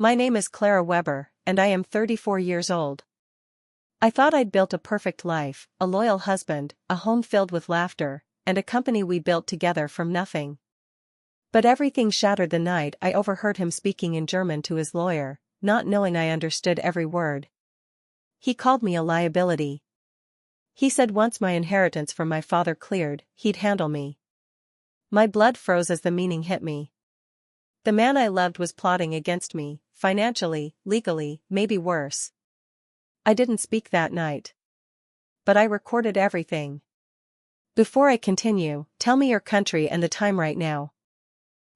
My name is Clara Weber, and I am 34 years old. I thought I'd built a perfect life, a loyal husband, a home filled with laughter, and a company we built together from nothing. But everything shattered the night I overheard him speaking in German to his lawyer, not knowing I understood every word. He called me a liability. He said once my inheritance from my father cleared, he'd handle me. My blood froze as the meaning hit me. The man I loved was plotting against me, financially, legally, maybe worse. I didn't speak that night. But I recorded everything. Before I continue, tell me your country and the time right now.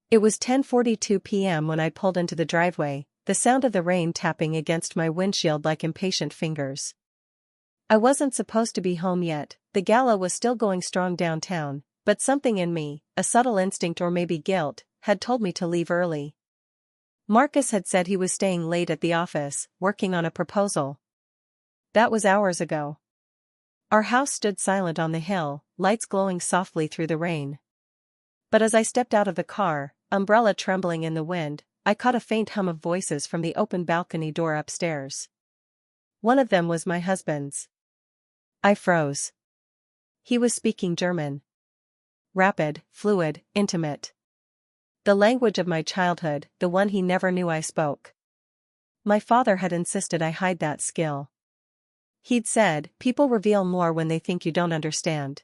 It was 10:42 p.m. when I pulled into the driveway, the sound of the rain tapping against my windshield like impatient fingers. I wasn't supposed to be home yet, the gala was still going strong downtown, but something in me, a subtle instinct or maybe guilt, had told me to leave early. Marcus had said he was staying late at the office, working on a proposal. That was hours ago. Our house stood silent on the hill, lights glowing softly through the rain. But as I stepped out of the car, umbrella trembling in the wind, I caught a faint hum of voices from the open balcony door upstairs. One of them was my husband's. I froze. He was speaking German. Rapid, fluid, intimate. The language of my childhood, the one he never knew I spoke. My father had insisted I hide that skill. He'd said, people reveal more when they think you don't understand.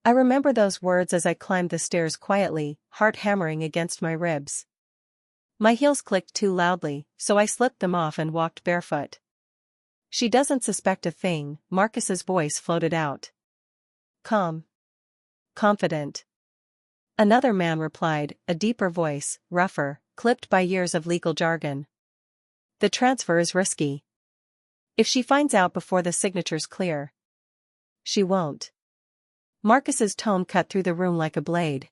I remember those words as I climbed the stairs quietly, heart hammering against my ribs. My heels clicked too loudly, so I slipped them off and walked barefoot. She doesn't suspect a thing, Marcus's voice floated out. Calm. Confident. Another man replied, a deeper voice, rougher, clipped by years of legal jargon. The transfer is risky. If she finds out before the signature's clear. She won't. Marcus's tone cut through the room like a blade.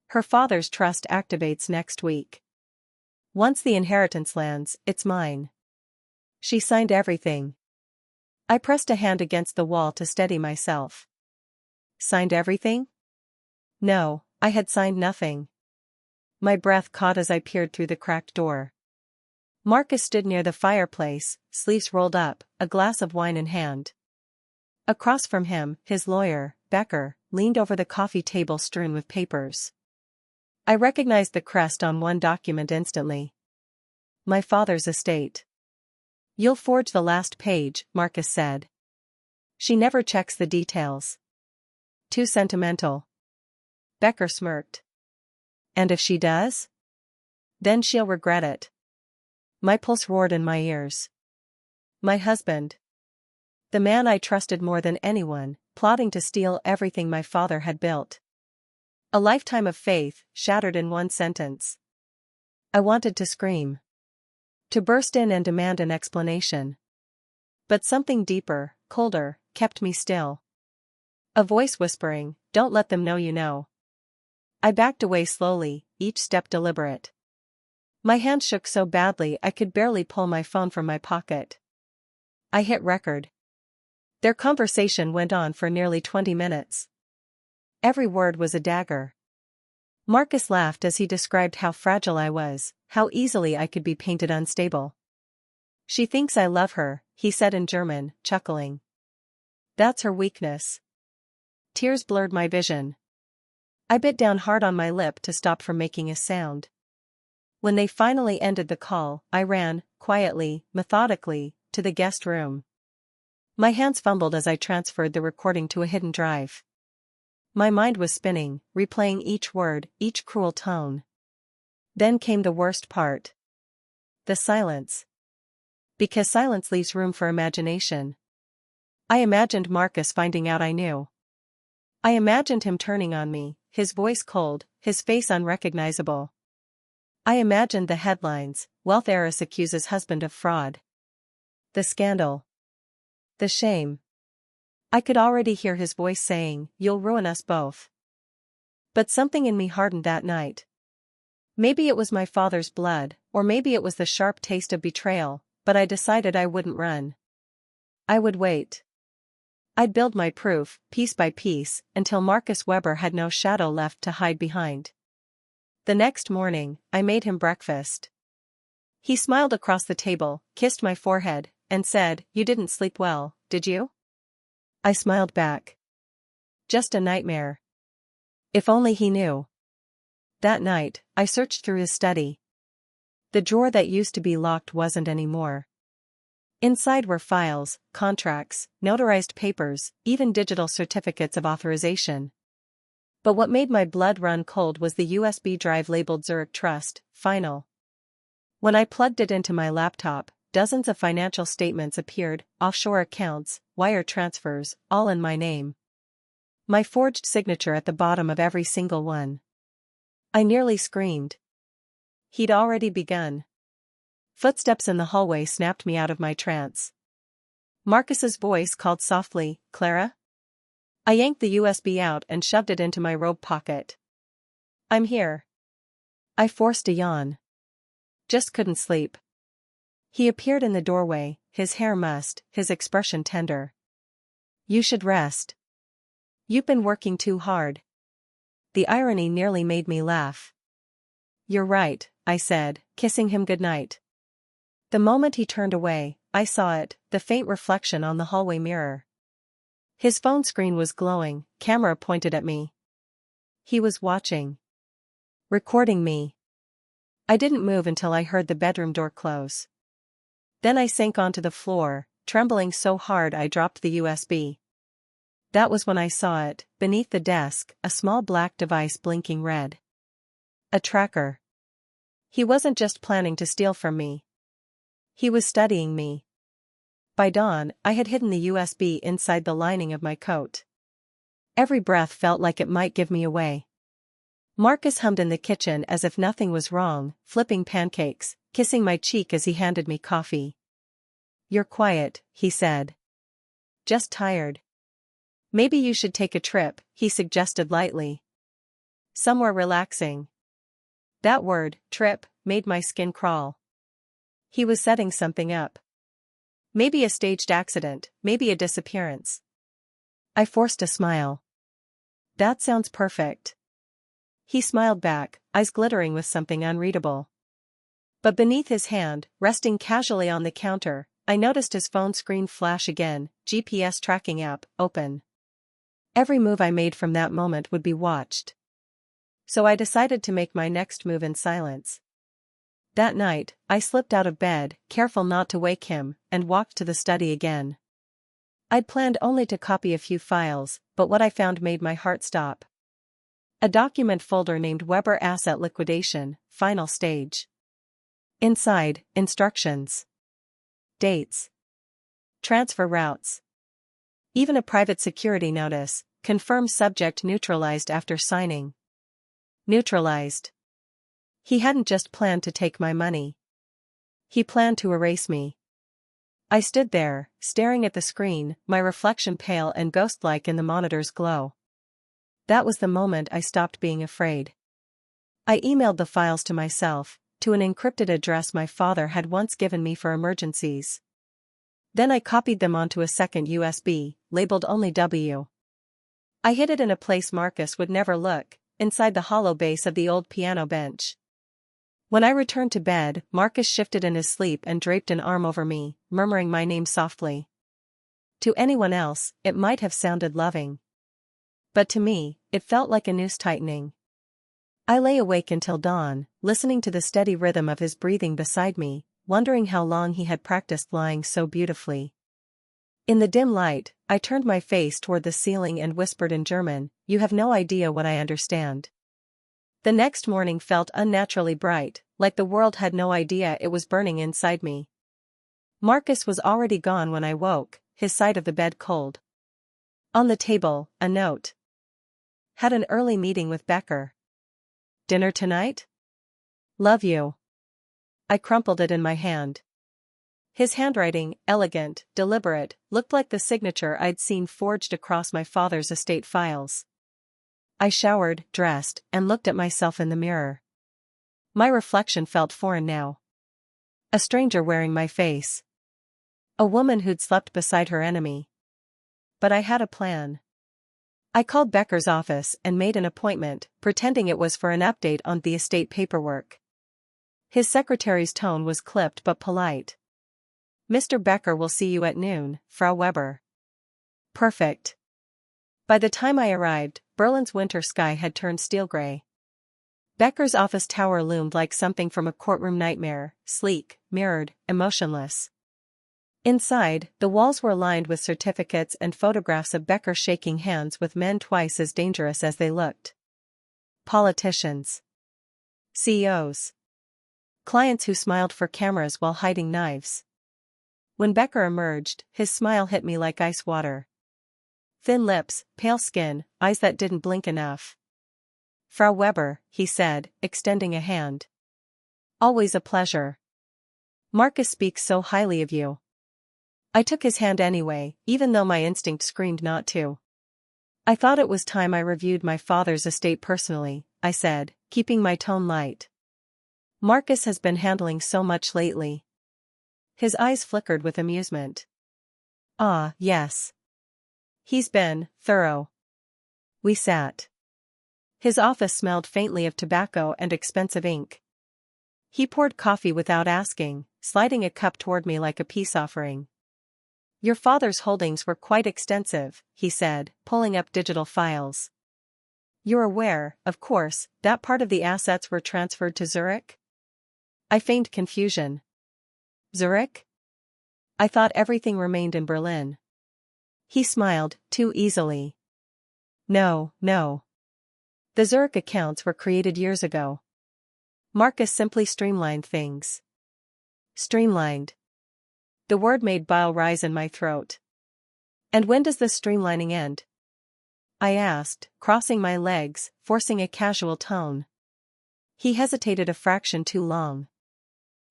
Her father's trust activates next week. Once the inheritance lands, it's mine. She signed everything. I pressed a hand against the wall to steady myself. Signed everything? No, I had signed nothing. My breath caught as I peered through the cracked door. Marcus stood near the fireplace, sleeves rolled up, a glass of wine in hand. Across from him, his lawyer, Becker, leaned over the coffee table strewn with papers. I recognized the crest on one document instantly. My father's estate. You'll forge the last page, Marcus said. She never checks the details. Too sentimental. Becker smirked. And if she does? Then she'll regret it. My pulse roared in my ears. My husband. The man I trusted more than anyone, plotting to steal everything my father had built. A lifetime of faith, shattered in one sentence. I wanted to scream. To burst in and demand an explanation. But something deeper, colder, kept me still. A voice whispering, don't let them know you know. I backed away slowly, each step deliberate. My hand shook so badly I could barely pull my phone from my pocket. I hit record. Their conversation went on for nearly 20 minutes. Every word was a dagger. Marcus laughed as he described how fragile I was, how easily I could be painted unstable. She thinks I love her, he said in German, chuckling. That's her weakness. Tears blurred my vision. I bit down hard on my lip to stop from making a sound. When they finally ended the call, I ran, quietly, methodically, to the guest room. My hands fumbled as I transferred the recording to a hidden drive. My mind was spinning, replaying each word, each cruel tone. Then came the worst part. The silence. Because silence leaves room for imagination. I imagined Marcus finding out I knew. I imagined him turning on me, his voice cold, his face unrecognizable. I imagined the headlines, wealth heiress accuses husband of fraud. The scandal. The shame. I could already hear his voice saying, you'll ruin us both. But something in me hardened that night. Maybe it was my father's blood, or maybe it was the sharp taste of betrayal, but I decided I wouldn't run. I would wait. I'd build my proof, piece by piece, until Marcus Weber had no shadow left to hide behind. The next morning, I made him breakfast. He smiled across the table, kissed my forehead, and said, "You didn't sleep well, did you?" I smiled back. "Just a nightmare." If only he knew. That night, I searched through his study. The drawer that used to be locked wasn't anymore. Inside were files, contracts, notarized papers, even digital certificates of authorization. But what made my blood run cold was the USB drive labeled Zurich Trust, Final. When I plugged it into my laptop, dozens of financial statements appeared, offshore accounts, wire transfers, all in my name. My forged signature at the bottom of every single one. I nearly screamed. He'd already begun. Footsteps in the hallway snapped me out of my trance. Marcus's voice called softly, "Clara?" I yanked the USB out and shoved it into my robe pocket. "I'm here." I forced a yawn. Just couldn't sleep. He appeared in the doorway, his hair mussed, his expression tender. "You should rest. You've been working too hard." The irony nearly made me laugh. "You're right," I said, kissing him goodnight. The moment he turned away, I saw it, the faint reflection on the hallway mirror. His phone screen was glowing, camera pointed at me. He was watching. Recording me. I didn't move until I heard the bedroom door close. Then I sank onto the floor, trembling so hard I dropped the USB. That was when I saw it, beneath the desk, a small black device blinking red. A tracker. He wasn't just planning to steal from me. He was studying me. By dawn, I had hidden the USB inside the lining of my coat. Every breath felt like it might give me away. Marcus hummed in the kitchen as if nothing was wrong, flipping pancakes, kissing my cheek as he handed me coffee. "You're quiet," he said. "Just tired. Maybe you should take a trip," he suggested lightly. "Somewhere relaxing." That word, trip, made my skin crawl. He was setting something up. Maybe a staged accident, maybe a disappearance. I forced a smile. "That sounds perfect." He smiled back, eyes glittering with something unreadable. But beneath his hand, resting casually on the counter, I noticed his phone screen flash again, GPS tracking app, open. Every move I made from that moment would be watched. So I decided to make my next move in silence. That night, I slipped out of bed, careful not to wake him, and walked to the study again. I'd planned only to copy a few files, but what I found made my heart stop. A document folder named Weber Asset Liquidation, Final Stage. Inside, instructions. Dates. Transfer routes. Even a private security notice, confirm subject neutralized after signing. Neutralized. He hadn't just planned to take my money. He planned to erase me. I stood there, staring at the screen, my reflection pale and ghost-like in the monitor's glow. That was the moment I stopped being afraid. I emailed the files to myself, to an encrypted address my father had once given me for emergencies. Then I copied them onto a second USB, labeled only W. I hid it in a place Marcus would never look, inside the hollow base of the old piano bench. When I returned to bed, Marcus shifted in his sleep and draped an arm over me, murmuring my name softly. To anyone else, it might have sounded loving. But to me, it felt like a noose tightening. I lay awake until dawn, listening to the steady rhythm of his breathing beside me, wondering how long he had practiced lying so beautifully. In the dim light, I turned my face toward the ceiling and whispered in German, "You have no idea what I understand." The next morning felt unnaturally bright, like the world had no idea it was burning inside me. Marcus was already gone when I woke, his side of the bed cold. On the table, a note. Had an early meeting with Becker. Dinner tonight? Love you. I crumpled it in my hand. His handwriting, elegant, deliberate, looked like the signature I'd seen forged across my father's estate files. I showered, dressed, and looked at myself in the mirror. My reflection felt foreign now. A stranger wearing my face. A woman who'd slept beside her enemy. But I had a plan. I called Becker's office and made an appointment, pretending it was for an update on the estate paperwork. His secretary's tone was clipped but polite. "Mr. Becker will see you at noon, Frau Weber." Perfect. By the time I arrived, Berlin's winter sky had turned steel gray. Becker's office tower loomed like something from a courtroom nightmare, sleek, mirrored, emotionless. Inside, the walls were lined with certificates and photographs of Becker shaking hands with men twice as dangerous as they looked. Politicians. CEOs. Clients who smiled for cameras while hiding knives. When Becker emerged, his smile hit me like ice water. Thin lips, pale skin, eyes that didn't blink enough. "Frau Weber," he said, extending a hand. "Always a pleasure. Marcus speaks so highly of you." I took his hand anyway, even though my instinct screamed not to. "I thought it was time I reviewed my father's estate personally," I said, keeping my tone light. "Marcus has been handling so much lately." His eyes flickered with amusement. "Ah, yes. He's been thorough." We sat. His office smelled faintly of tobacco and expensive ink. He poured coffee without asking, sliding a cup toward me like a peace offering. "Your father's holdings were quite extensive," he said, pulling up digital files. "You're aware, of course, that part of the assets were transferred to Zurich?" I feigned confusion. "Zurich? I thought everything remained in Berlin." He smiled, too easily. "No, no. The Zurich accounts were created years ago. Marcus simply streamlined things." Streamlined. The word made bile rise in my throat. "And when does this streamlining end?" I asked, crossing my legs, forcing a casual tone. He hesitated a fraction too long.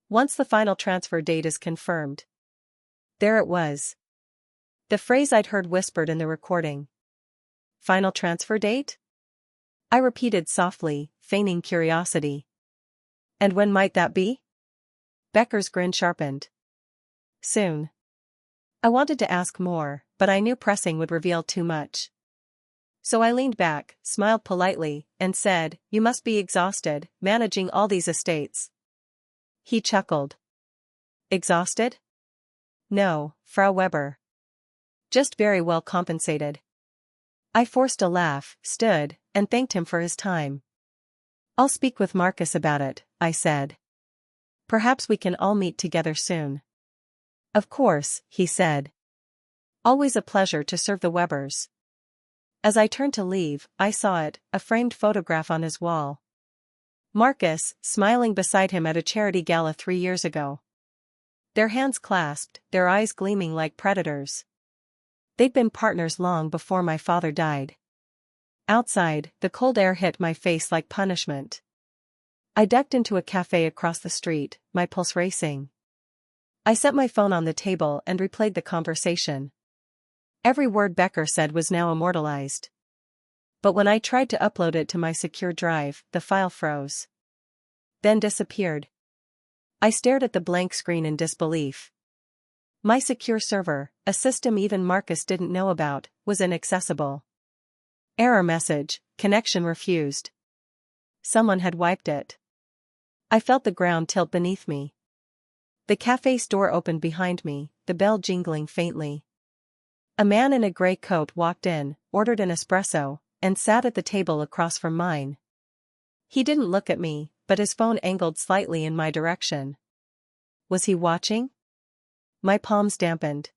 "Once the final transfer date is confirmed." There it was. The phrase I'd heard whispered in the recording. "Final transfer date?" I repeated softly, feigning curiosity. "And when might that be?" Becker's grin sharpened. "Soon." I wanted to ask more, but I knew pressing would reveal too much. So I leaned back, smiled politely, and said, "You must be exhausted, managing all these estates." He chuckled. "Exhausted? No, Frau Weber. Just very well compensated." I forced a laugh, stood, and thanked him for his time. "I'll speak with Marcus about it," I said. "Perhaps we can all meet together soon." "Of course," he said. "Always a pleasure to serve the Webers." As I turned to leave, I saw it, a framed photograph on his wall. Marcus, smiling beside him at a charity gala 3 years ago. Their hands clasped, their eyes gleaming like predators. They'd been partners long before my father died. Outside, the cold air hit my face like punishment. I ducked into a cafe across the street, my pulse racing. I set my phone on the table and replayed the conversation. Every word Becker said was now immortalized. But when I tried to upload it to my secure drive, the file froze. Then disappeared. I stared at the blank screen in disbelief. My secure server, a system even Marcus didn't know about, was inaccessible. Error message, connection refused. Someone had wiped it. I felt the ground tilt beneath me. The cafe's door opened behind me, the bell jingling faintly. A man in a gray coat walked in, ordered an espresso, and sat at the table across from mine. He didn't look at me, but his phone angled slightly in my direction. Was he watching? My palms dampened.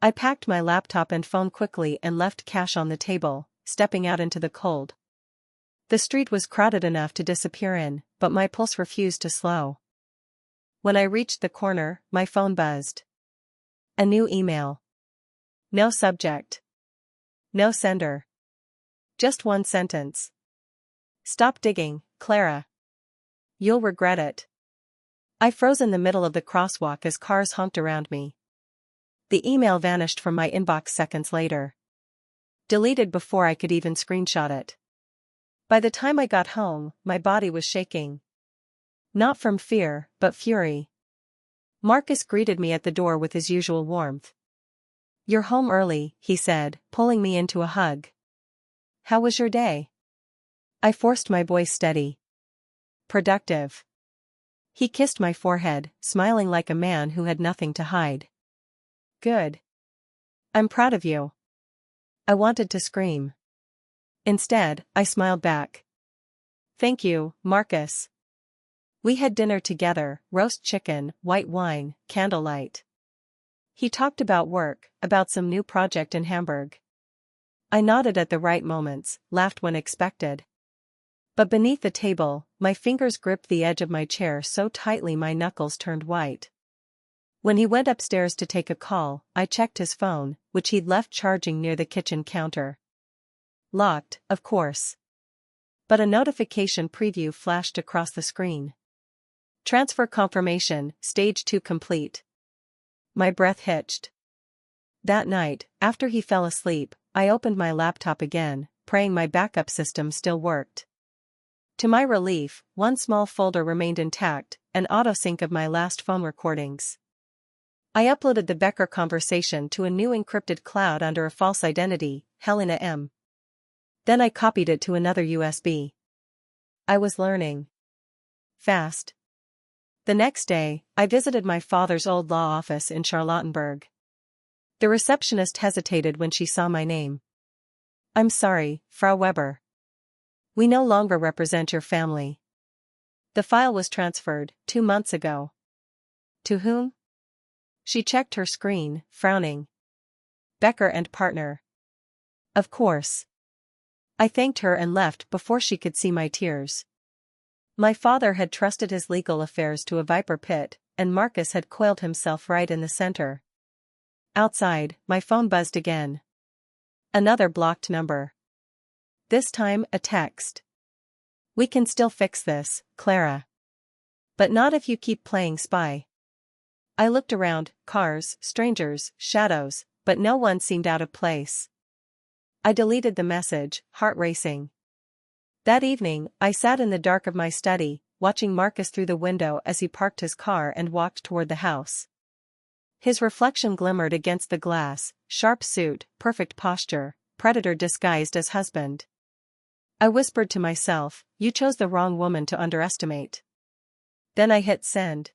I packed my laptop and phone quickly and left cash on the table, stepping out into the cold. The street was crowded enough to disappear in, but my pulse refused to slow. When I reached the corner, my phone buzzed. A new email. No subject. No sender. Just one sentence. "Stop digging, Clara. You'll regret it." I froze in the middle of the crosswalk as cars honked around me. The email vanished from my inbox seconds later. Deleted before I could even screenshot it. By the time I got home, my body was shaking. Not from fear, but fury. Marcus greeted me at the door with his usual warmth. "You're home early," he said, pulling me into a hug. "How was your day?" I forced my voice steady. "Productive." He kissed my forehead, smiling like a man who had nothing to hide. Good. I'm proud of you. I wanted to scream. Instead, I smiled back. Thank you, Marcus. We had dinner together, roast chicken, white wine, candlelight. He talked about work, about some new project in Hamburg. I nodded at the right moments, laughed when expected. But beneath the table, my fingers gripped the edge of my chair so tightly my knuckles turned white. When he went upstairs to take a call, I checked his phone, which he'd left charging near the kitchen counter. Locked, of course. But a notification preview flashed across the screen. Transfer confirmation, stage 2 complete. My breath hitched. That night, after he fell asleep, I opened my laptop again, praying my backup system still worked. To my relief, one small folder remained intact, an autosync of my last phone recordings. I uploaded the Becker conversation to a new encrypted cloud under a false identity, Helena M. Then I copied it to another USB. I was learning fast. The next day, I visited my father's old law office in Charlottenburg. The receptionist hesitated when she saw my name. I'm sorry, Frau Weber. We no longer represent your family. The file was transferred 2 months ago. To whom? She checked her screen, frowning. Becker and partner. Of course. I thanked her and left before she could see my tears. My father had trusted his legal affairs to a viper pit, and Marcus had coiled himself right in the center. Outside, my phone buzzed again. Another blocked number. This time, a text. We can still fix this, Clara. But not if you keep playing spy. I looked around, cars, strangers, shadows, but no one seemed out of place. I deleted the message, heart racing. That evening, I sat in the dark of my study, watching Marcus through the window as he parked his car and walked toward the house. His reflection glimmered against the glass, sharp suit, perfect posture, predator disguised as husband. I whispered to myself, you chose the wrong woman to underestimate. Then I hit send.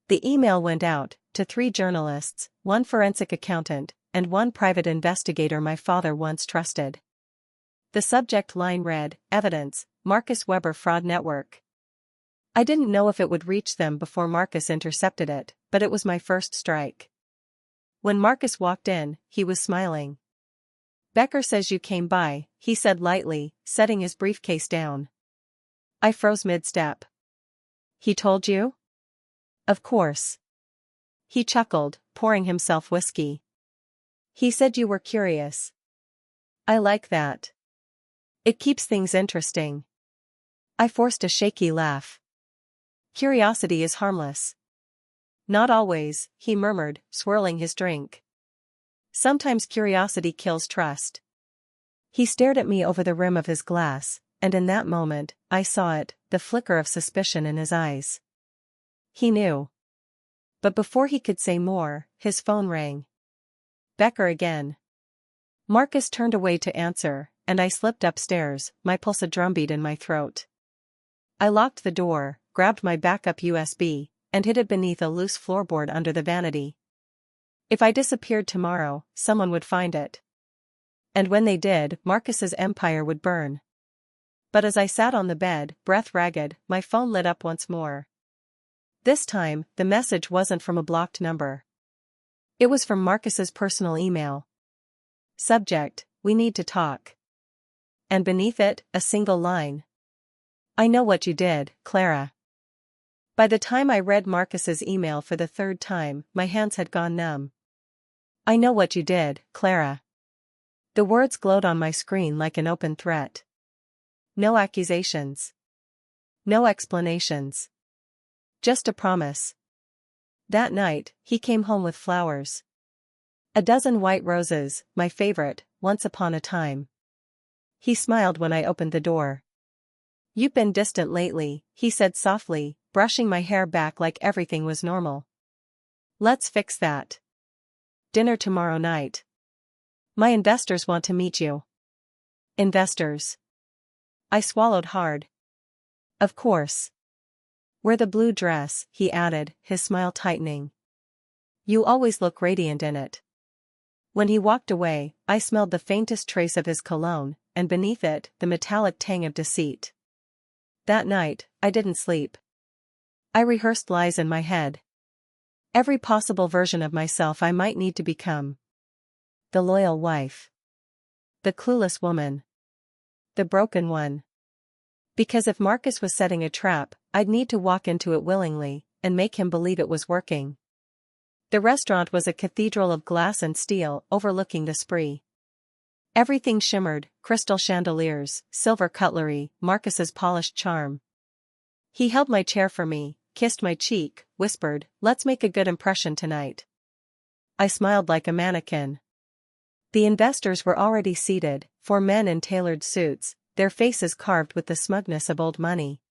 The email went out, to 3 journalists, 1 forensic accountant, and 1 private investigator my father once trusted. The subject line read, Evidence, Marcus Weber Fraud Network. I didn't know if it would reach them before Marcus intercepted it, but it was my first strike. When Marcus walked in, he was smiling. Becker says you came by, he said lightly, setting his briefcase down. I froze mid-step. He told you? Of course. He chuckled, pouring himself whiskey. He said you were curious. I like that. It keeps things interesting. I forced a shaky laugh. Curiosity is harmless. Not always, he murmured, swirling his drink. Sometimes curiosity kills trust. He stared at me over the rim of his glass, and in that moment, I saw it, the flicker of suspicion in his eyes. He knew. But before he could say more, his phone rang. Becker again. Marcus turned away to answer, and I slipped upstairs, my pulse a drumbeat in my throat. I locked the door, grabbed my backup USB, and hid it beneath a loose floorboard under the vanity. If I disappeared tomorrow, someone would find it. And when they did, Marcus's empire would burn. But as I sat on the bed, breath ragged, my phone lit up once more. This time, the message wasn't from a blocked number. It was from Marcus's personal email. Subject, we need to talk. And beneath it, a single line. I know what you did, Clara. By the time I read Marcus's email for the 3rd time, my hands had gone numb. I know what you did, Clara. The words glowed on my screen like an open threat. No accusations. No explanations. Just a promise. That night, he came home with flowers. A dozen white roses, my favorite, once upon a time. He smiled when I opened the door. You've been distant lately, he said softly, brushing my hair back like everything was normal. Let's fix that. Dinner tomorrow night. My investors want to meet you. Investors. I swallowed hard. Of course. Wear the blue dress, he added, his smile tightening. You always look radiant in it. When he walked away, I smelled the faintest trace of his cologne, and beneath it, the metallic tang of deceit. That night, I didn't sleep. I rehearsed lies in my head. Every possible version of myself I might need to become. The loyal wife. The clueless woman. The broken one. Because if Marcus was setting a trap, I'd need to walk into it willingly, and make him believe it was working. The restaurant was a cathedral of glass and steel overlooking the spree. Everything shimmered, crystal chandeliers, silver cutlery, Marcus's polished charm. He held my chair for me, kissed my cheek, whispered, "Let's make a good impression tonight." I smiled like a mannequin. The investors were already seated, 4 men in tailored suits, their faces carved with the smugness of old money.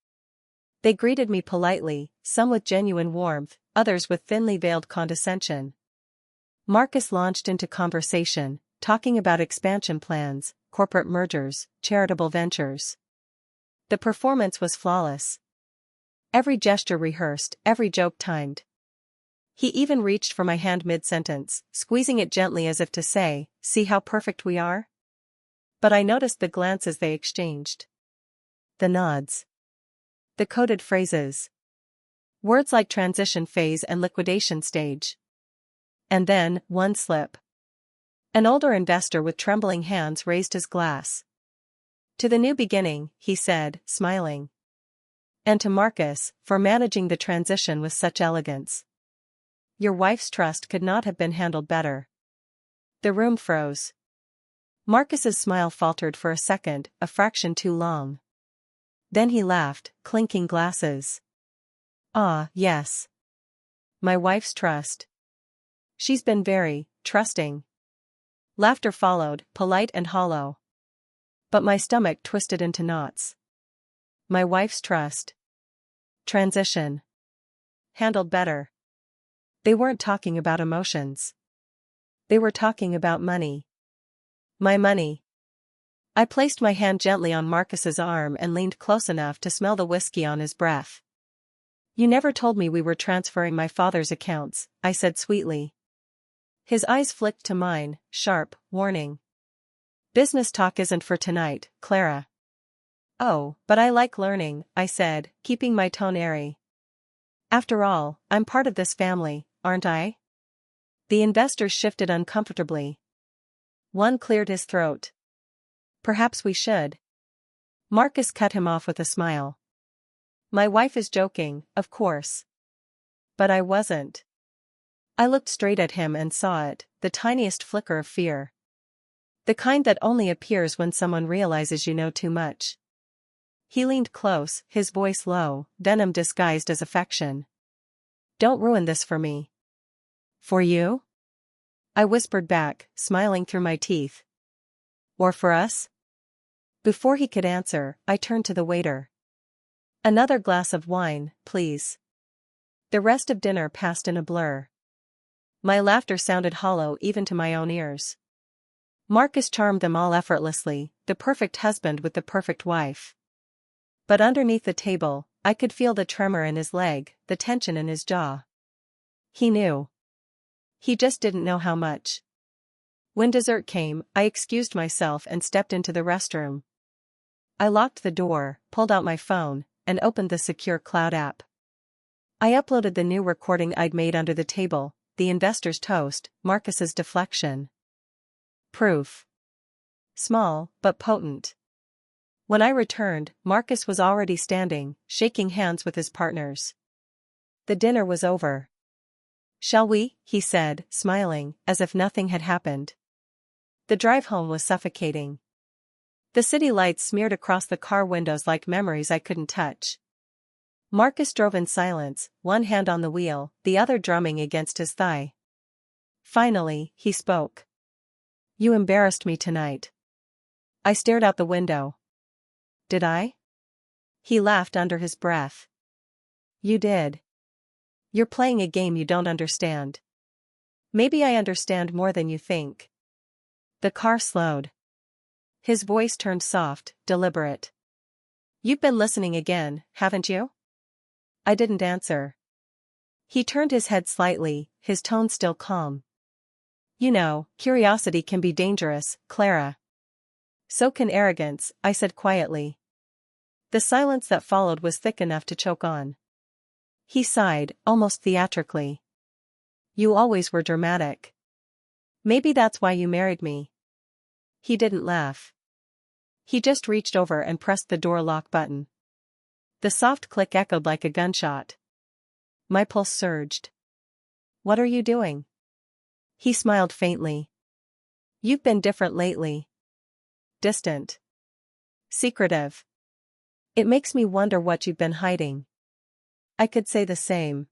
They greeted me politely, some with genuine warmth, others with thinly veiled condescension. Marcus launched into conversation, talking about expansion plans, corporate mergers, charitable ventures. The performance was flawless. Every gesture rehearsed, every joke timed. He even reached for my hand mid-sentence, squeezing it gently as if to say, "See how perfect we are?" But I noticed the glances they exchanged. The nods. The coded phrases. Words like transition phase and liquidation stage. And then, one slip. An older investor with trembling hands raised his glass. "To the new beginning," he said, smiling. And to Marcus, for managing the transition with such elegance. Your wife's trust could not have been handled better. The room froze. Marcus's smile faltered for a second, a fraction too long. Then he laughed, clinking glasses. "Ah, yes. My wife's trust. She's been very trusting." Laughter followed, polite and hollow. But my stomach twisted into knots. My wife's trust. Transition. Handled better. They weren't talking about emotions. They were talking about money. My money. I placed my hand gently on Marcus's arm and leaned close enough to smell the whiskey on his breath. "You never told me we were transferring my father's accounts," I said sweetly. His eyes flicked to mine, sharp, warning. "Business talk isn't for tonight, Clara." "Oh, but I like learning," I said, keeping my tone airy. "After all, I'm part of this family, aren't I?" The investors shifted uncomfortably. One cleared his throat. "Perhaps we should." Marcus cut him off with a smile. "My wife is joking, of course." But I wasn't. I looked straight at him and saw it, the tiniest flicker of fear. The kind that only appears when someone realizes you know too much. He leaned close, his voice low, venom disguised as affection. "Don't ruin this for me." "For you?" I whispered back, smiling through my teeth. "Or for us?" Before he could answer, I turned to the waiter. "Another glass of wine, please." The rest of dinner passed in a blur. My laughter sounded hollow even to my own ears. Marcus charmed them all effortlessly, the perfect husband with the perfect wife. But underneath the table, I could feel the tremor in his leg, the tension in his jaw. He knew. He just didn't know how much. When dessert came, I excused myself and stepped into the restroom. I locked the door, pulled out my phone, and opened the secure cloud app. I uploaded the new recording I'd made under the table, the investor's toast, Marcus's deflection. Proof. Small, but potent. When I returned, Marcus was already standing, shaking hands with his partners. The dinner was over. "Shall we?" he said, smiling, as if nothing had happened. The drive home was suffocating. The city lights smeared across the car windows like memories I couldn't touch. Marcus drove in silence, one hand on the wheel, the other drumming against his thigh. Finally, he spoke. "You embarrassed me tonight." I stared out the window. "Did I?" He laughed under his breath. "You did. You're playing a game you don't understand." "Maybe I understand more than you think." The car slowed. His voice turned soft, deliberate. "You've been listening again, haven't you?" I didn't answer. He turned his head slightly, his tone still calm. You know, curiosity can be dangerous, Clara. So can arrogance, I said quietly. The silence that followed was thick enough to choke on. He sighed, almost theatrically. You always were dramatic. Maybe that's why you married me. He didn't laugh. He just reached over and pressed the door lock button. The soft click echoed like a gunshot. My pulse surged. What are you doing? He smiled faintly. You've been different lately. Distant. Secretive. It makes me wonder what you've been hiding. I could say the same.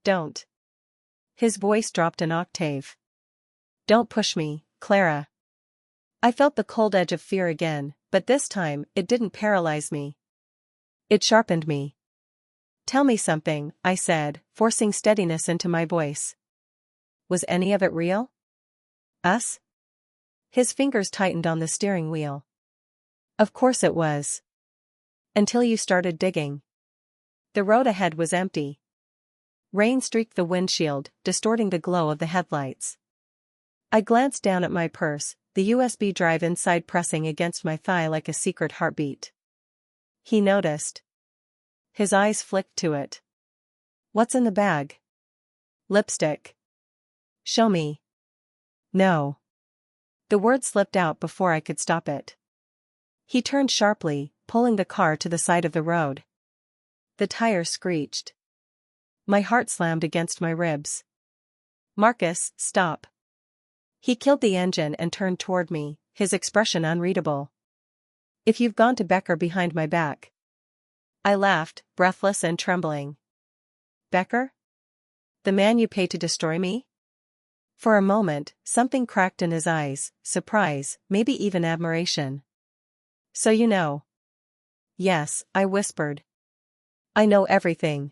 Don't. His voice dropped an octave. Don't push me, Clara. I felt the cold edge of fear again, but this time, it didn't paralyze me. It sharpened me. Tell me something, I said, forcing steadiness into my voice. Was any of it real? Us? His fingers tightened on the steering wheel. Of course it was. Until you started digging. The road ahead was empty. Rain streaked the windshield, distorting the glow of the headlights. I glanced down at my purse, the USB drive inside pressing against my thigh like a secret heartbeat. He noticed. His eyes flicked to it. What's in the bag? Lipstick. Show me. No. The word slipped out before I could stop it. He turned sharply, pulling the car to the side of the road. The tire screeched. My heart slammed against my ribs. Marcus, stop. He killed the engine and turned toward me, his expression unreadable. If you've gone to Becker behind my back. I laughed, breathless and trembling. Becker? The man you pay to destroy me? For a moment, something cracked in his eyes, surprise, maybe even admiration. So you know. Yes, I whispered. I know everything.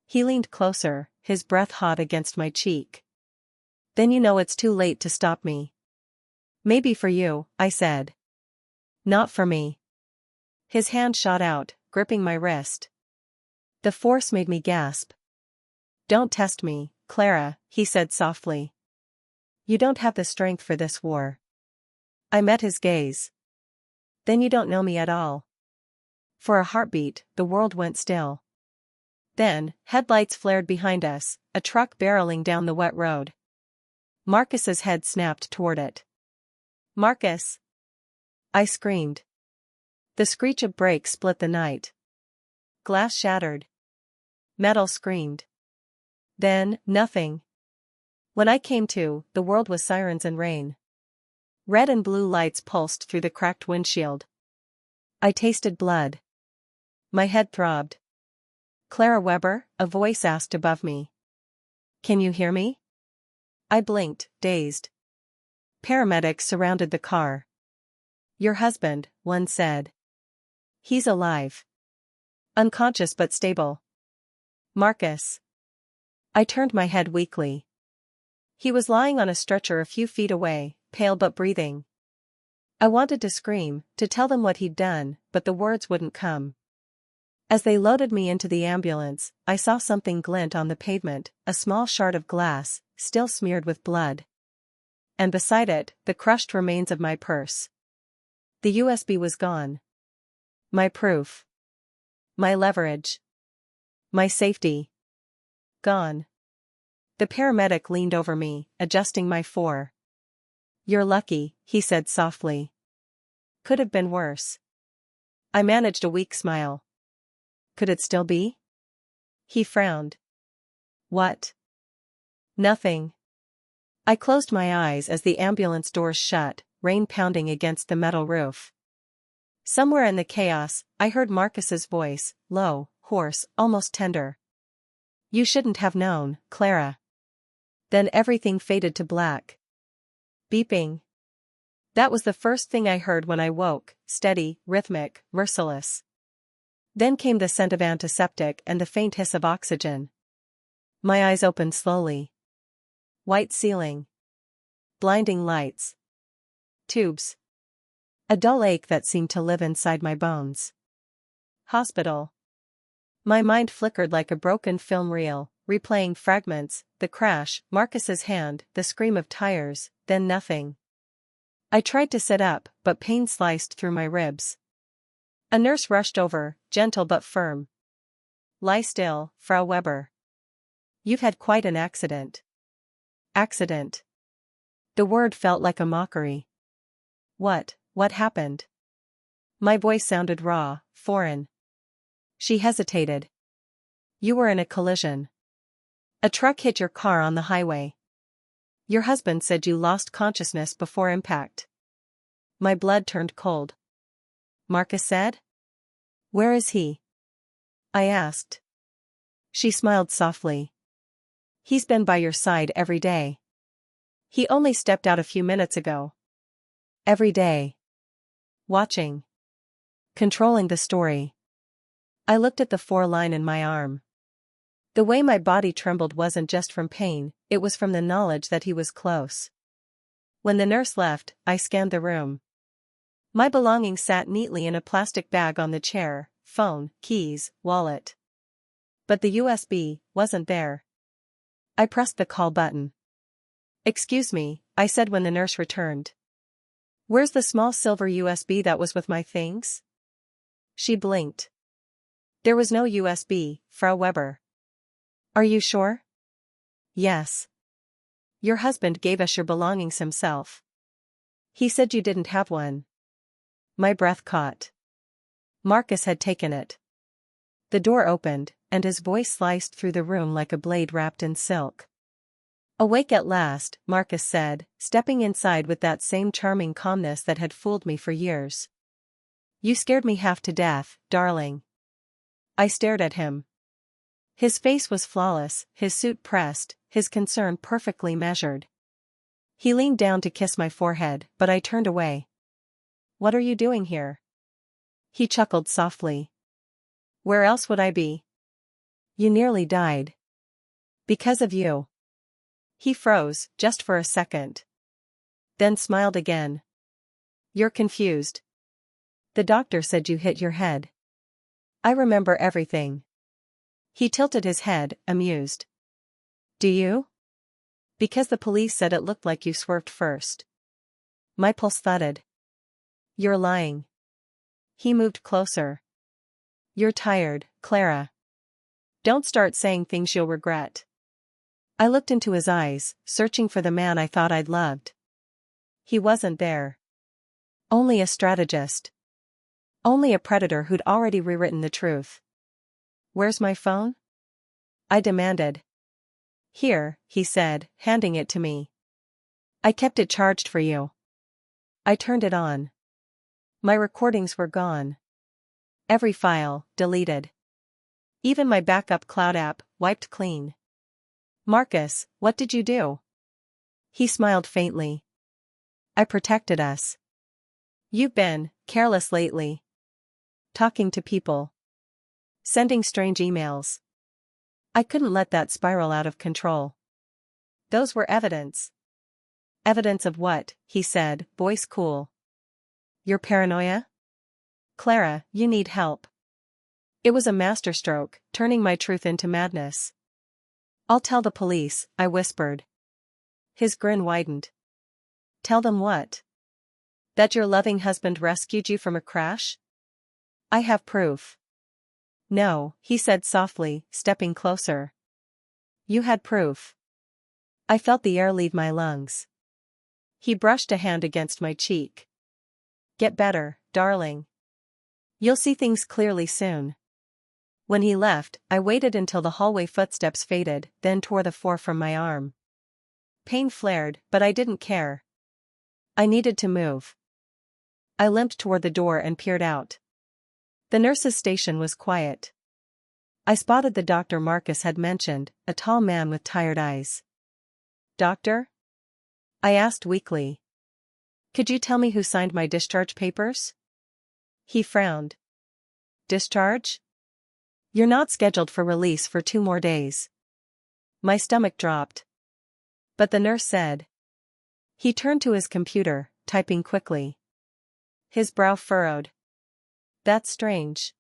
He leaned closer, his breath hot against my cheek. Then you know it's too late to stop me. Maybe for you, I said. Not for me. His hand shot out, gripping my wrist. The force made me gasp. Don't test me, Clara, he said softly. You don't have the strength for this war. I met his gaze. Then you don't know me at all. For a heartbeat, the world went still. Then, headlights flared behind us, a truck barreling down the wet road. Marcus's head snapped toward it. Marcus! I screamed. The screech of brakes split the night. Glass shattered. Metal screamed. Then, nothing. When I came to, the world was sirens and rain. Red and blue lights pulsed through the cracked windshield. I tasted blood. My head throbbed. Clara Weber, a voice asked above me. Can you hear me? I blinked, dazed. Paramedics surrounded the car. Your husband, one said. He's alive. Unconscious but stable. Marcus. I turned my head weakly. He was lying on a stretcher a few feet away, pale but breathing. I wanted to scream, to tell them what he'd done, but the words wouldn't come. As they loaded me into the ambulance, I saw something glint on the pavement, a small shard of glass, still smeared with blood. And beside it, the crushed remains of my purse. The USB was gone. My proof. My leverage. My safety. Gone. The paramedic leaned over me, adjusting my four. You're lucky, he said softly. Could have been worse. I managed a weak smile. Could it still be? He frowned. What? Nothing. I closed my eyes as the ambulance doors shut, rain pounding against the metal roof. Somewhere in the chaos, I heard Marcus's voice, low, hoarse, almost tender. You shouldn't have known, Clara. Then everything faded to black. Beeping. That was the first thing I heard when I woke, steady, rhythmic, merciless. Then came the scent of antiseptic and the faint hiss of oxygen. My eyes opened slowly. White ceiling. Blinding lights. Tubes. A dull ache that seemed to live inside my bones. Hospital. My mind flickered like a broken film reel, replaying fragments, the crash, Marcus's hand, the scream of tires, then nothing. I tried to sit up, but pain sliced through my ribs. A nurse rushed over, gentle but firm. "Lie still, Frau Weber. You've had quite an accident." Accident. The word felt like a mockery. What happened? My voice sounded raw, foreign. She hesitated. "You were in a collision. A truck hit your car on the highway. Your husband said you lost consciousness before impact." My blood turned cold. "Marcus said? Where is he?" I asked. She smiled softly. "He's been by your side every day. He only stepped out a few minutes ago. Every day. Watching. Controlling the story." I looked at the 4 line in my arm. The way my body trembled wasn't just from pain, it was from the knowledge that he was close. When the nurse left, I scanned the room. My belongings sat neatly in a plastic bag on the chair: phone, keys, wallet. But the USB wasn't there. I pressed the call button. "Excuse me," I said when the nurse returned. "Where's the small silver USB that was with my things?" She blinked. "There was no USB, Frau Weber." "Are you sure?" "Yes. Your husband gave us your belongings himself. He said you didn't have one." My breath caught. Marcus had taken it. The door opened, and his voice sliced through the room like a blade wrapped in silk. "Awake at last," Marcus said, stepping inside with that same charming calmness that had fooled me for years. "You scared me half to death, darling." I stared at him. His face was flawless, his suit pressed, his concern perfectly measured. He leaned down to kiss my forehead, but I turned away. "What are you doing here?" He chuckled softly. "Where else would I be? You nearly died. Because of you." He froze, just for a second. Then smiled again. "You're confused. The doctor said you hit your head." "I remember everything." He tilted his head, amused. "Do you?" "Because the police said it looked like you swerved first." My pulse thudded. "You're lying." He moved closer. "You're tired, Clara. Don't start saying things you'll regret." I looked into his eyes, searching for the man I thought I'd loved. He wasn't there. Only a strategist. Only a predator who'd already rewritten the truth. "Where's my phone?" I demanded. "Here," he said, handing it to me. "I kept it charged for you." I turned it on. My recordings were gone. Every file, deleted. Even my backup cloud app, wiped clean. "Marcus, what did you do?" He smiled faintly. "I protected us. You've been careless lately. Talking to people. Sending strange emails. I couldn't let that spiral out of control." "Those were evidence." "Evidence of what?" he said, voice cool. "Your paranoia? Clara, you need help." It was a masterstroke, turning my truth into madness. "I'll tell the police," I whispered. His grin widened. "Tell them what? That your loving husband rescued you from a crash?" "I have proof." "No," he said softly, stepping closer. "You had proof." I felt the air leave my lungs. He brushed a hand against my cheek. "Get better, darling. You'll see things clearly soon." When he left, I waited until the hallway footsteps faded, then tore the 4 from my arm. Pain flared, but I didn't care. I needed to move. I limped toward the door and peered out. The nurse's station was quiet. I spotted the doctor Marcus had mentioned, a tall man with tired eyes. "Doctor?" I asked weakly. "Could you tell me who signed my discharge papers?" He frowned. "Discharge? You're not scheduled for release for 2 more days." My stomach dropped. "But the nurse said." He turned to his computer, typing quickly. His brow furrowed. "That's strange.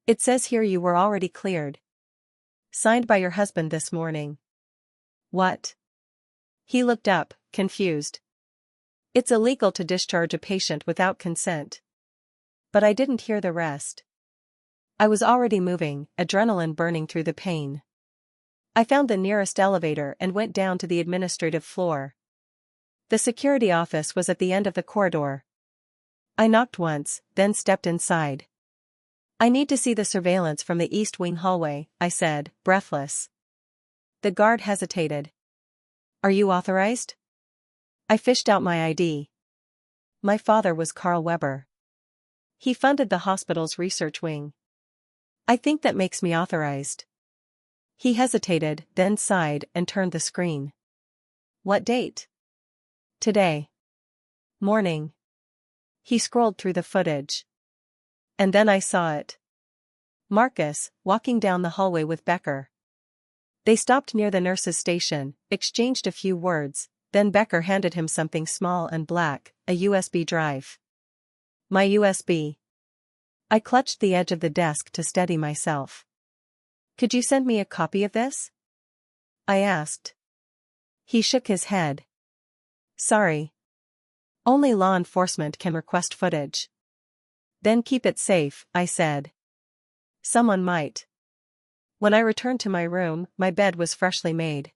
It says here you were already cleared. Signed by your husband this morning. What? He looked up, confused. It's illegal to discharge a patient without consent. But I didn't hear the rest. I was already moving, adrenaline burning through the pain. I found the nearest elevator and went down to the administrative floor. The security office was at the end of the corridor. I knocked once, then stepped inside. I need to see the surveillance from the East Wing hallway, I said, breathless. The guard hesitated. Are you authorized? I fished out my ID. My father was Carl Weber. He funded the hospital's research wing. I think that makes me authorized. He hesitated, then sighed and turned the screen. What date? Today. Morning. He scrolled through the footage. And then I saw it. Marcus, walking down the hallway with Becker. They stopped near the nurse's station, exchanged a few words, then Becker handed him something small and black, a USB drive. My USB. I clutched the edge of the desk to steady myself. Could you send me a copy of this? I asked. He shook his head. Sorry. Only law enforcement can request footage. Then keep it safe, I said. Someone might. When I returned to my room, my bed was freshly made.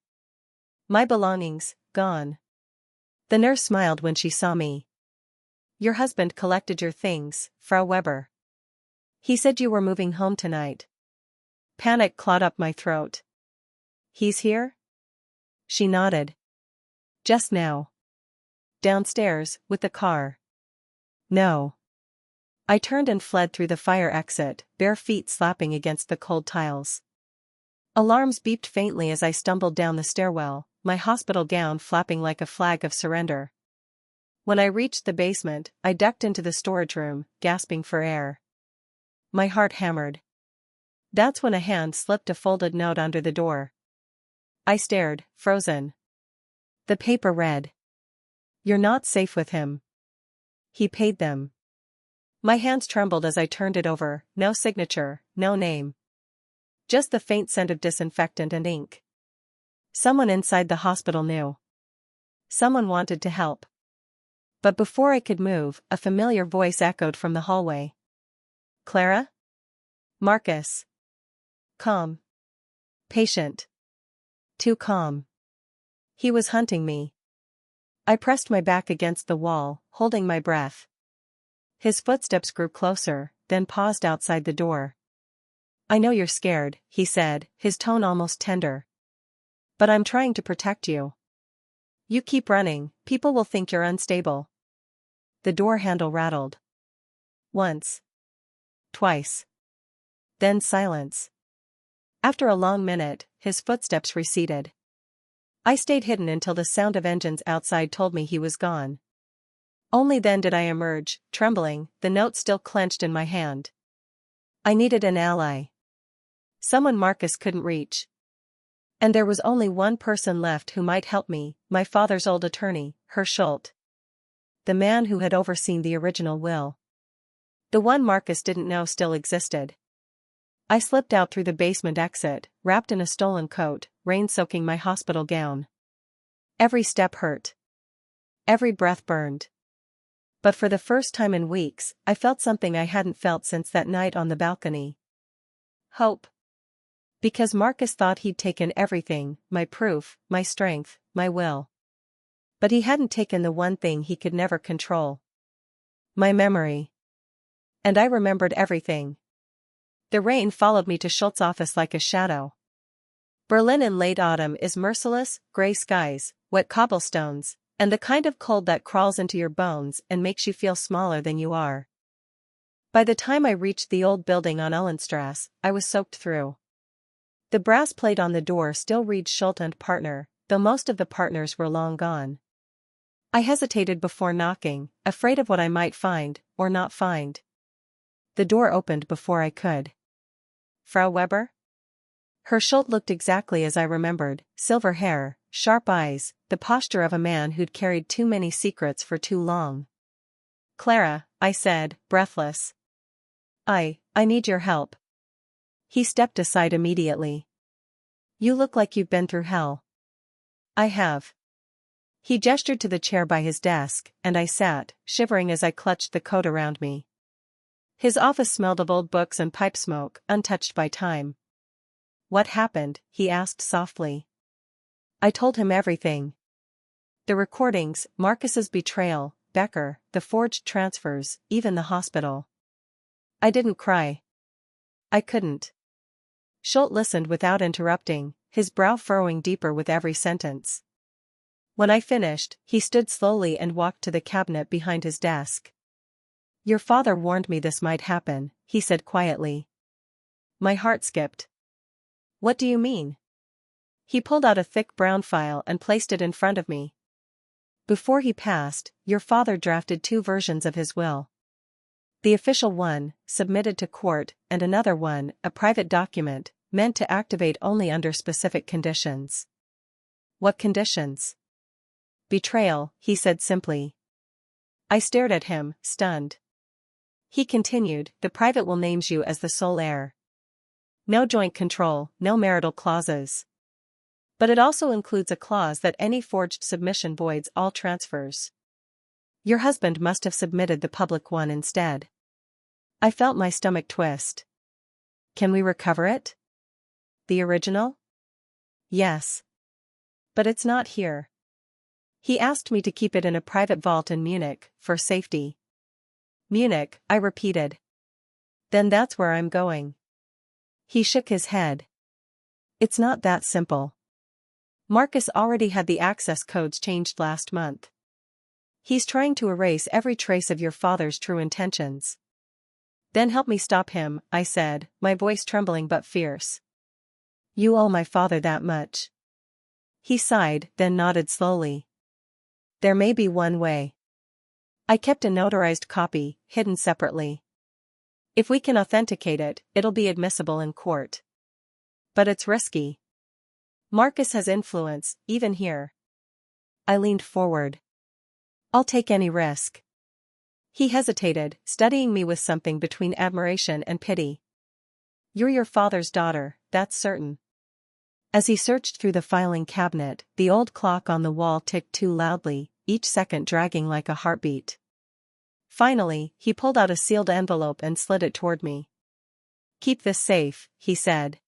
My belongings, gone. The nurse smiled when she saw me. Your husband collected your things, Frau Weber. He said you were moving home tonight. Panic clawed up my throat. He's here? She nodded. Just now. Downstairs, with the car. No. I turned and fled through the fire exit, bare feet slapping against the cold tiles. Alarms beeped faintly as I stumbled down the stairwell, my hospital gown flapping like a flag of surrender. When I reached the basement, I ducked into the storage room, gasping for air. My heart hammered. That's when a hand slipped a folded note under the door. I stared, frozen. The paper read. You're not safe with him. He paid them. My hands trembled as I turned it over, no signature, no name. Just the faint scent of disinfectant and ink. Someone inside the hospital knew. Someone wanted to help. But before I could move, a familiar voice echoed from the hallway. Clara? Marcus. Calm. Patient. Too calm. He was hunting me. I pressed my back against the wall, holding my breath. His footsteps grew closer, then paused outside the door. I know you're scared, he said, his tone almost tender. But I'm trying to protect you. You keep running, people will think you're unstable. The door handle rattled. Once. Twice. Then silence. After a long minute, his footsteps receded. I stayed hidden until the sound of engines outside told me he was gone. Only then did I emerge, trembling, the note still clenched in my hand. I needed an ally. Someone Marcus couldn't reach. And there was only one person left who might help me, my father's old attorney, Herr Schult. The man who had overseen the original will. The one Marcus didn't know still existed. I slipped out through the basement exit, wrapped in a stolen coat, rain-soaking my hospital gown. Every step hurt. Every breath burned. But for the first time in weeks, I felt something I hadn't felt since that night on the balcony. Hope. Because Marcus thought he'd taken everything, my proof, my strength, my will. But he hadn't taken the one thing he could never control. My memory. And I remembered everything. The rain followed me to Schultz's office like a shadow. Berlin in late autumn is merciless, gray skies, wet cobblestones, and the kind of cold that crawls into your bones and makes you feel smaller than you are. By the time I reached the old building on Ellenstrasse, I was soaked through. The brass plate on the door still read Schult and Partner, though most of the partners were long gone. I hesitated before knocking, afraid of what I might find, or not find. The door opened before I could. Frau Weber? Herr Schult looked exactly as I remembered, silver hair, sharp eyes, the posture of a man who'd carried too many secrets for too long. Clara, I said, breathless. I need your help. He stepped aside immediately. You look like you've been through hell. I have. He gestured to the chair by his desk, and I sat, shivering as I clutched the coat around me. His office smelled of old books and pipe smoke, untouched by time. What happened? He asked softly. I told him everything. The recordings, Marcus's betrayal, Becker, the forged transfers, even the hospital. I didn't cry. I couldn't. Schultz listened without interrupting, his brow furrowing deeper with every sentence. When I finished, he stood slowly and walked to the cabinet behind his desk. Your father warned me this might happen, he said quietly. My heart skipped. What do you mean? He pulled out a thick brown file and placed it in front of me. Before he passed, your father drafted 2 versions of his will. The official one, submitted to court, and another one, a private document, meant to activate only under specific conditions. What conditions? Betrayal, he said simply. I stared at him, stunned. He continued, the private will names you as the sole heir. No joint control, no marital clauses. But it also includes a clause that any forged submission voids all transfers. Your husband must have submitted the public one instead. I felt my stomach twist. Can we recover it? The original? Yes. But it's not here. He asked me to keep it in a private vault in Munich, for safety. Munich, I repeated. Then that's where I'm going. He shook his head. It's not that simple. Marcus already had the access codes changed last month. He's trying to erase every trace of your father's true intentions. Then help me stop him, I said, my voice trembling but fierce. You owe my father that much. He sighed, then nodded slowly. There may be one way. I kept a notarized copy, hidden separately. If we can authenticate it, it'll be admissible in court. But it's risky. Marcus has influence, even here. I leaned forward. I'll take any risk. He hesitated, studying me with something between admiration and pity. You're your father's daughter, that's certain. As he searched through the filing cabinet, the old clock on the wall ticked too loudly, each second dragging like a heartbeat. Finally, he pulled out a sealed envelope and slid it toward me. Keep this safe, he said.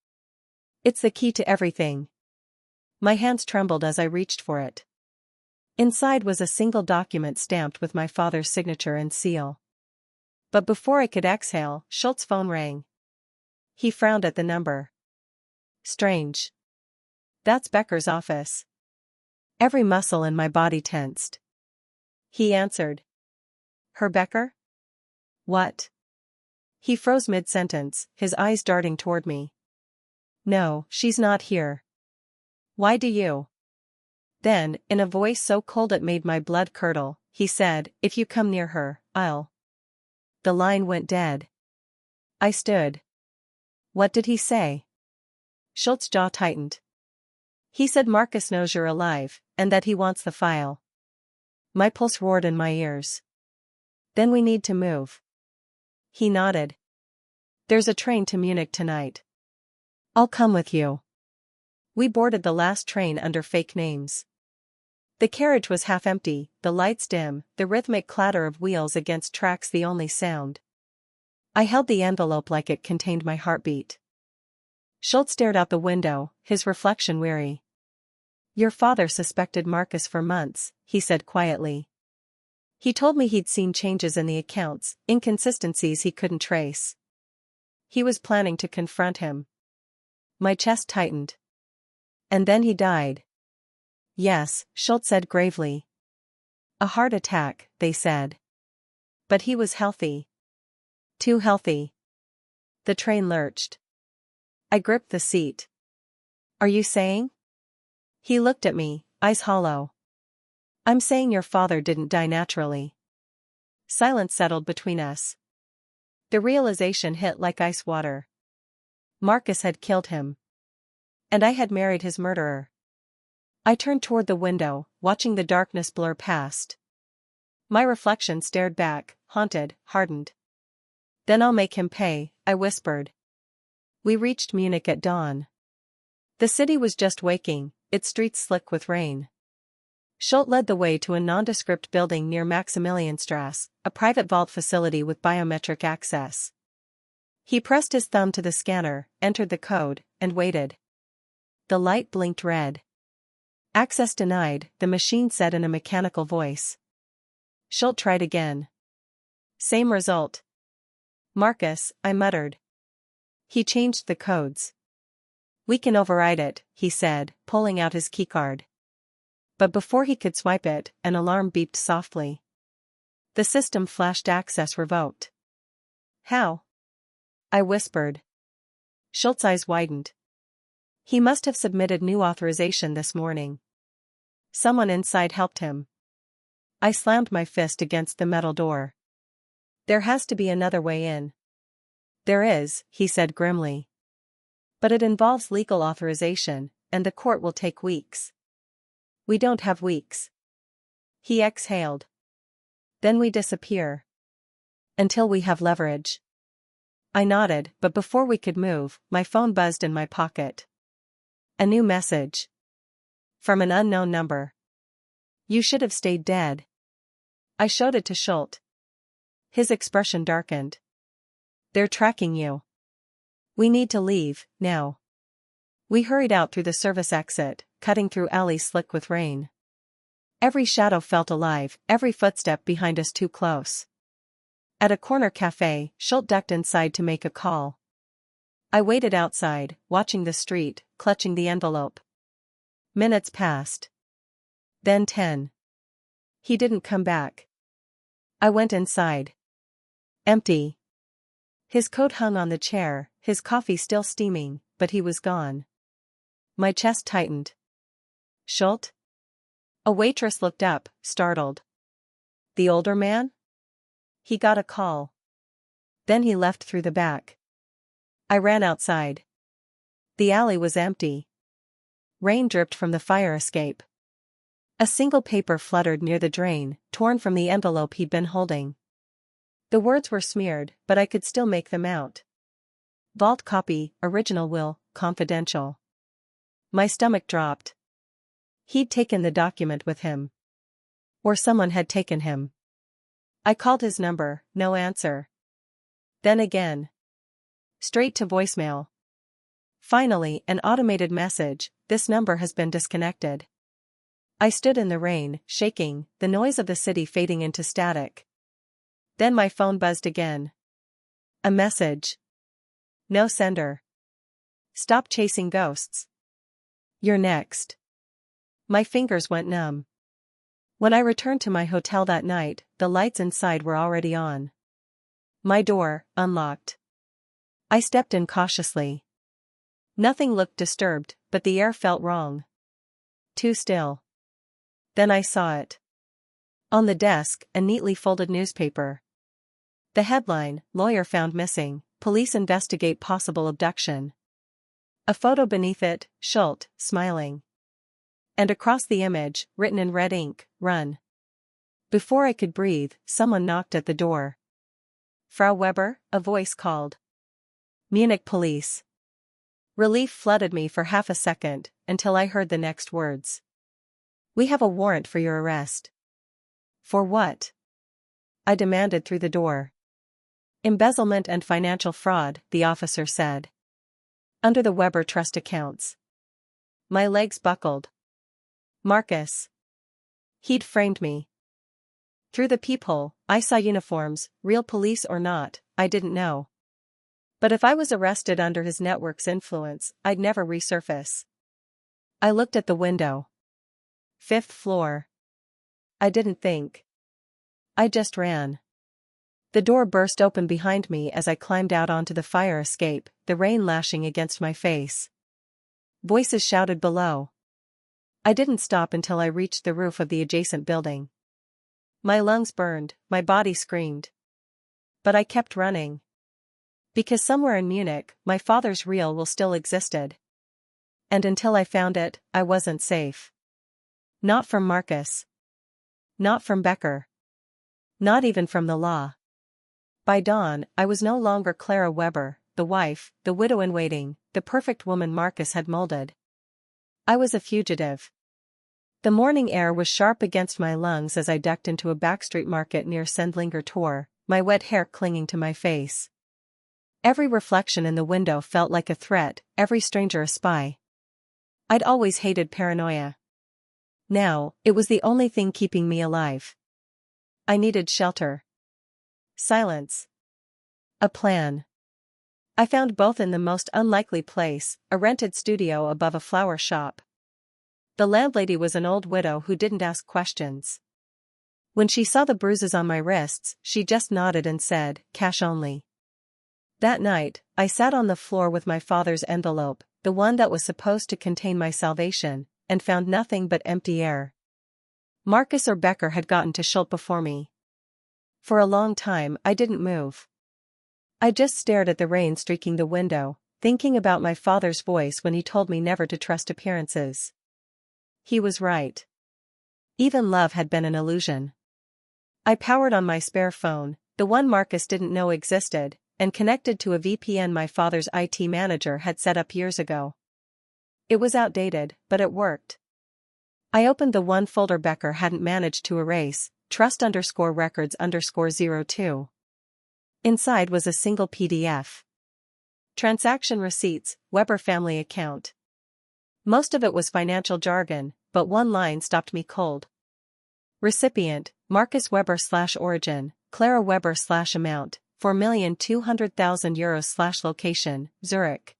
It's the key to everything. My hands trembled as I reached for it. Inside was a single document stamped with my father's signature and seal. But before I could exhale, Schultz's phone rang. He frowned at the number. Strange. That's Becker's office. Every muscle in my body tensed. He answered. Her Becker? What? He froze mid-sentence, his eyes darting toward me. No, she's not here. Why do you? Then, in a voice so cold it made my blood curdle, he said, if you come near her, I'll. The line went dead. I stood. What did he say? Schultz's jaw tightened. He said Marcus knows you're alive, and that he wants the file. My pulse roared in my ears. Then we need to move. He nodded. There's a train to Munich tonight. I'll come with you. We boarded the last train under fake names. The carriage was half empty, the lights dim, the rhythmic clatter of wheels against tracks the only sound. I held the envelope like it contained my heartbeat. Schultz stared out the window, his reflection weary. Your father suspected Marcus for months, he said quietly. He told me he'd seen changes in the accounts, inconsistencies he couldn't trace. He was planning to confront him. My chest tightened. And then he died. Yes, Schultz said gravely. A heart attack, they said. But he was healthy. Too healthy. The train lurched. I gripped the seat. Are you saying? He looked at me, eyes hollow. I'm saying your father didn't die naturally. Silence settled between us. The realization hit like ice water. Marcus had killed him. And I had married his murderer. I turned toward the window, watching the darkness blur past. My reflection stared back, haunted, hardened. Then I'll make him pay, I whispered. We reached Munich at dawn. The city was just waking, its streets slick with rain. Schult led the way to a nondescript building near Maximilianstrasse, a private vault facility with biometric access. He pressed his thumb to the scanner, entered the code, and waited. The light blinked red. "Access denied," the machine said in a mechanical voice. Schult tried again. Same result. "Marcus," I muttered. He changed the codes. "We can override it," he said, pulling out his keycard. But before he could swipe it, an alarm beeped softly. The system flashed access revoked. "How?" I whispered. Schult's eyes widened. He must have submitted new authorization this morning. Someone inside helped him. I slammed my fist against the metal door. "There has to be another way in." "There is," he said grimly. "But it involves legal authorization, and the court will take weeks." "We don't have weeks." He exhaled. "Then we disappear. Until we have leverage." I nodded, but before we could move, my phone buzzed in my pocket. A new message. From an unknown number. "You should have stayed dead." I showed it to Schult. His expression darkened. "They're tracking you. We need to leave, now." We hurried out through the service exit, cutting through alleys slick with rain. Every shadow felt alive, every footstep behind us too close. At a corner cafe, Schult ducked inside to make a call. I waited outside, watching the street, clutching the envelope. Minutes passed. Then 10. He didn't come back. I went inside. Empty. His coat hung on the chair, his coffee still steaming, but he was gone. My chest tightened. "Schult?" A waitress looked up, startled. "The older man?" "He got a call. Then he left through the back." I ran outside. The alley was empty. Rain dripped from the fire escape. A single paper fluttered near the drain, torn from the envelope he'd been holding. The words were smeared, but I could still make them out. "Vault copy, original will, confidential." My stomach dropped. He'd taken the document with him. Or someone had taken him. I called his number, no answer. Then again. Straight to voicemail. Finally, an automated message: "This number has been disconnected." I stood in the rain, shaking, the noise of the city fading into static. Then my phone buzzed again. A message. "No sender. Stop chasing ghosts. You're next." My fingers went numb. When I returned to my hotel that night, the lights inside were already on. My door, unlocked. I stepped in cautiously. Nothing looked disturbed, but the air felt wrong. Too still. Then I saw it. On the desk, a neatly folded newspaper. The headline: "Lawyer found missing, police investigate possible abduction." A photo beneath it, Schult, smiling. And across the image, written in red ink, "Run." Before I could breathe, someone knocked at the door. "Frau Weber," a voice called. "Munich police." Relief flooded me for half a second, until I heard the next words. "We have a warrant for your arrest." "For what?" I demanded through the door. "Embezzlement and financial fraud," the officer said. "Under the Weber Trust accounts." My legs buckled. Marcus. He'd framed me. Through the peephole, I saw uniforms, real police or not, I didn't know. But if I was arrested under his network's influence, I'd never resurface. I looked at the window. 5th floor. I didn't think. I just ran. The door burst open behind me as I climbed out onto the fire escape, the rain lashing against my face. Voices shouted below. I didn't stop until I reached the roof of the adjacent building. My lungs burned, my body screamed. But I kept running. Because somewhere in Munich, my father's real will still existed. And until I found it, I wasn't safe. Not from Marcus. Not from Becker. Not even from the law. By dawn, I was no longer Clara Weber, the wife, the widow-in-waiting, the perfect woman Marcus had molded. I was a fugitive. The morning air was sharp against my lungs as I ducked into a backstreet market near Sendlinger Tor, my wet hair clinging to my face. Every reflection in the window felt like a threat, every stranger a spy. I'd always hated paranoia. Now, it was the only thing keeping me alive. I needed shelter. Silence. A plan. I found both in the most unlikely place, a rented studio above a flower shop. The landlady was an old widow who didn't ask questions. When she saw the bruises on my wrists, she just nodded and said, "Cash only." That night, I sat on the floor with my father's envelope, the one that was supposed to contain my salvation, and found nothing but empty air. Marcus or Becker had gotten to Schult before me. For a long time, I didn't move. I just stared at the rain streaking the window, thinking about my father's voice when he told me never to trust appearances. He was right. Even love had been an illusion. I powered on my spare phone, the one Marcus didn't know existed, and connected to a VPN my father's IT manager had set up years ago. It was outdated, but it worked. I opened the one folder Becker hadn't managed to erase, trust_records_02. Inside was a single PDF. Transaction receipts, Weber family account. Most of it was financial jargon, but one line stopped me cold. Recipient, Marcus Weber/origin, Clara Weber/amount, 4,200,000 euros/location, Zurich.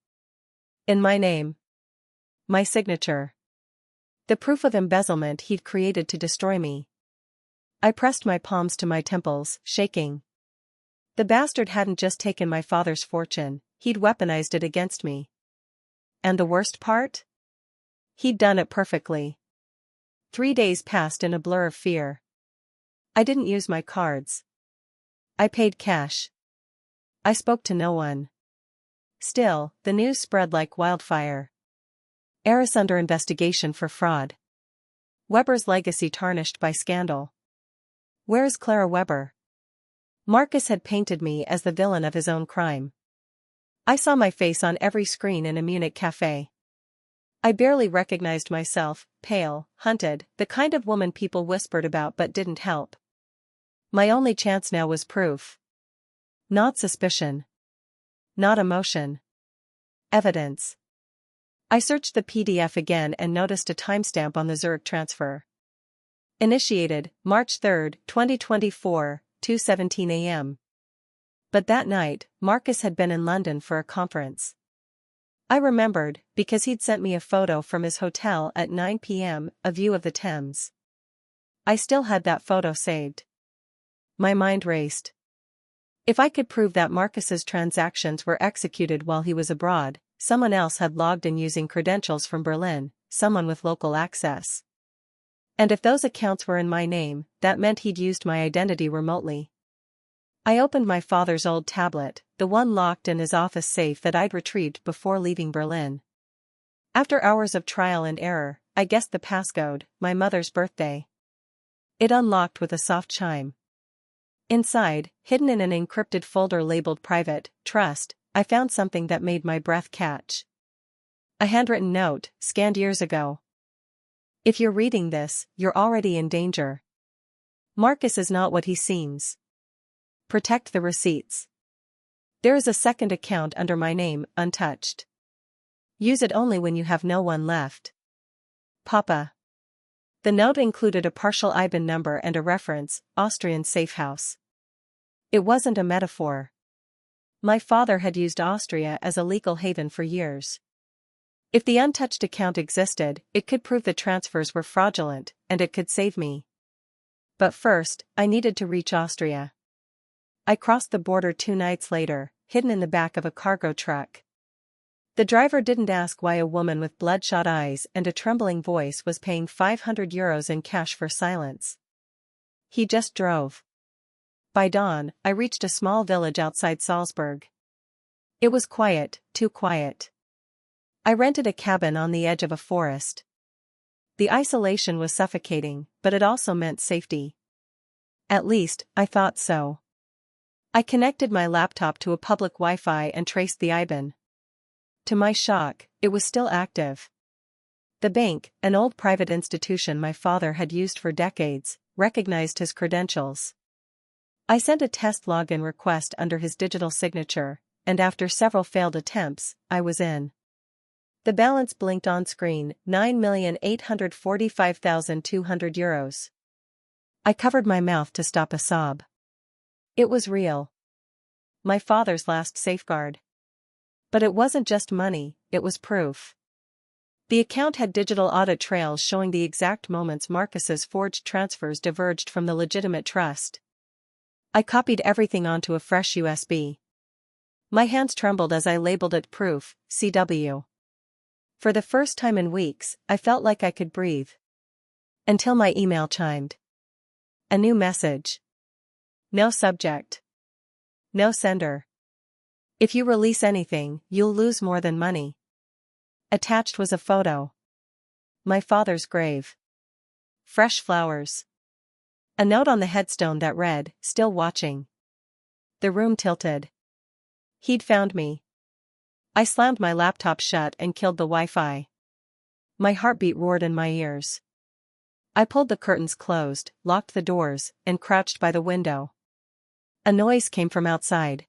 In my name. My signature. The proof of embezzlement he'd created to destroy me. I pressed my palms to my temples, shaking. The bastard hadn't just taken my father's fortune, he'd weaponized it against me. And the worst part? He'd done it perfectly. 3 days passed in a blur of fear. I didn't use my cards. I paid cash. I spoke to no one. Still, the news spread like wildfire. Heiress under investigation for fraud. Weber's legacy tarnished by scandal. Where's Clara Weber? Marcus had painted me as the villain of his own crime. I saw my face on every screen in a Munich cafe. I barely recognized myself, pale, hunted, the kind of woman people whispered about but didn't help. My only chance now was proof. Not suspicion. Not emotion. Evidence. I searched the PDF again and noticed a timestamp on the Zurich transfer. Initiated, March 3, 2024, 2:17 a.m. But that night, Marcus had been in London for a conference. I remembered, because he'd sent me a photo from his hotel at 9 p.m., a view of the Thames. I still had that photo saved. My mind raced. If I could prove that Marcus's transactions were executed while he was abroad, someone else had logged in using credentials from Berlin, someone with local access. And if those accounts were in my name, that meant he'd used my identity remotely. I opened my father's old tablet, the one locked in his office safe that I'd retrieved before leaving Berlin. After hours of trial and error, I guessed the passcode, my mother's birthday. It unlocked with a soft chime. Inside, hidden in an encrypted folder labeled Private, Trust, I found something that made my breath catch. A handwritten note, scanned years ago. If you're reading this, you're already in danger. Marcus is not what he seems. Protect the receipts. There is a second account under my name, untouched. Use it only when you have no one left. Papa. The note included a partial IBAN number and a reference, Austrian safe house. It wasn't a metaphor. My father had used Austria as a legal haven for years. If the untouched account existed, it could prove the transfers were fraudulent, and it could save me. But first, I needed to reach Austria. I crossed the border 2 nights later, hidden in the back of a cargo truck. The driver didn't ask why a woman with bloodshot eyes and a trembling voice was paying 500 euros in cash for silence. He just drove. By dawn, I reached a small village outside Salzburg. It was quiet, too quiet. I rented a cabin on the edge of a forest. The isolation was suffocating, but it also meant safety. At least, I thought so. I connected my laptop to a public Wi-Fi and traced the IBAN. To my shock, it was still active. The bank, an old private institution my father had used for decades, recognized his credentials. I sent a test login request under his digital signature, and after several failed attempts, I was in. The balance blinked on screen, €9,845,200. I covered my mouth to stop a sob. It was real. My father's last safeguard. But it wasn't just money, it was proof. The account had digital audit trails showing the exact moments Marcus's forged transfers diverged from the legitimate trust. I copied everything onto a fresh USB. My hands trembled as I labeled it Proof, CW. For the first time in weeks, I felt like I could breathe. Until my email chimed. A new message. No subject. No sender. If you release anything, you'll lose more than money. Attached was a photo. My father's grave. Fresh flowers. A note on the headstone that read, "Still watching." The room tilted. He'd found me. I slammed my laptop shut and killed the Wi-Fi. My heartbeat roared in my ears. I pulled the curtains closed, locked the doors, and crouched by the window. A noise came from outside.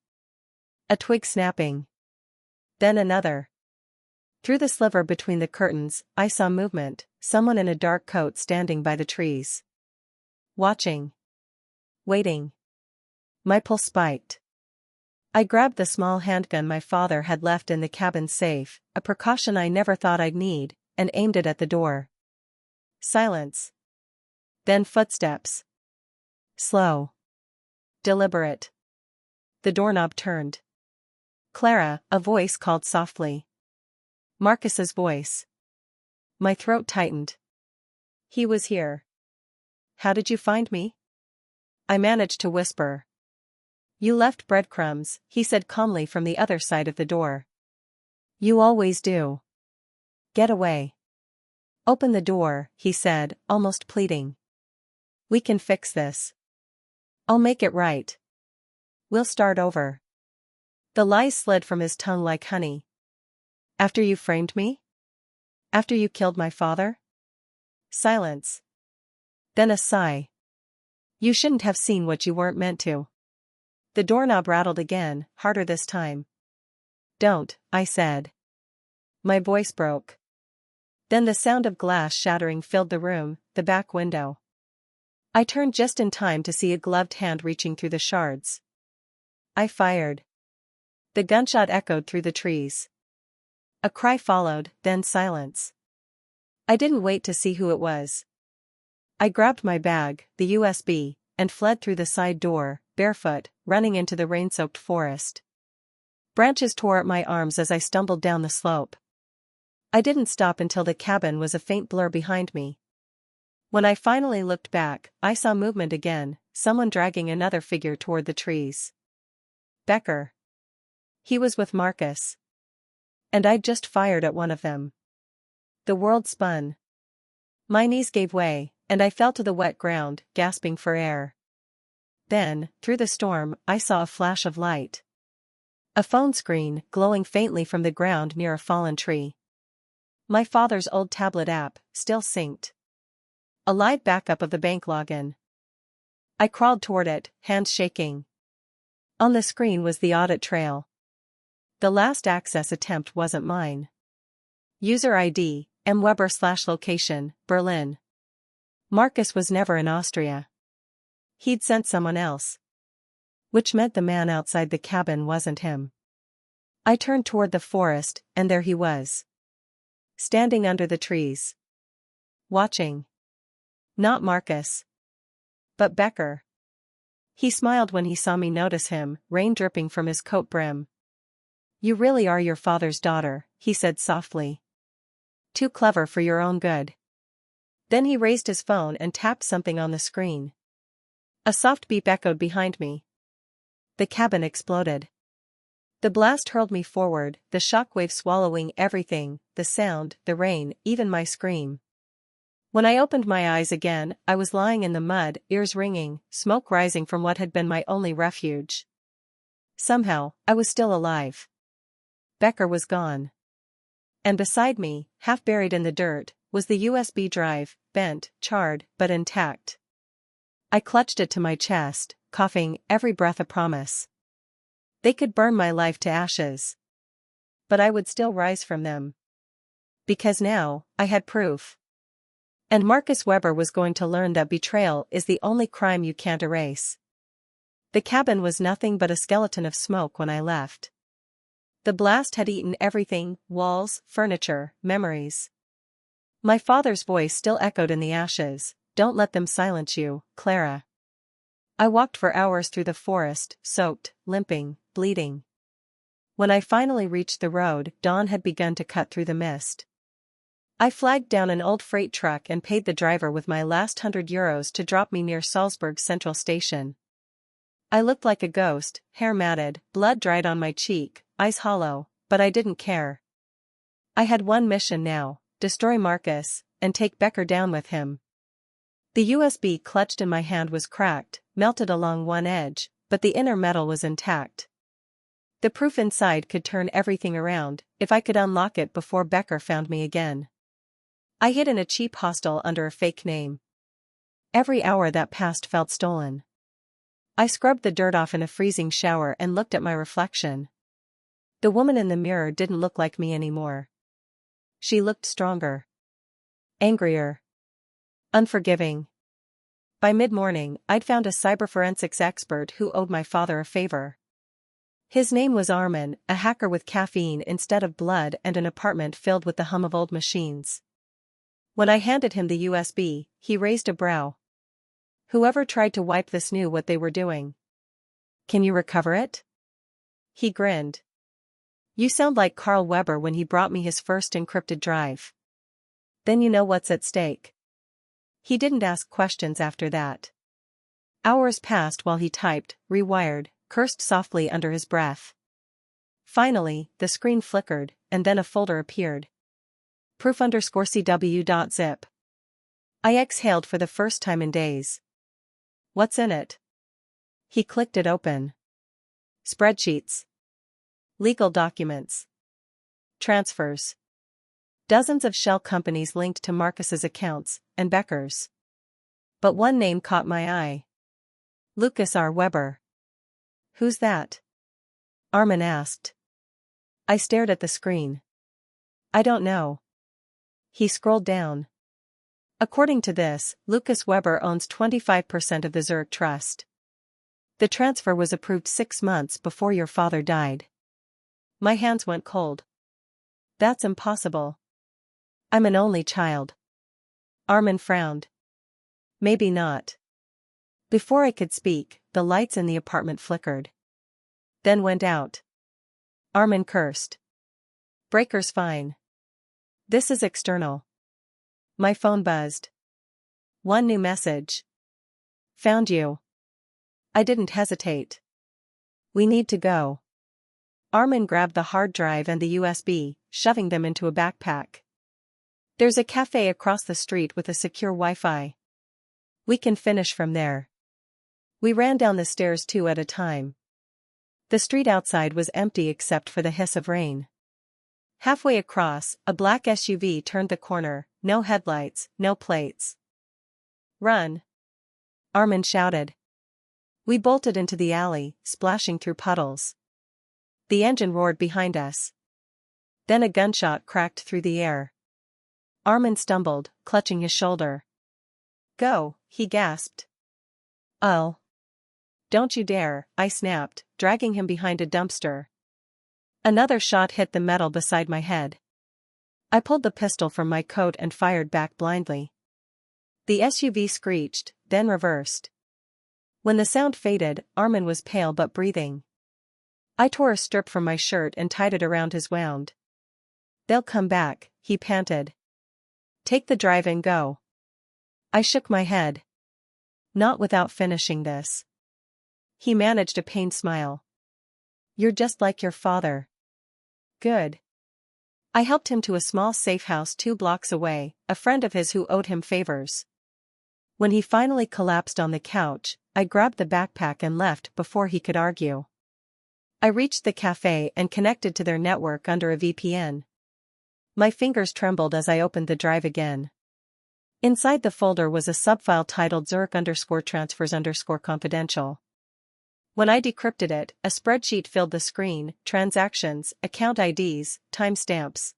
A twig snapping. Then another. Through the sliver between the curtains, I saw movement, someone in a dark coat standing by the trees. Watching. Waiting. My pulse spiked. I grabbed the small handgun my father had left in the cabin safe, a precaution I never thought I'd need, and aimed it at the door. Silence. Then footsteps. Slow. Deliberate. The doorknob turned. Clara, a voice called softly. Marcus's voice. My throat tightened. He was here. How did you find me? I managed to whisper. You left breadcrumbs, he said calmly from the other side of the door. You always do. Get away. Open the door, he said, almost pleading. We can fix this. I'll make it right. We'll start over. The lies slid from his tongue like honey. After you framed me? After you killed my father? Silence. Then a sigh. You shouldn't have seen what you weren't meant to. The doorknob rattled again, harder this time. Don't, I said. My voice broke. Then the sound of glass shattering filled the room, the back window. I turned just in time to see a gloved hand reaching through the shards. I fired. The gunshot echoed through the trees. A cry followed, then silence. I didn't wait to see who it was. I grabbed my bag, the USB, and fled through the side door, barefoot, running into the rain-soaked forest. Branches tore at my arms as I stumbled down the slope. I didn't stop until the cabin was a faint blur behind me. When I finally looked back, I saw movement again, someone dragging another figure toward the trees. Becker. He was with Marcus. And I'd just fired at one of them. The world spun. My knees gave way, and I fell to the wet ground, gasping for air. Then, through the storm, I saw a flash of light. A phone screen, glowing faintly from the ground near a fallen tree. My father's old tablet app, still synced. A live backup of the bank login. I crawled toward it, hands shaking. On the screen was the audit trail. The last access attempt wasn't mine. User ID, mweber/location, Berlin. Marcus was never in Austria. He'd sent someone else. Which meant the man outside the cabin wasn't him. I turned toward the forest, and there he was. Standing under the trees. Watching. Not Marcus. But Becker. He smiled when he saw me notice him, rain dripping from his coat brim. You really are your father's daughter, he said softly. Too clever for your own good. Then he raised his phone and tapped something on the screen. A soft beep echoed behind me. The cabin exploded. The blast hurled me forward, the shockwave swallowing everything, the sound, the rain, even my scream. When I opened my eyes again, I was lying in the mud, ears ringing, smoke rising from what had been my only refuge. Somehow, I was still alive. Becker was gone. And beside me, half buried in the dirt, was the USB drive, bent, charred, but intact. I clutched it to my chest, coughing every breath a promise. They could burn my life to ashes, but I would still rise from them. Because now, I had proof. And Marcus Weber was going to learn that betrayal is the only crime you can't erase. The cabin was nothing but a skeleton of smoke when I left. The blast had eaten everything: walls, furniture, memories. My father's voice still echoed in the ashes, "Don't let them silence you, Clara." I walked for hours through the forest, soaked, limping, bleeding. When I finally reached the road, dawn had begun to cut through the mist. I flagged down an old freight truck and paid the driver with my last €100 to drop me near Salzburg Central Station. I looked like a ghost, hair matted, blood dried on my cheek, eyes hollow, but I didn't care. I had one mission now: destroy Marcus, and take Becker down with him. The USB clutched in my hand was cracked, melted along one edge, but the inner metal was intact. The proof inside could turn everything around, if I could unlock it before Becker found me again. I hid in a cheap hostel under a fake name. Every hour that passed felt stolen. I scrubbed the dirt off in a freezing shower and looked at my reflection. The woman in the mirror didn't look like me anymore. She looked stronger. Angrier. Unforgiving. By mid-morning, I'd found a cyberforensics expert who owed my father a favor. His name was Armin, a hacker with caffeine instead of blood and an apartment filled with the hum of old machines. When I handed him the USB, he raised a brow. Whoever tried to wipe this knew what they were doing. "Can you recover it?" He grinned. "You sound like Carl Weber when he brought me his first encrypted drive. Then you know what's at stake." He didn't ask questions after that. Hours passed while he typed, rewired, cursed softly under his breath. Finally, the screen flickered, and then a folder appeared. Proof_cw.zip. I exhaled for the first time in days. "What's in it?" He clicked it open. Spreadsheets. Legal documents. Transfers. Dozens of shell companies linked to Marcus's accounts, and Becker's. But one name caught my eye. Lucas R. Weber. "Who's that?" Armin asked. I stared at the screen. "I don't know." He scrolled down. "According to this, Lucas Weber owns 25% of the Zurich Trust. The transfer was approved 6 months before your father died." My hands went cold. "That's impossible. I'm an only child." Armin frowned. "Maybe not." Before I could speak, the lights in the apartment flickered. Then went out. Armin cursed. "Breaker's fine. This is external." My phone buzzed. One new message. "Found you." I didn't hesitate. "We need to go." Armin grabbed the hard drive and the USB, shoving them into a backpack. "There's a cafe across the street with a secure Wi-Fi. We can finish from there." We ran down the stairs 2 at a time. The street outside was empty except for the hiss of rain. Halfway across, a black SUV turned the corner, no headlights, no plates. "Run!" Armin shouted. We bolted into the alley, splashing through puddles. The engine roared behind us. Then a gunshot cracked through the air. Armin stumbled, clutching his shoulder. "Go," he gasped. "Oh. Don't you dare," I snapped, dragging him behind a dumpster. Another shot hit the metal beside my head. I pulled the pistol from my coat and fired back blindly. The SUV screeched, then reversed. When the sound faded, Armin was pale but breathing. I tore a strip from my shirt and tied it around his wound. "They'll come back," he panted. "Take the drive and go." I shook my head. "Not without finishing this." He managed a pained smile. "You're just like your father." "Good." I helped him to a small safe house 2 blocks away, a friend of his who owed him favors. When he finally collapsed on the couch, I grabbed the backpack and left before he could argue. I reached the cafe and connected to their network under a VPN. My fingers trembled as I opened the drive again. Inside the folder was a subfile titled Zurich_transfers_confidential. When I decrypted it, a spreadsheet filled the screen: transactions, account IDs, timestamps.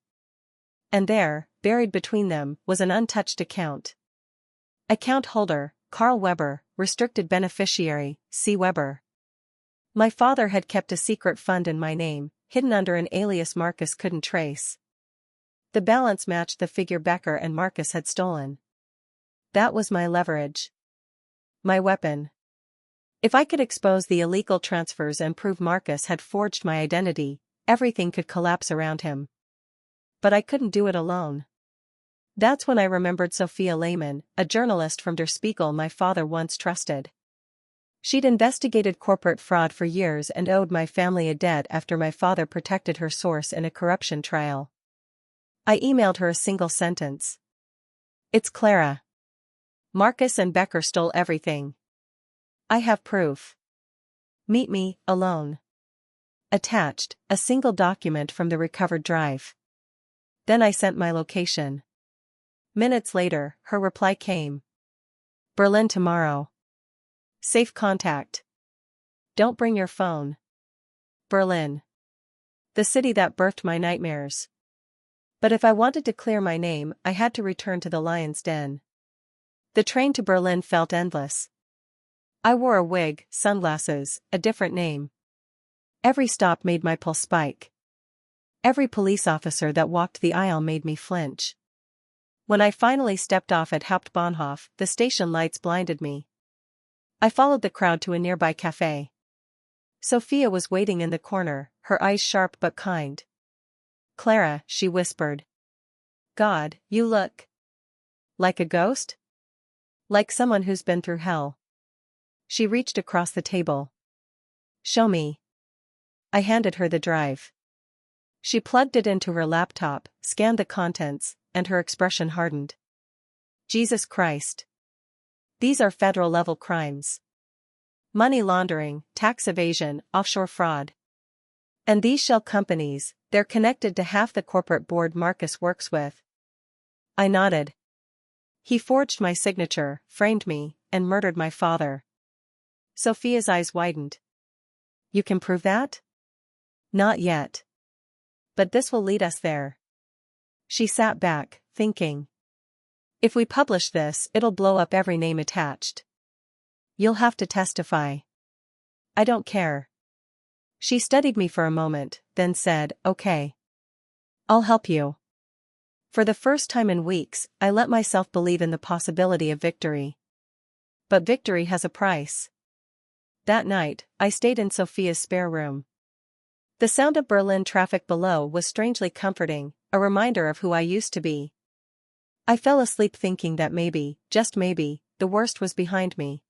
And there, buried between them, was an untouched account. Account holder: Carl Weber, restricted beneficiary, C. Weber. My father had kept a secret fund in my name, hidden under an alias Marcus couldn't trace. The balance matched the figure Becker and Marcus had stolen. That was my leverage. My weapon. If I could expose the illegal transfers and prove Marcus had forged my identity, everything could collapse around him. But I couldn't do it alone. That's when I remembered Sophia Lehman, a journalist from Der Spiegel my father once trusted. She'd investigated corporate fraud for years and owed my family a debt after my father protected her source in a corruption trial. I emailed her a single sentence. "It's Clara. Marcus and Becker stole everything. I have proof. Meet me, alone." Attached, a single document from the recovered drive. Then I sent my location. Minutes later, her reply came. "Berlin tomorrow. Safe contact. Don't bring your phone." Berlin. The city that birthed my nightmares. But if I wanted to clear my name, I had to return to the lion's den. The train to Berlin felt endless. I wore a wig, sunglasses, a different name. Every stop made my pulse spike. Every police officer that walked the aisle made me flinch. When I finally stepped off at Hauptbahnhof, the station lights blinded me. I followed the crowd to a nearby cafe. Sophia was waiting in the corner, her eyes sharp but kind. "Clara," she whispered. "God, you look like a ghost? Like someone who's been through hell." She reached across the table. "Show me." I handed her the drive. She plugged it into her laptop, scanned the contents, and her expression hardened. "Jesus Christ. These are federal-level crimes. Money laundering, tax evasion, offshore fraud. And these shell companies, they're connected to half the corporate board Marcus works with." I nodded. "He forged my signature, framed me, and murdered my father." Sophia's eyes widened. "You can prove that?" "Not yet. But this will lead us there." She sat back, thinking. "If we publish this, it'll blow up every name attached. You'll have to testify." "I don't care." She studied me for a moment, then said, "Okay. I'll help you." For the first time in weeks, I let myself believe in the possibility of victory. But victory has a price. That night, I stayed in Sophia's spare room. The sound of Berlin traffic below was strangely comforting, a reminder of who I used to be. I fell asleep thinking that maybe, just maybe, the worst was behind me.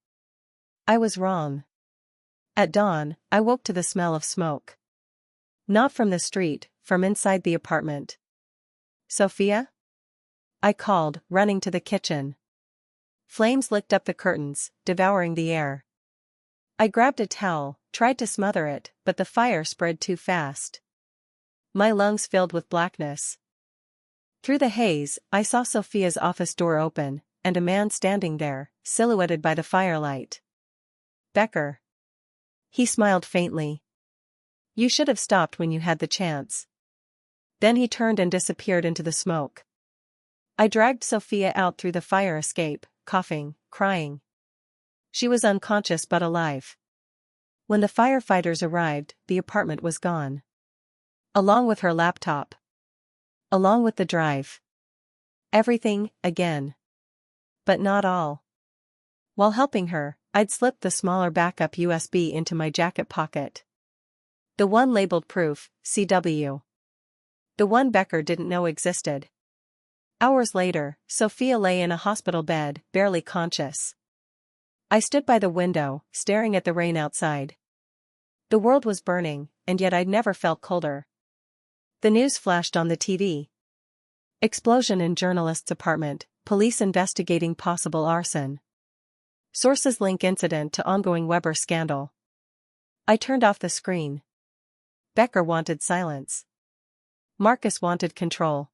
I was wrong. At dawn, I woke to the smell of smoke. Not from the street, from inside the apartment. "Sophia?" I called, running to the kitchen. Flames licked up the curtains, devouring the air. I grabbed a towel, tried to smother it, but the fire spread too fast. My lungs filled with blackness. Through the haze, I saw Sophia's office door open, and a man standing there, silhouetted by the firelight. "Becker." He smiled faintly. "You should have stopped when you had the chance." Then he turned and disappeared into the smoke. I dragged Sophia out through the fire escape, coughing, crying. She was unconscious but alive. When the firefighters arrived, the apartment was gone. Along with her laptop. Along with the drive. Everything, again. But not all. While helping her, I'd slipped the smaller backup USB into my jacket pocket. The one labeled proof, CW. The one Becker didn't know existed. Hours later, Sophia lay in a hospital bed, barely conscious. I stood by the window, staring at the rain outside. The world was burning, and yet I'd never felt colder. The news flashed on the TV. Explosion in journalist's apartment, police investigating possible arson. Sources link incident to ongoing Weber scandal. I turned off the screen. Becker wanted silence. Marcus wanted control.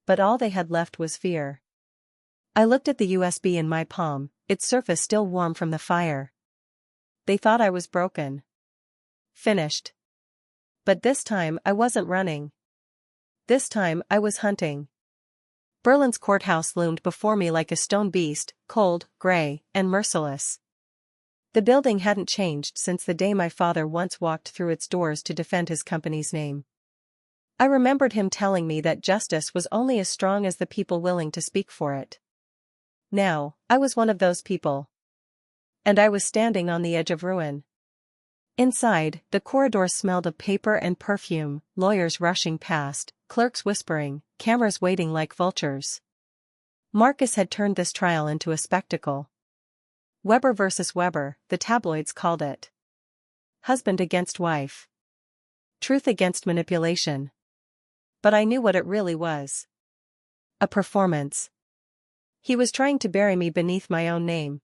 But all they had left was fear. I looked at the USB in my palm, its surface still warm from the fire. They thought I was broken. Finished. But this time I wasn't running. This time I was hunting. Berlin's courthouse loomed before me like a stone beast, cold, gray, and merciless. The building hadn't changed since the day my father once walked through its doors to defend his company's name. I remembered him telling me that justice was only as strong as the people willing to speak for it. Now, I was one of those people. And I was standing on the edge of ruin. Inside, the corridor smelled of paper and perfume, lawyers rushing past, clerks whispering, cameras waiting like vultures. Marcus had turned this trial into a spectacle. Weber versus Weber, the tabloids called it. Husband against wife. Truth against manipulation. But I knew what it really was. A performance. He was trying to bury me beneath my own name.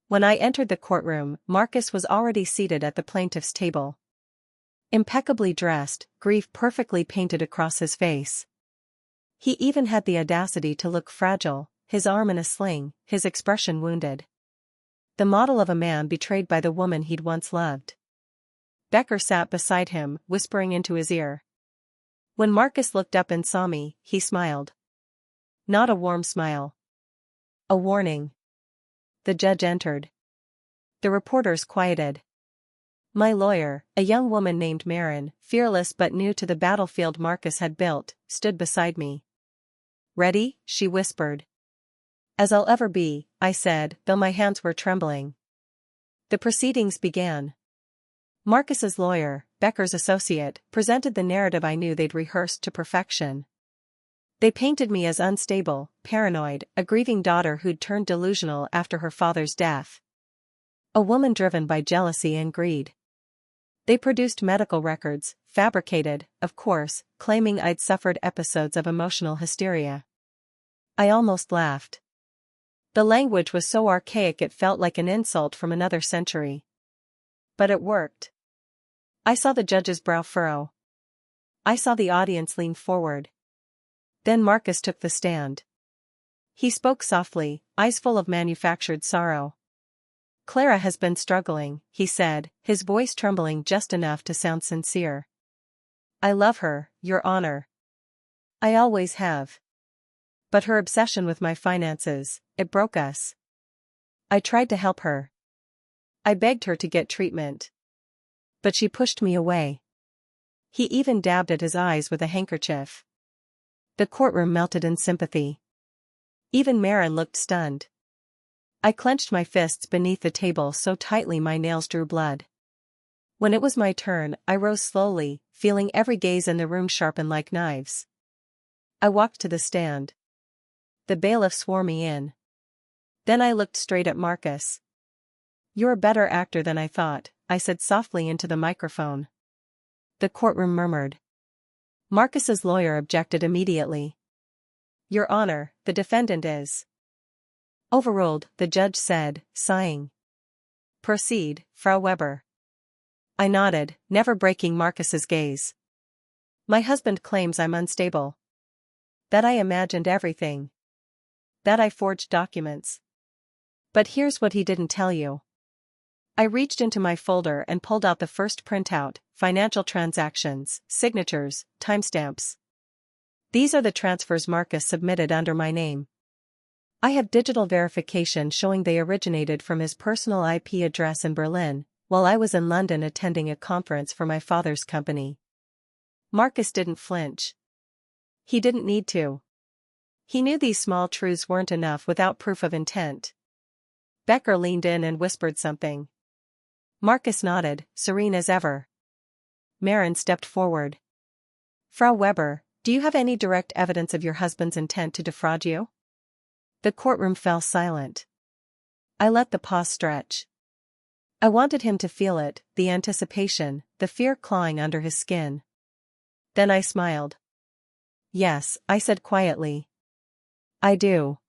When I entered the courtroom, Marcus was already seated at the plaintiff's table. Impeccably dressed, grief perfectly painted across his face. He even had the audacity to look fragile, his arm in a sling, his expression wounded. The model of a man betrayed by the woman he'd once loved. Becker sat beside him, whispering into his ear. When Marcus looked up and saw me, he smiled. Not a warm smile. A warning. The judge entered. The reporters quieted. My lawyer, a young woman named Marin, fearless but new to the battlefield Marcus had built, stood beside me. Ready? She whispered. As I'll ever be, I said, though my hands were trembling. The proceedings began. Marcus's lawyer, Becker's associate, presented the narrative I knew they'd rehearsed to perfection. They painted me as unstable, paranoid, a grieving daughter who'd turned delusional after her father's death. A woman driven by jealousy and greed. They produced medical records, fabricated, of course, claiming I'd suffered episodes of emotional hysteria. I almost laughed. The language was so archaic it felt like an insult from another century. But it worked. I saw the judge's brow furrow. I saw the audience lean forward. Then Marcus took the stand. He spoke softly, eyes full of manufactured sorrow. Clara has been struggling, he said, his voice trembling just enough to sound sincere. I love her, Your Honor. I always have. But her obsession with my finances, it broke us. I tried to help her. I begged her to get treatment. But she pushed me away. He even dabbed at his eyes with a handkerchief. The courtroom melted in sympathy. Even Marin looked stunned. I clenched my fists beneath the table so tightly my nails drew blood. When it was my turn, I rose slowly, feeling every gaze in the room sharpen like knives. I walked to the stand. The bailiff swore me in. Then I looked straight at Marcus. You're a better actor than I thought, I said softly into the microphone. The courtroom murmured. Marcus's lawyer objected immediately. Your Honor, the defendant is. Overruled, the judge said, sighing. Proceed, Frau Weber. I nodded, never breaking Marcus's gaze. My husband claims I'm unstable. That I imagined everything. That I forged documents. But here's what he didn't tell you. I reached into my folder and pulled out the first printout, financial transactions, signatures, timestamps. These are the transfers Marcus submitted under my name. I have digital verification showing they originated from his personal IP address in Berlin, while I was in London attending a conference for my father's company. Marcus didn't flinch. He didn't need to. He knew these small truths weren't enough without proof of intent. Becker leaned in and whispered something. Marcus nodded, serene as ever. Marin stepped forward. Frau Weber, do you have any direct evidence of your husband's intent to defraud you? The courtroom fell silent. I let the pause stretch. I wanted him to feel it, the anticipation, the fear clawing under his skin. Then I smiled. Yes, I said quietly. I do.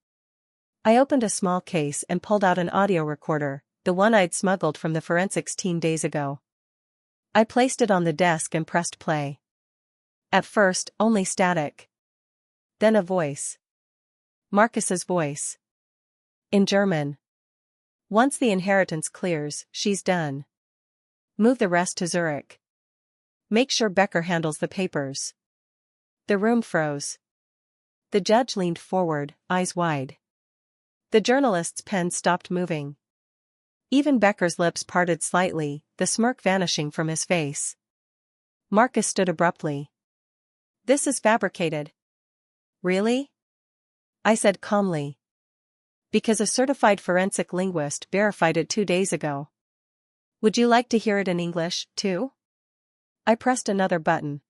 I opened a small case and pulled out an audio recorder, the one I'd smuggled from the forensics team days ago. I placed it on the desk and pressed play. At first, only static. Then a voice. Marcus's voice. In German. Once the inheritance clears, she's done. Move the rest to Zurich. Make sure Becker handles the papers. The room froze. The judge leaned forward, eyes wide. The journalist's pen stopped moving. Even Becker's lips parted slightly, the smirk vanishing from his face. Marcus stood abruptly. This is fabricated. Really? I said calmly. Because a certified forensic linguist verified it 2 days ago. Would you like to hear it in English, too? I pressed another button.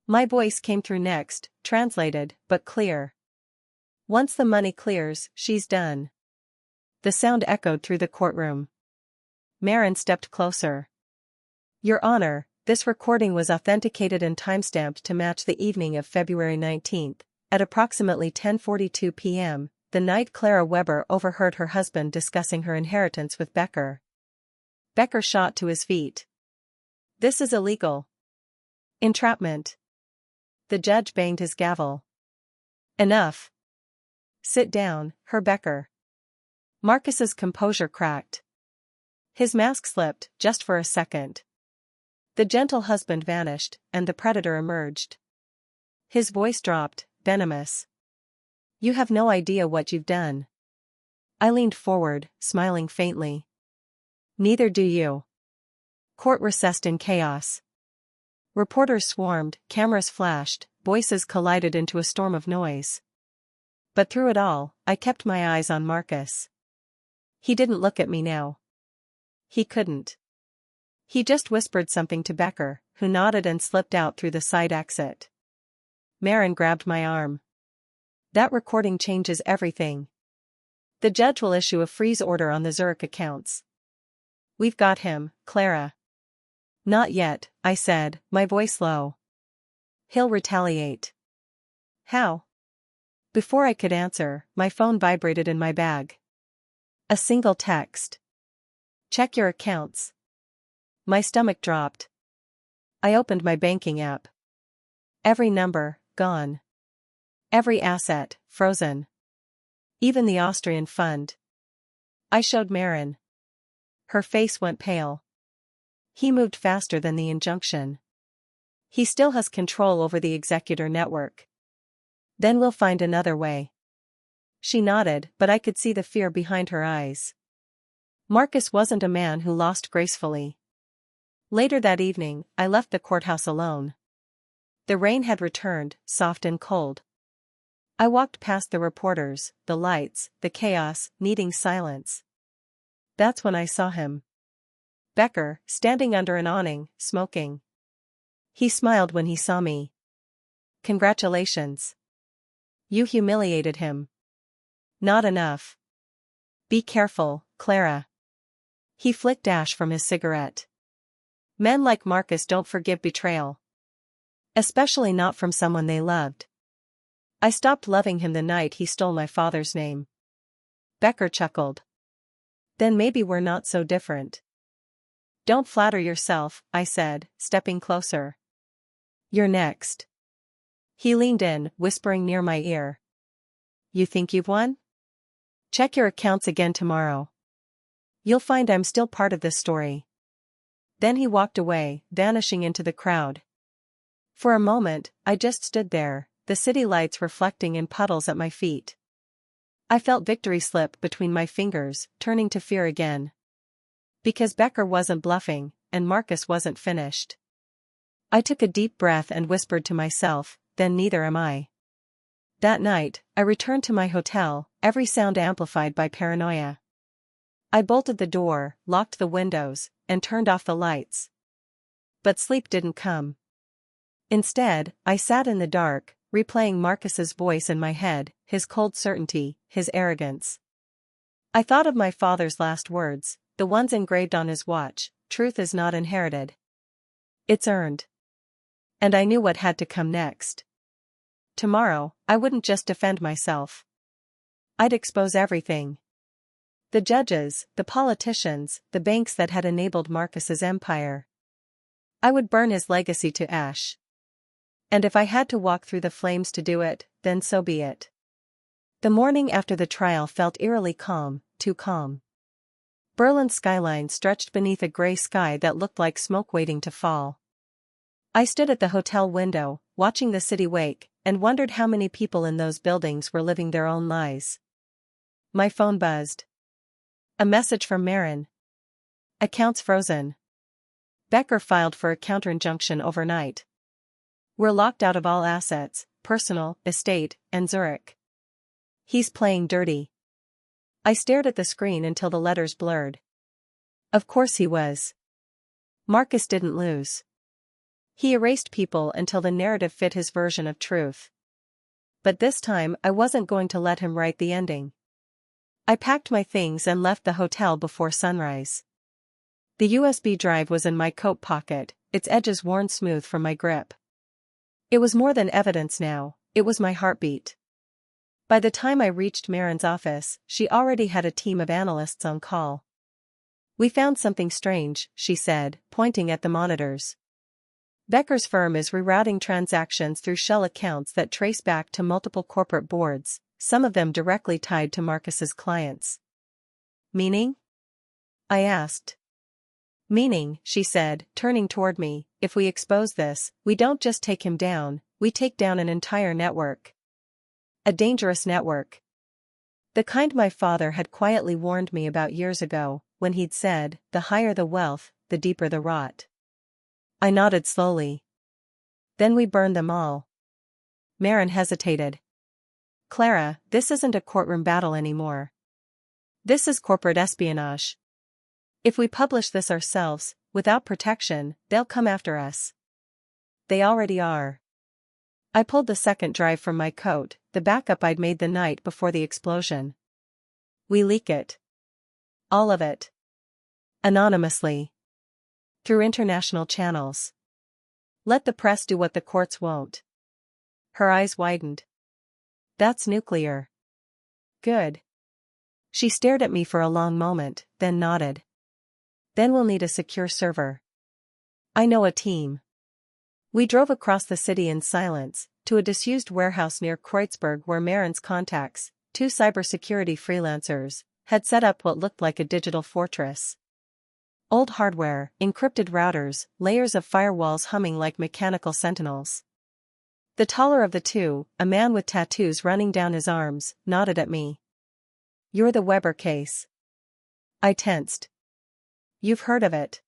My voice came through next, translated, but clear. Once the money clears, she's done. The sound echoed through the courtroom. Marin stepped closer. Your Honor, this recording was authenticated and timestamped to match the evening of February 19th, at approximately 10:42 p.m., the night Clara Weber overheard her husband discussing her inheritance with Becker. Becker shot to his feet. This is illegal. Entrapment. The judge banged his gavel. Enough. Sit down, Herr Becker. Marcus's composure cracked. His mask slipped, just for a second. The gentle husband vanished, and the predator emerged. His voice dropped, venomous. You have no idea what you've done. I leaned forward, smiling faintly. Neither do you. Court recessed in chaos. Reporters swarmed, cameras flashed, voices collided into a storm of noise. But through it all, I kept my eyes on Marcus. He didn't look at me now. He couldn't. He just whispered something to Becker, who nodded and slipped out through the side exit. Marin grabbed my arm. That recording changes everything. The judge will issue a freeze order on the Zurich accounts. We've got him, Clara. Not yet, I said, my voice low. He'll retaliate. How? Before I could answer, my phone vibrated in my bag. A single text. Check your accounts. My stomach dropped. I opened my banking app. Every number, gone. Every asset, frozen. Even the Austrian fund. I showed Marin. Her face went pale. He moved faster than the injunction. He still has control over the executor network. Then we'll find another way. She nodded, but I could see the fear behind her eyes. Marcus wasn't a man who lost gracefully. Later that evening, I left the courthouse alone. The rain had returned, soft and cold. I walked past the reporters, the lights, the chaos, needing silence. That's when I saw him. Becker, standing under an awning, smoking. He smiled when he saw me. Congratulations. You humiliated him. Not enough. Be careful, Clara. He flicked ash from his cigarette. Men like Marcus don't forgive betrayal. Especially not from someone they loved. I stopped loving him the night he stole my father's name. Becker chuckled. Then maybe we're not so different. Don't flatter yourself, I said, stepping closer. You're next. He leaned in, whispering near my ear. You think you've won? Check your accounts again tomorrow. You'll find I'm still part of this story. Then he walked away, vanishing into the crowd. For a moment, I just stood there, the city lights reflecting in puddles at my feet. I felt victory slip between my fingers, turning to fear again. Because Becker wasn't bluffing, and Marcus wasn't finished. I took a deep breath and whispered to myself, then neither am I. That night, I returned to my hotel, every sound amplified by paranoia. I bolted the door, locked the windows, and turned off the lights. But sleep didn't come. Instead, I sat in the dark, replaying Marcus's voice in my head, his cold certainty, his arrogance. I thought of my father's last words, the ones engraved on his watch: truth is not inherited. It's earned. And I knew what had to come next. Tomorrow, I wouldn't just defend myself. I'd expose everything. The judges, the politicians, the banks that had enabled Marcus's empire. I would burn his legacy to ash. And if I had to walk through the flames to do it, then so be it. The morning after the trial felt eerily calm, too calm. Berlin's skyline stretched beneath a gray sky that looked like smoke waiting to fall. I stood at the hotel window, watching the city wake, and wondered how many people in those buildings were living their own lies. My phone buzzed. A message from Marin. Accounts frozen. Becker filed for a counterinjunction overnight. We're locked out of all assets, personal, estate, and Zurich. He's playing dirty. I stared at the screen until the letters blurred. Of course he was. Marcus didn't lose. He erased people until the narrative fit his version of truth. But this time I wasn't going to let him write the ending. I packed my things and left the hotel before sunrise. The USB drive was in my coat pocket, its edges worn smooth from my grip. It was more than evidence now, it was my heartbeat. By the time I reached Marin's office, she already had a team of analysts on call. We found something strange, she said, pointing at the monitors. Becker's firm is rerouting transactions through shell accounts that trace back to multiple corporate boards, some of them directly tied to Marcus's clients. Meaning? I asked. Meaning, she said, turning toward me, if we expose this, we don't just take him down, we take down an entire network. A dangerous network. The kind my father had quietly warned me about years ago, when he'd said, the higher the wealth, the deeper the rot. I nodded slowly. Then we burned them all. Marin hesitated. Clara, this isn't a courtroom battle anymore. This is corporate espionage. If we publish this ourselves, without protection, they'll come after us. They already are. I pulled the second drive from my coat, the backup I'd made the night before the explosion. We leak it. All of it. Anonymously. Through international channels. Let the press do what the courts won't. Her eyes widened. That's nuclear. Good. She stared at me for a long moment, then nodded. Then we'll need a secure server. I know a team. We drove across the city in silence, to a disused warehouse near Kreuzberg where Marin's contacts, two cybersecurity freelancers, had set up what looked like a digital fortress. Old hardware, encrypted routers, layers of firewalls humming like mechanical sentinels. The taller of the two, a man with tattoos running down his arms, nodded at me. You're the Weber case. I tensed. You've heard of it.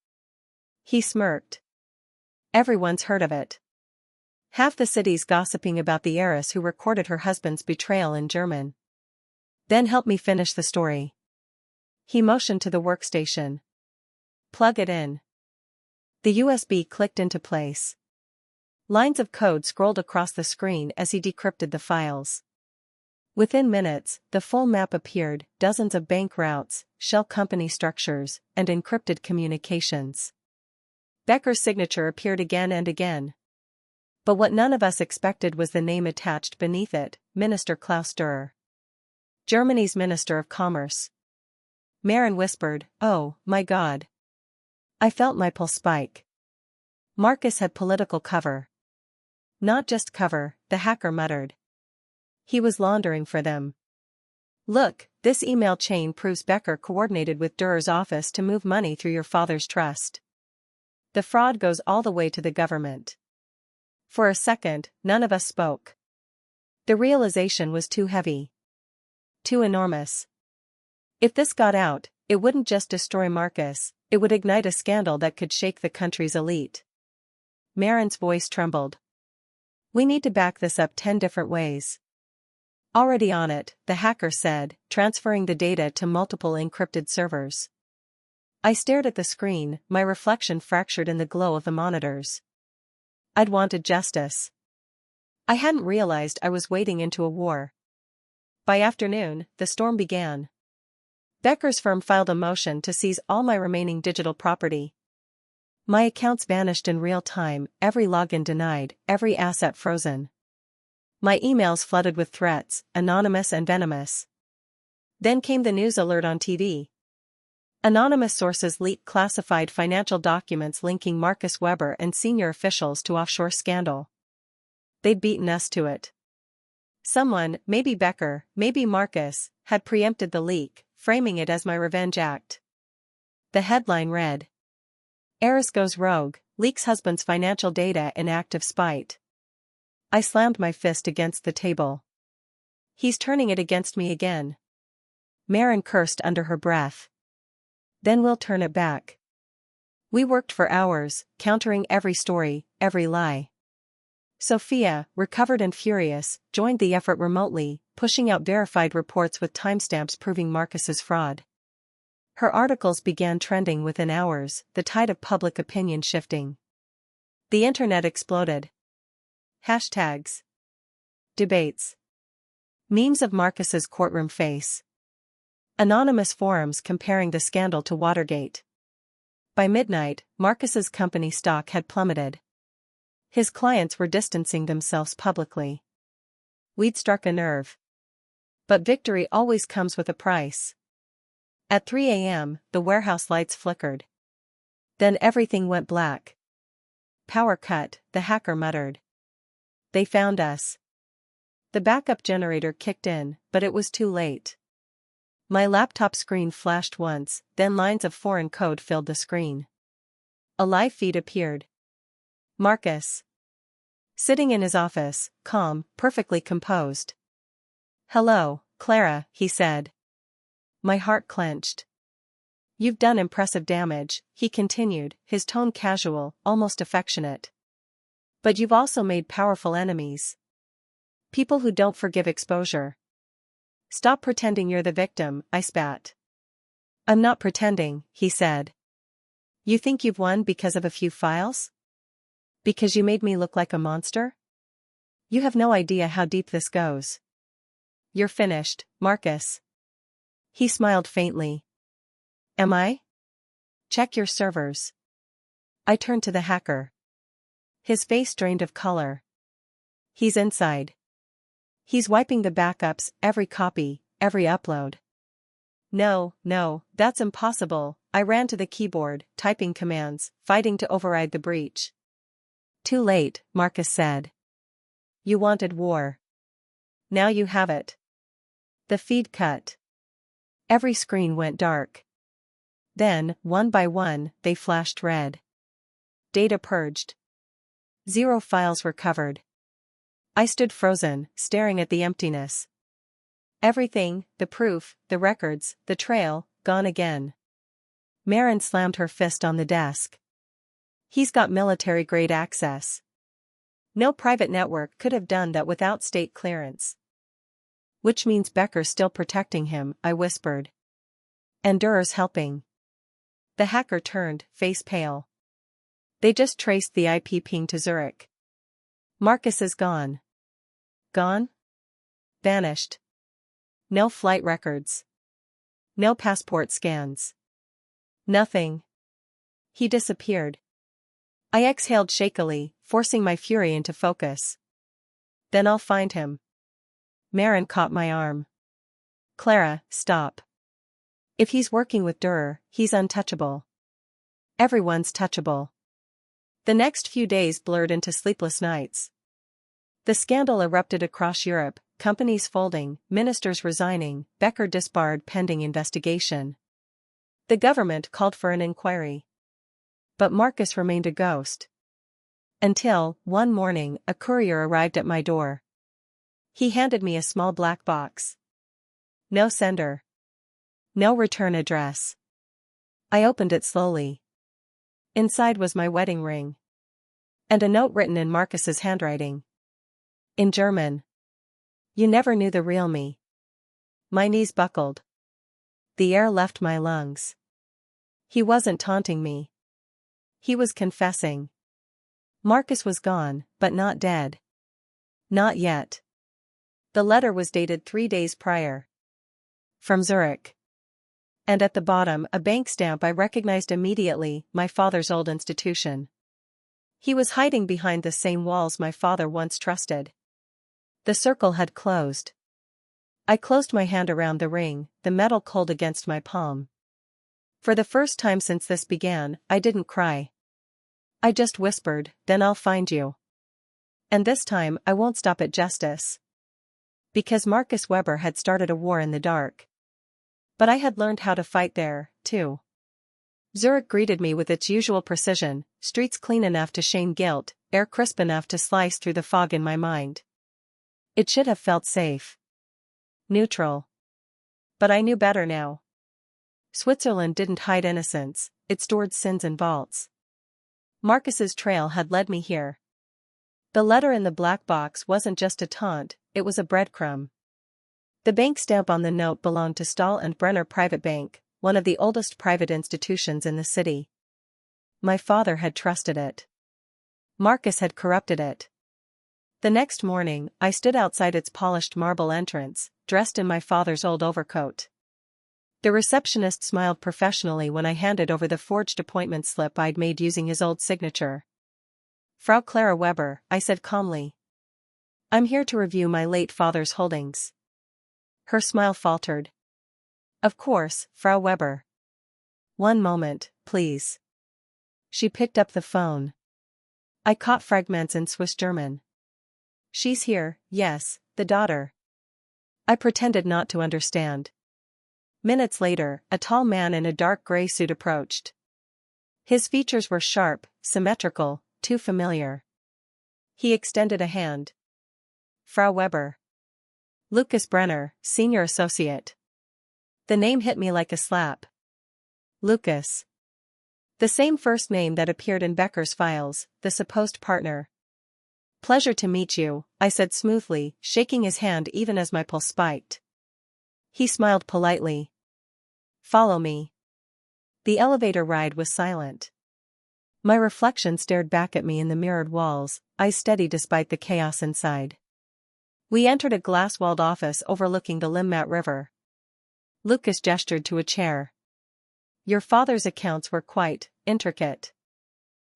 He smirked. Everyone's heard of it. Half the city's gossiping about the heiress who recorded her husband's betrayal in German. Then help me finish the story. He motioned to the workstation. Plug it in. The USB clicked into place. Lines of code scrolled across the screen as he decrypted the files. Within minutes, the full map appeared, dozens of bank routes, shell company structures, and encrypted communications. Becker's signature appeared again and again. But what none of us expected was the name attached beneath it, Minister Klaus Durer. Germany's Minister of Commerce. Marin whispered, "Oh, my God." I felt my pulse spike. Marcus had political cover. Not just cover, the hacker muttered. He was laundering for them. Look, this email chain proves Becker coordinated with Durer's office to move money through your father's trust. The fraud goes all the way to the government. For a second, none of us spoke. The realization was too heavy. Too enormous. If this got out, it wouldn't just destroy Marcus, it would ignite a scandal that could shake the country's elite. Marin's voice trembled. We need to back this up 10 different ways. Already on it, the hacker said, transferring the data to multiple encrypted servers. I stared at the screen, my reflection fractured in the glow of the monitors. I'd wanted justice. I hadn't realized I was wading into a war. By afternoon, the storm began. Becker's firm filed a motion to seize all my remaining digital property. My accounts vanished in real time, every login denied, every asset frozen. My emails flooded with threats, anonymous and venomous. Then came the news alert on TV. Anonymous sources leak classified financial documents linking Marcus Weber and senior officials to offshore scandal. They'd beaten us to it. Someone, maybe Becker, maybe Marcus, had preempted the leak, framing it as my revenge act. The headline read, "Heiress goes rogue, leaks husband's financial data in act of spite." I slammed my fist against the table. He's turning it against me again. Marin cursed under her breath. Then we'll turn it back. We worked for hours, countering every story, every lie. Sophia, recovered and furious, joined the effort remotely, pushing out verified reports with timestamps proving Marcus's fraud. Her articles began trending within hours, the tide of public opinion shifting. The internet exploded. Hashtags. Debates. Memes of Marcus's courtroom face. Anonymous forums comparing the scandal to Watergate. By midnight, Marcus's company stock had plummeted. His clients were distancing themselves publicly. We'd struck a nerve. But victory always comes with a price. At 3 a.m., the warehouse lights flickered. Then everything went black. "Power cut," the hacker muttered. "They found us." The backup generator kicked in, but it was too late. My laptop screen flashed once, then lines of foreign code filled the screen. A live feed appeared. Marcus. Sitting in his office, calm, perfectly composed. "Hello, Clara," he said. My heart clenched. "You've done impressive damage," he continued, his tone casual, almost affectionate. "But you've also made powerful enemies. People who don't forgive exposure." "Stop pretending you're the victim," I spat. "I'm not pretending," he said. "You think you've won because of a few files? Because you made me look like a monster? You have no idea how deep this goes. You're finished, Marcus." He smiled faintly. "Am I? Check your servers." I turned to the hacker. His face drained of color. "He's inside. He's wiping the backups, every copy, every upload." No, that's impossible." I ran to the keyboard, typing commands, fighting to override the breach. "Too late," Marcus said. "You wanted war. Now you have it." The feed cut. Every screen went dark. Then, one by one, they flashed red. Data purged. 0 files recovered. I stood frozen, staring at the emptiness. Everything, the proof, the records, the trail, gone again. Marin slammed her fist on the desk. "He's got military-grade access. No private network could have done that without state clearance." "Which means Becker's still protecting him," I whispered. "And Durer's helping." The hacker turned, face pale. "They just traced the IP ping to Zurich. Marcus is gone." "Gone?" "Vanished. No flight records. No passport scans. Nothing. He disappeared." I exhaled shakily, forcing my fury into focus. "Then I'll find him." Marin caught my arm. "Clara, stop. If he's working with Durer, he's untouchable. Everyone's touchable." The next few days blurred into sleepless nights. The scandal erupted across Europe, companies folding, ministers resigning, Becker disbarred pending investigation. The government called for an inquiry. But Marcus remained a ghost. Until, one morning, a courier arrived at my door. He handed me a small black box. No sender. No return address. I opened it slowly. Inside was my wedding ring. And a note written in Marcus's handwriting. In German. "You never knew the real me." My knees buckled. The air left my lungs. He wasn't taunting me. He was confessing. Marcus was gone, but not dead. Not yet. The letter was dated 3 days prior. From Zurich. And at the bottom, a bank stamp I recognized immediately, my father's old institution. He was hiding behind the same walls my father once trusted. The circle had closed. I closed my hand around the ring, the metal cold against my palm. For the first time since this began, I didn't cry. I just whispered, "Then I'll find you. And this time I won't stop at justice." Because Marcus Weber had started a war in the dark. But I had learned how to fight there, too. Zurich greeted me with its usual precision, streets clean enough to shame guilt, air crisp enough to slice through the fog in my mind. It should have felt safe. Neutral. But I knew better now. Switzerland didn't hide innocence, it stored sins in vaults. Marcus's trail had led me here. The letter in the black box wasn't just a taunt, it was a breadcrumb. The bank stamp on the note belonged to Stahl and Brenner Private Bank, one of the oldest private institutions in the city. My father had trusted it. Marcus had corrupted it. The next morning, I stood outside its polished marble entrance, dressed in my father's old overcoat. The receptionist smiled professionally when I handed over the forged appointment slip I'd made using his old signature. "Frau Clara Weber," I said calmly. "I'm here to review my late father's holdings." Her smile faltered. "Of course, Frau Weber. One moment, please." She picked up the phone. I caught fragments in Swiss German. "She's here, yes, the daughter." I pretended not to understand. Minutes later, a tall man in a dark gray suit approached. His features were sharp, symmetrical, too familiar. He extended a hand. "Frau Weber." "Lucas Brenner, senior associate." The name hit me like a slap. Lucas. The same first name that appeared in Becker's files, the supposed partner. "Pleasure to meet you," I said smoothly, shaking his hand even as my pulse spiked. He smiled politely. "Follow me." The elevator ride was silent. My reflection stared back at me in the mirrored walls, eyes steady despite the chaos inside. We entered a glass-walled office overlooking the Limmat River. Lucas gestured to a chair. "Your father's accounts were quite intricate.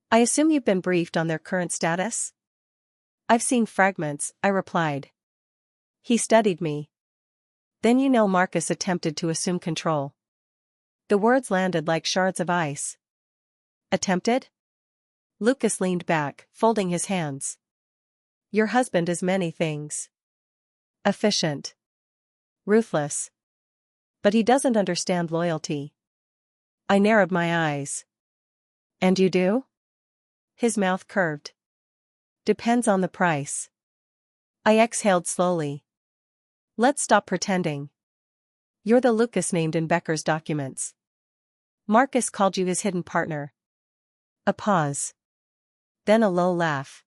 I assume you've been briefed on their current status?" "I've seen fragments," I replied. He studied me. "Then you know Marcus attempted to assume control." The words landed like shards of ice. "Attempted?" Lucas leaned back, folding his hands. "Your husband is many things. Efficient. Ruthless. But he doesn't understand loyalty." I narrowed my eyes. "And you do?" His mouth curved. "Depends on the price." I exhaled slowly. "Let's stop pretending. You're the Lucas named in Becker's documents. Marcus called you his hidden partner." A pause. Then a low laugh.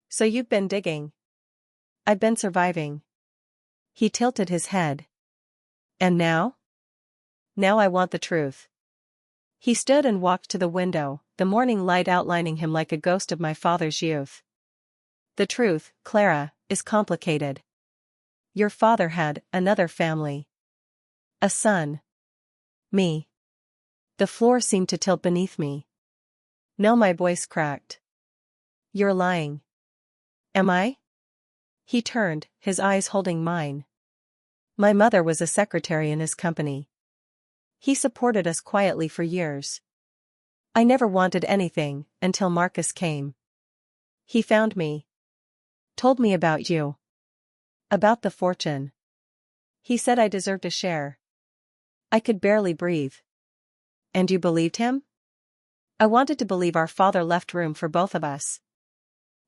"So you've been digging." "I've been surviving." He tilted his head. "And now?" "Now I want the truth." He stood and walked to the window, the morning light outlining him like a ghost of my father's youth. "The truth, Clara, is complicated. Your father had another family. A son. Me." The floor seemed to tilt beneath me. "No," my voice cracked. "You're lying." "Am I?" He turned, his eyes holding mine. "My mother was a secretary in his company. He supported us quietly for years. I never wanted anything, until Marcus came. He found me. Told me about you. About the fortune. He said I deserved a share." I could barely breathe. "And you believed him?" "I wanted to believe our father left room for both of us."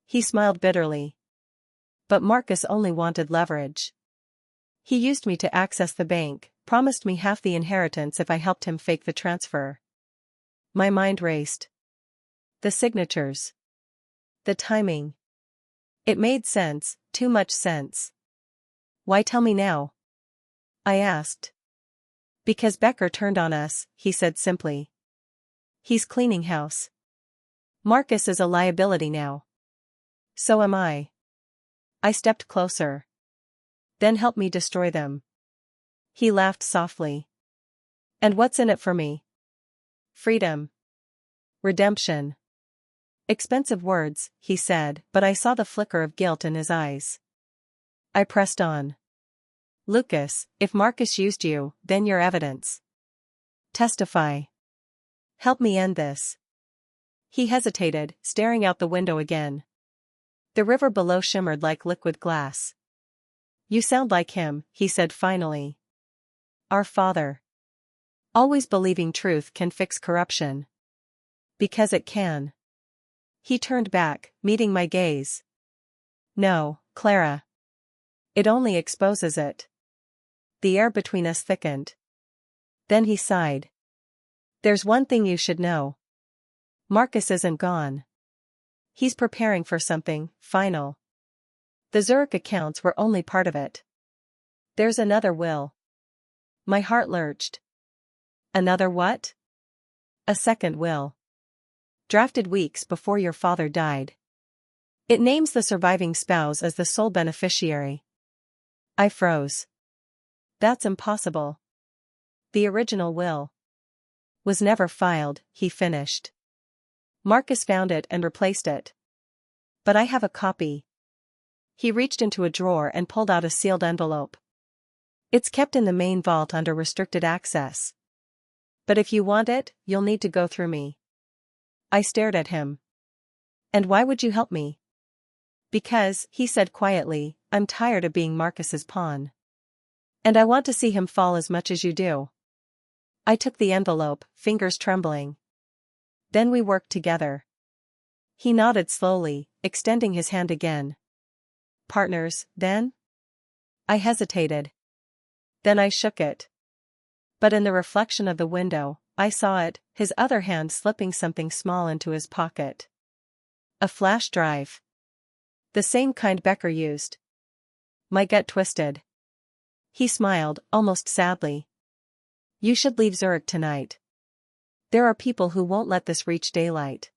He smiled bitterly. "But Marcus only wanted leverage. He used me to access the bank, promised me half the inheritance if I helped him fake the transfer." My mind raced. The signatures. The timing. It made sense, too much sense. "Why tell me now?" I asked. "Because Becker turned on us," he said simply. "He's cleaning house. Marcus is a liability now. So am I." I stepped closer. "Then help me destroy them." He laughed softly. "And what's in it for me?" "Freedom. Redemption." Expensive words, he said, but I saw the flicker of guilt in his eyes. I pressed on. "Lucas, if Marcus used you, then you're evidence. Testify. Help me end this. He hesitated, staring out the window again. The river below shimmered like liquid glass. You sound like him, he said finally. Our father. Always believing truth can fix corruption. Because it can. He turned back, meeting my gaze. No, Clara. It only exposes it. The air between us thickened. Then he sighed. There's one thing you should know. Marcus isn't gone. He's preparing for something final. The Zurich accounts were only part of it. There's another will. My heart lurched. Another what? A second will. Drafted weeks before your father died. It names the surviving spouse as the sole beneficiary. I froze. That's impossible. The original will was never filed, he finished. Marcus found it and replaced it. But I have a copy. He reached into a drawer and pulled out a sealed envelope. It's kept in the main vault under restricted access. But if you want it, you'll need to go through me. I stared at him. And why would you help me? Because, he said quietly, I'm tired of being Marcus's pawn. And I want to see him fall as much as you do. I took the envelope, fingers trembling. Then we worked together. He nodded slowly, extending his hand again. Partners, then? I hesitated. Then I shook it. But in the reflection of the window, I saw it, his other hand slipping something small into his pocket. A flash drive. The same kind Becker used. My gut twisted. He smiled, almost sadly. You should leave Zurich tonight. There are people who won't let this reach daylight.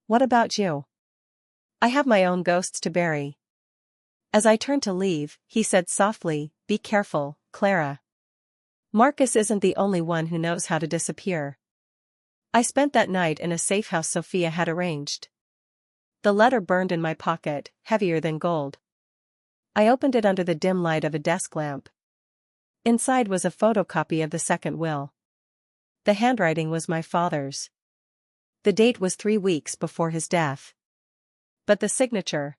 What about you? I have my own ghosts to bury. As I turned to leave, he said softly, be careful, Clara. Marcus isn't the only one who knows how to disappear. I spent that night in a safe house Sophia had arranged. The letter burned in my pocket, heavier than gold. I opened it under the dim light of a desk lamp. Inside was a photocopy of the second will. The handwriting was my father's. The date was 3 weeks before his death. But the signature.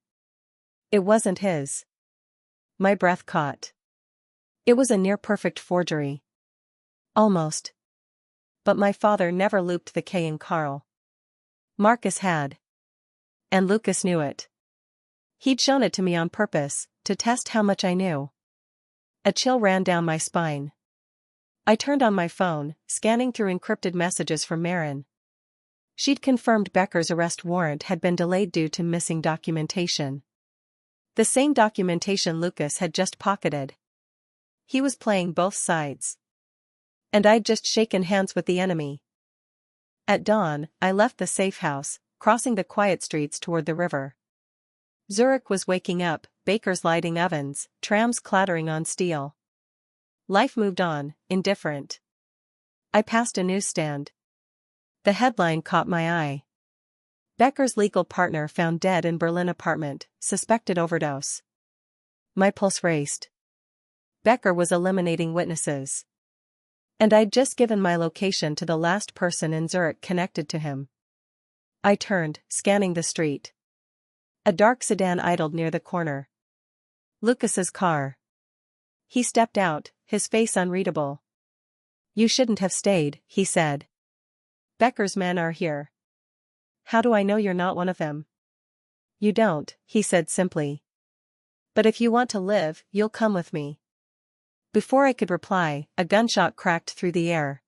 It wasn't his. My breath caught. It was a near-perfect forgery. Almost. But my father never looped the K in Carl. Marcus had. And Lucas knew it. He'd shown it to me on purpose, to test how much I knew. A chill ran down my spine. I turned on my phone, scanning through encrypted messages from Marin. She'd confirmed Becker's arrest warrant had been delayed due to missing documentation. The same documentation Lucas had just pocketed. He was playing both sides. And I'd just shaken hands with the enemy. At dawn, I left the safe house, crossing the quiet streets toward the river. Zurich was waking up, bakers lighting ovens, trams clattering on steel. Life moved on, indifferent. I passed a newsstand. The headline caught my eye. Becker's legal partner found dead in Berlin apartment, suspected overdose. My pulse raced. Becker was eliminating witnesses. And I'd just given my location to the last person in Zurich connected to him. I turned, scanning the street. A dark sedan idled near the corner. Lucas's car. He stepped out, his face unreadable. You shouldn't have stayed, he said. Becker's men are here. How do I know you're not one of them? You don't, he said simply. But if you want to live, you'll come with me. Before I could reply, a gunshot cracked through the air.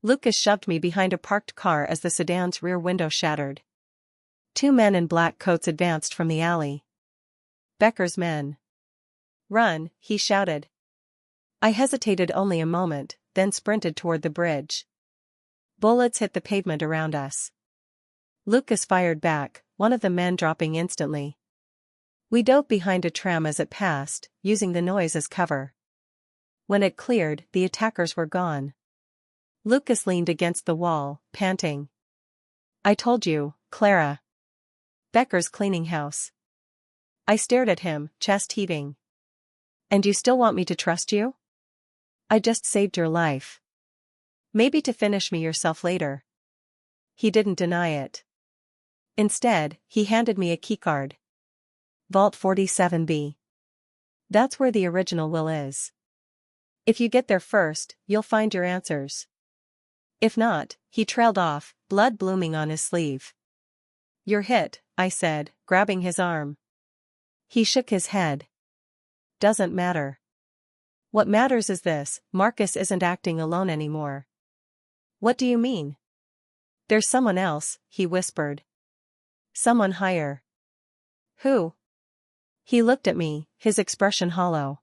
Lucas shoved me behind a parked car as the sedan's rear window shattered. 2 men in black coats advanced from the alley. Becker's men. Run, he shouted. I hesitated only a moment, then sprinted toward the bridge. Bullets hit the pavement around us. Lucas fired back, one of the men dropping instantly. We dove behind a tram as it passed, using the noise as cover. When it cleared, the attackers were gone. Lucas leaned against the wall, panting. I told you, Clara. Becker's cleaning house. I stared at him, chest heaving. And you still want me to trust you? I just saved your life. Maybe to finish me yourself later. He didn't deny it. Instead, he handed me a keycard. Vault 47B. That's where the original will is. If you get there first, you'll find your answers. If not, he trailed off, blood blooming on his sleeve. You're hit, I said, grabbing his arm. He shook his head. Doesn't matter. What matters is this: Marcus isn't acting alone anymore. What do you mean? There's someone else, he whispered. Someone higher. Who? He looked at me, his expression hollow.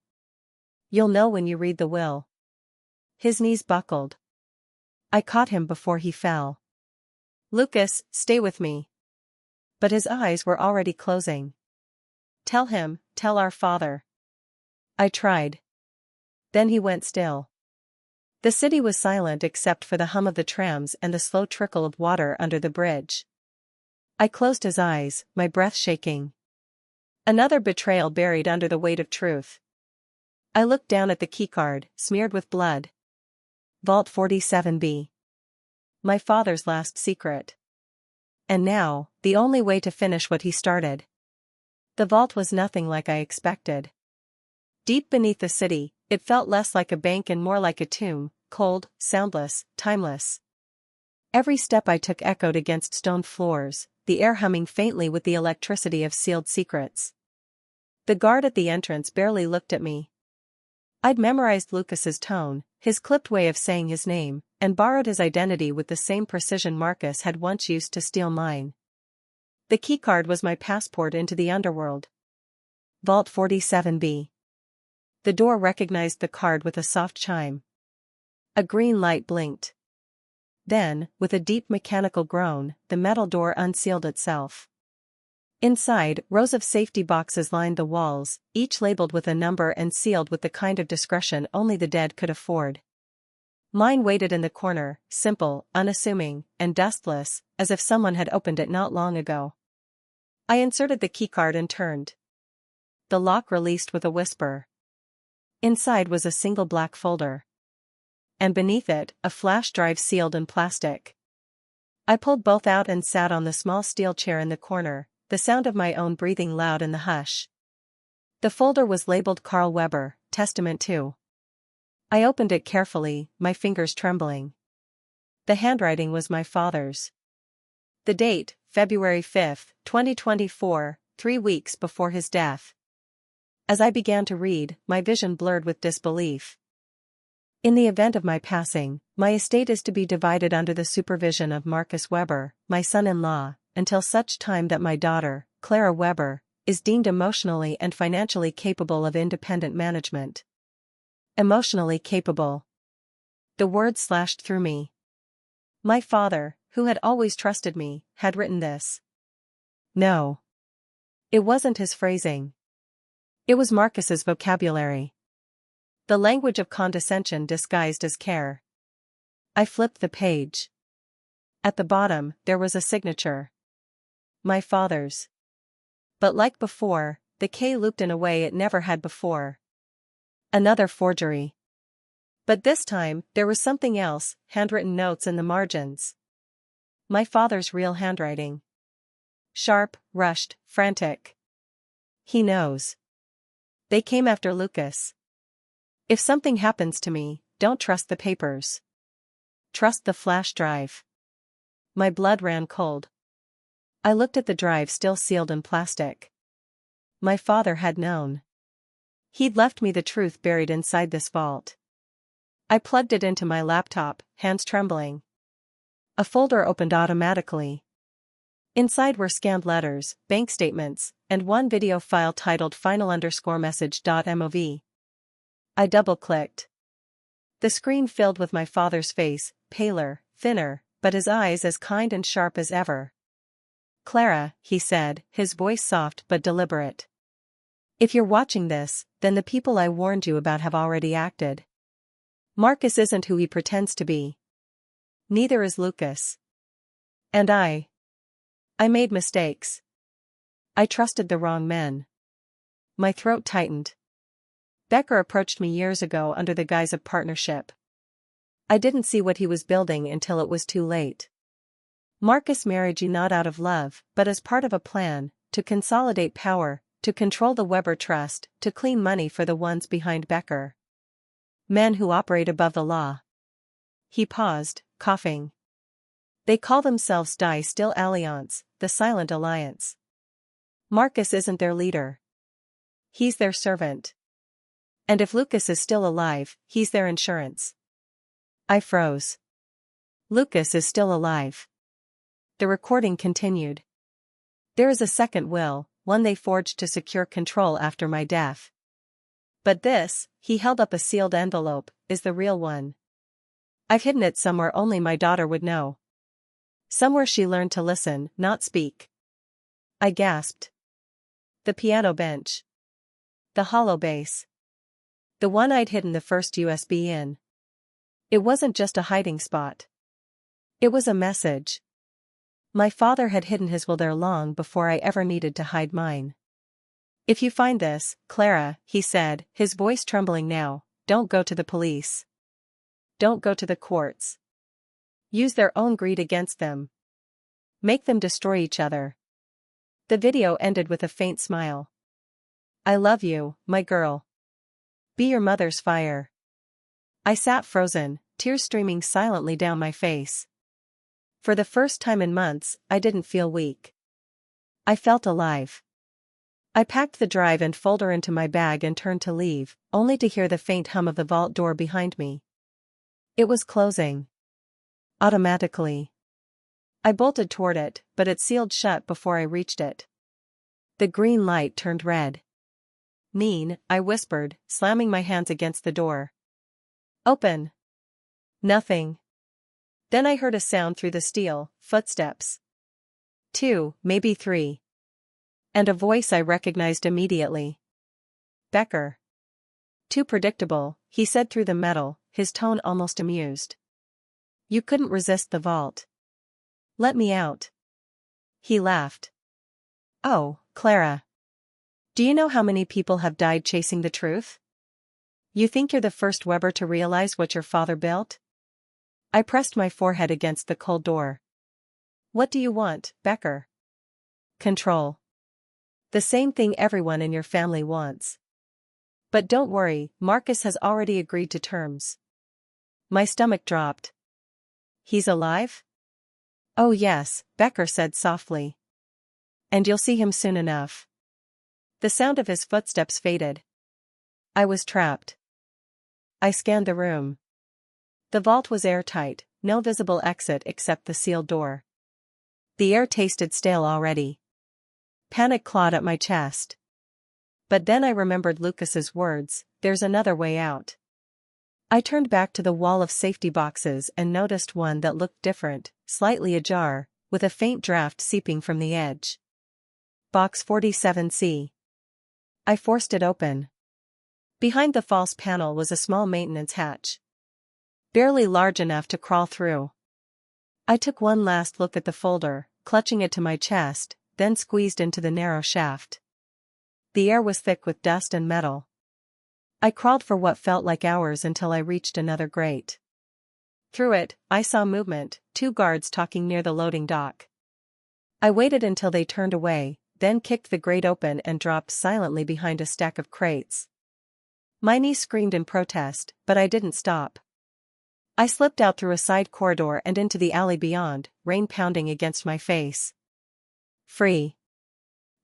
You'll know when you read the will. His knees buckled. I caught him before he fell. Lucas, stay with me. But his eyes were already closing. Tell him, tell our father. I tried. Then he went still. The city was silent except for the hum of the trams and the slow trickle of water under the bridge. I closed his eyes, my breath shaking. Another betrayal buried under the weight of truth. I looked down at the keycard, smeared with blood. Vault 47B. My father's last secret. And now, the only way to finish what he started. The vault was nothing like I expected. Deep beneath the city, it felt less like a bank and more like a tomb, cold, soundless, timeless. Every step I took echoed against stone floors, the air humming faintly with the electricity of sealed secrets. The guard at the entrance barely looked at me. I'd memorized Lucas's tone, his clipped way of saying his name, and borrowed his identity with the same precision Marcus had once used to steal mine. The keycard was my passport into the underworld. Vault 47B. The door recognized the card with a soft chime. A green light blinked. Then, with a deep mechanical groan, the metal door unsealed itself. Inside, rows of safety boxes lined the walls, each labeled with a number and sealed with the kind of discretion only the dead could afford. Mine waited in the corner, simple, unassuming, and dustless, as if someone had opened it not long ago. I inserted the keycard and turned. The lock released with a whisper. Inside was a single black folder. And beneath it, a flash drive sealed in plastic. I pulled both out and sat on the small steel chair in the corner, the sound of my own breathing loud in the hush. The folder was labeled Carl Weber, Testament to. I opened it carefully, my fingers trembling. The handwriting was my father's. The date, February 5, 2024, 3 weeks before his death. As I began to read, my vision blurred with disbelief. In the event of my passing, my estate is to be divided under the supervision of Marcus Weber, my son-in-law, until such time that my daughter, Clara Weber, is deemed emotionally and financially capable of independent management. Emotionally capable. The words slashed through me. My father, who had always trusted me, had written this. No. It wasn't his phrasing. It was Marcus's vocabulary. The language of condescension disguised as care. I flipped the page. At the bottom, there was a signature. My father's. But like before, the K looped in a way it never had before. Another forgery. But this time, there was something else, handwritten notes in the margins. My father's real handwriting. Sharp, rushed, frantic. He knows. They came after Lucas. If something happens to me, don't trust the papers. Trust the flash drive. My blood ran cold. I looked at the drive still sealed in plastic. My father had known. He'd left me the truth buried inside this vault. I plugged it into my laptop, hands trembling. A folder opened automatically. Inside were scanned letters, bank statements, and one video file titled final_message.mov. I double-clicked. The screen filled with my father's face, paler, thinner, but his eyes as kind and sharp as ever. Clara, he said, his voice soft but deliberate. If you're watching this, then the people I warned you about have already acted. Marcus isn't who he pretends to be. Neither is Lucas. And I made mistakes. I trusted the wrong men. My throat tightened. Becker approached me years ago under the guise of partnership. I didn't see what he was building until it was too late. Marcus married you not out of love, but as part of a plan, to consolidate power, to control the Weber Trust, to clean money for the ones behind Becker. Men who operate above the law. He paused, coughing. They call themselves Die Still Alliance, the Silent Alliance. Marcus isn't their leader. He's their servant. And if Lucas is still alive, he's their insurance. I froze. Lucas is still alive. The recording continued. There is a second will, one they forged to secure control after my death. But this, he held up a sealed envelope, is the real one. I've hidden it somewhere only my daughter would know. Somewhere she learned to listen, not speak. I gasped. The piano bench. The hollow base. The one I'd hidden the first USB in. It wasn't just a hiding spot. It was a message. My father had hidden his will there long before I ever needed to hide mine. If you find this, Clara, he said, his voice trembling now, don't go to the police. Don't go to the courts. Use their own greed against them. Make them destroy each other. The video ended with a faint smile. I love you, my girl. Be your mother's fire. I sat frozen, tears streaming silently down my face. For the first time in months, I didn't feel weak. I felt alive. I packed the drive and folder into my bag and turned to leave, only to hear the faint hum of the vault door behind me. It was closing. Automatically. I bolted toward it, but it sealed shut before I reached it. The green light turned red. Neen, I whispered, slamming my hands against the door. Open. Nothing. Then I heard a sound through the steel, footsteps. 2, maybe 3. And a voice I recognized immediately. Becker. Too predictable, he said through the metal, his tone almost amused. You couldn't resist the vault. Let me out. He laughed. Oh, Clara. Do you know how many people have died chasing the truth? You think you're the first Weber to realize what your father built? I pressed my forehead against the cold door. What do you want, Becker? Control. The same thing everyone in your family wants. But don't worry, Marcus has already agreed to terms. My stomach dropped. He's alive? Oh yes, Becker said softly. And you'll see him soon enough. The sound of his footsteps faded. I was trapped. I scanned the room. The vault was airtight, no visible exit except the sealed door. The air tasted stale already. Panic clawed at my chest. But then I remembered Lucas's words, there's another way out. I turned back to the wall of safety boxes and noticed one that looked different, slightly ajar, with a faint draft seeping from the edge. Box 47C. I forced it open. Behind the false panel was a small maintenance hatch. Barely large enough to crawl through. I took one last look at the folder, clutching it to my chest, then squeezed into the narrow shaft. The air was thick with dust and metal. I crawled for what felt like hours until I reached another grate. Through it, I saw movement, 2 guards talking near the loading dock. I waited until they turned away, then kicked the grate open and dropped silently behind a stack of crates. My niece screamed in protest, but I didn't stop. I slipped out through a side corridor and into the alley beyond, rain pounding against my face. Free.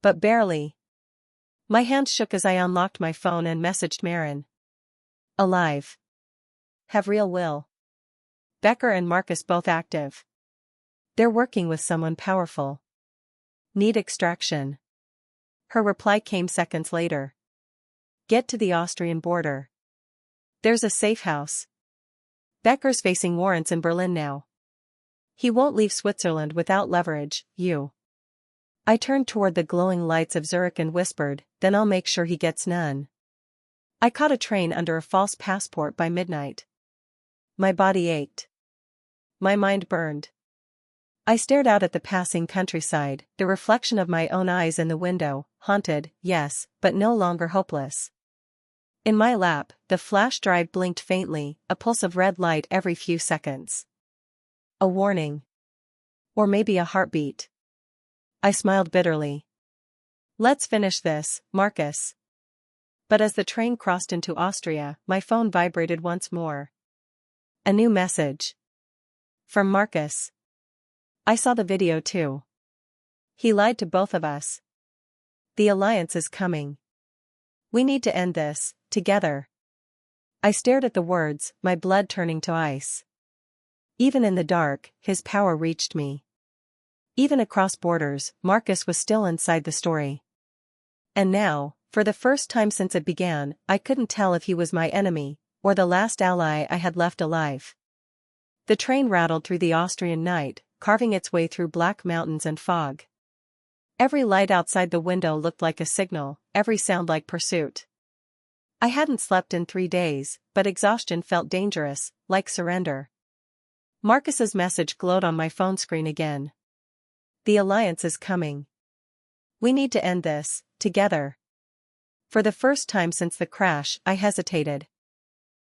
But barely. My hands shook as I unlocked my phone and messaged Marin. Alive. Have real will. Becker and Marcus both active. They're working with someone powerful. Need extraction. Her reply came seconds later. Get to the Austrian border. There's a safe house. Becker's facing warrants in Berlin now. He won't leave Switzerland without leverage, you. I turned toward the glowing lights of Zurich and whispered, then I'll make sure he gets none. I caught a train under a false passport by midnight. My body ached. My mind burned. I stared out at the passing countryside, the reflection of my own eyes in the window, haunted, yes, but no longer hopeless. In my lap, the flash drive blinked faintly, a pulse of red light every few seconds. A warning. Or maybe a heartbeat. I smiled bitterly. Let's finish this, Marcus. But as the train crossed into Austria, my phone vibrated once more. A new message. From Marcus. I saw the video too. He lied to both of us. The alliance is coming. We need to end this, together. I stared at the words, my blood turning to ice. Even in the dark, his power reached me. Even across borders, Marcus was still inside the story. And now, for the first time since it began, I couldn't tell if he was my enemy, or the last ally I had left alive. The train rattled through the Austrian night, carving its way through black mountains and fog. Every light outside the window looked like a signal, every sound like pursuit. I hadn't slept in 3 days, but exhaustion felt dangerous, like surrender. Marcus's message glowed on my phone screen again. The alliance is coming. We need to end this, together. For the first time since the crash, I hesitated.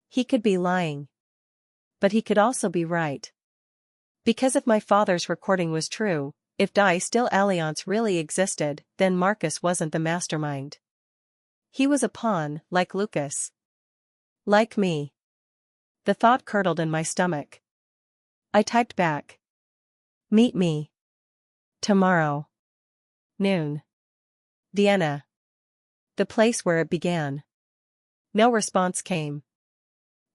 He could be lying. But he could also be right. Because if my father's recording was true, if Die Still Alliance really existed, then Marcus wasn't the mastermind. He was a pawn, like Lucas. Like me. The thought curdled in my stomach. I typed back. Meet me. Tomorrow. Noon. Vienna. The place where it began. No response came.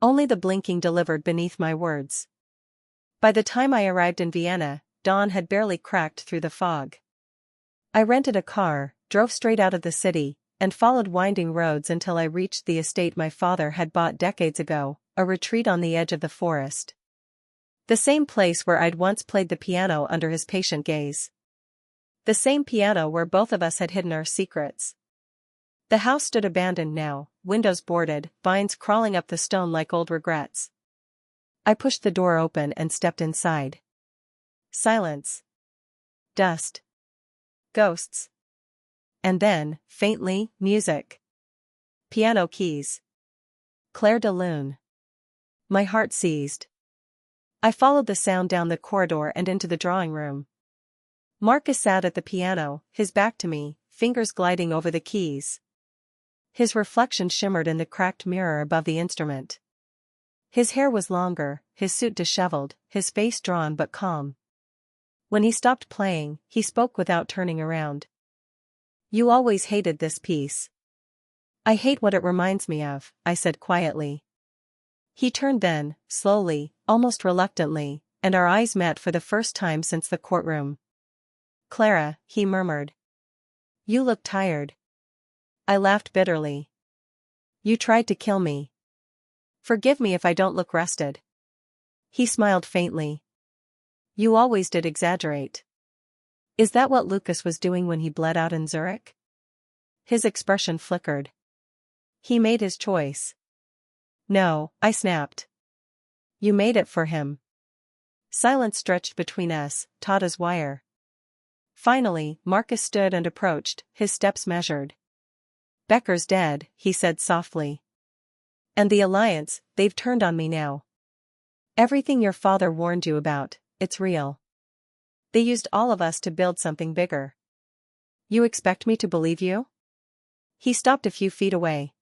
Only the blinking delivered beneath my words. By the time I arrived in Vienna, dawn had barely cracked through the fog. I rented a car, drove straight out of the city, and followed winding roads until I reached the estate my father had bought decades ago, a retreat on the edge of the forest. The same place where I'd once played the piano under his patient gaze. The same piano where both of us had hidden our secrets. The house stood abandoned now, windows boarded, vines crawling up the stone like old regrets. I pushed the door open and stepped inside. Silence. Dust. Ghosts. And then, faintly, music. Piano keys. Claire de Lune. My heart seized. I followed the sound down the corridor and into the drawing room. Marcus sat at the piano, his back to me, fingers gliding over the keys. His reflection shimmered in the cracked mirror above the instrument. His hair was longer, his suit disheveled, his face drawn but calm. When he stopped playing, he spoke without turning around. You always hated this piece. I hate what it reminds me of, I said quietly. He turned then, slowly, almost reluctantly, and our eyes met for the first time since the courtroom. Clara, he murmured. You look tired. I laughed bitterly. You tried to kill me. Forgive me if I don't look rested. He smiled faintly. You always did exaggerate. Is that what Lucas was doing when he bled out in Zurich? His expression flickered. He made his choice. No, I snapped. You made it for him. Silence stretched between us, taut as wire. Finally, Marcus stood and approached, his steps measured. Becker's dead, he said softly. And the alliance, they've turned on me now. Everything your father warned you about, it's real. They used all of us to build something bigger. You expect me to believe you? He stopped a few feet away.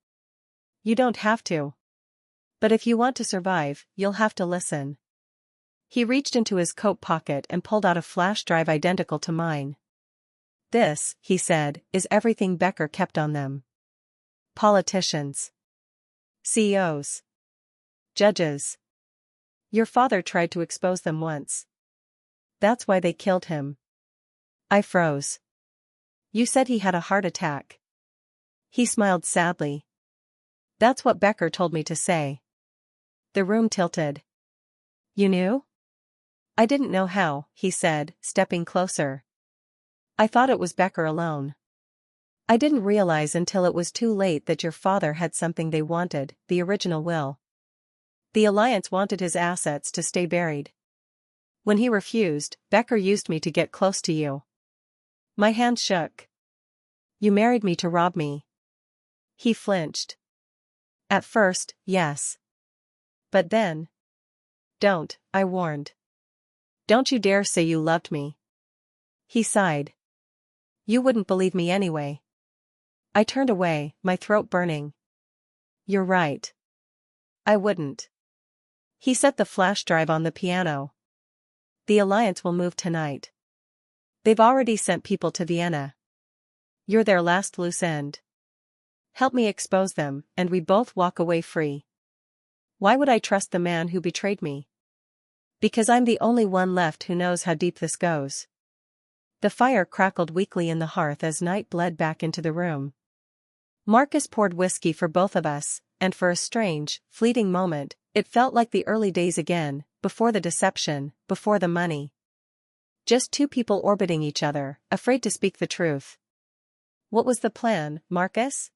You don't have to. But if you want to survive, you'll have to listen. He reached into his coat pocket and pulled out a flash drive identical to mine. This, he said, is everything Becker kept on them. Politicians. CEOs. Judges. Your father tried to expose them once. That's why they killed him. I froze. You said he had a heart attack. He smiled sadly. That's what Becker told me to say. The room tilted. You knew? I didn't know how, he said, stepping closer. I thought it was Becker alone. I didn't realize until it was too late that your father had something they wanted, the original will. The alliance wanted his assets to stay buried. When he refused, Becker used me to get close to you. My hand shook. You married me to rob me. He flinched. At first, yes. But then. Don't, I warned. Don't you dare say you loved me. He sighed. You wouldn't believe me anyway. I turned away, my throat burning. You're right. I wouldn't. He set the flash drive on the piano. The Alliance will move tonight. They've already sent people to Vienna. You're their last loose end. Help me expose them, and we both walk away free. Why would I trust the man who betrayed me? Because I'm the only one left who knows how deep this goes. The fire crackled weakly in the hearth as night bled back into the room. Marcus poured whiskey for both of us, and for a strange, fleeting moment, it felt like the early days again, before the deception, before the money. Just two people orbiting each other, afraid to speak the truth. What was the plan, Marcus?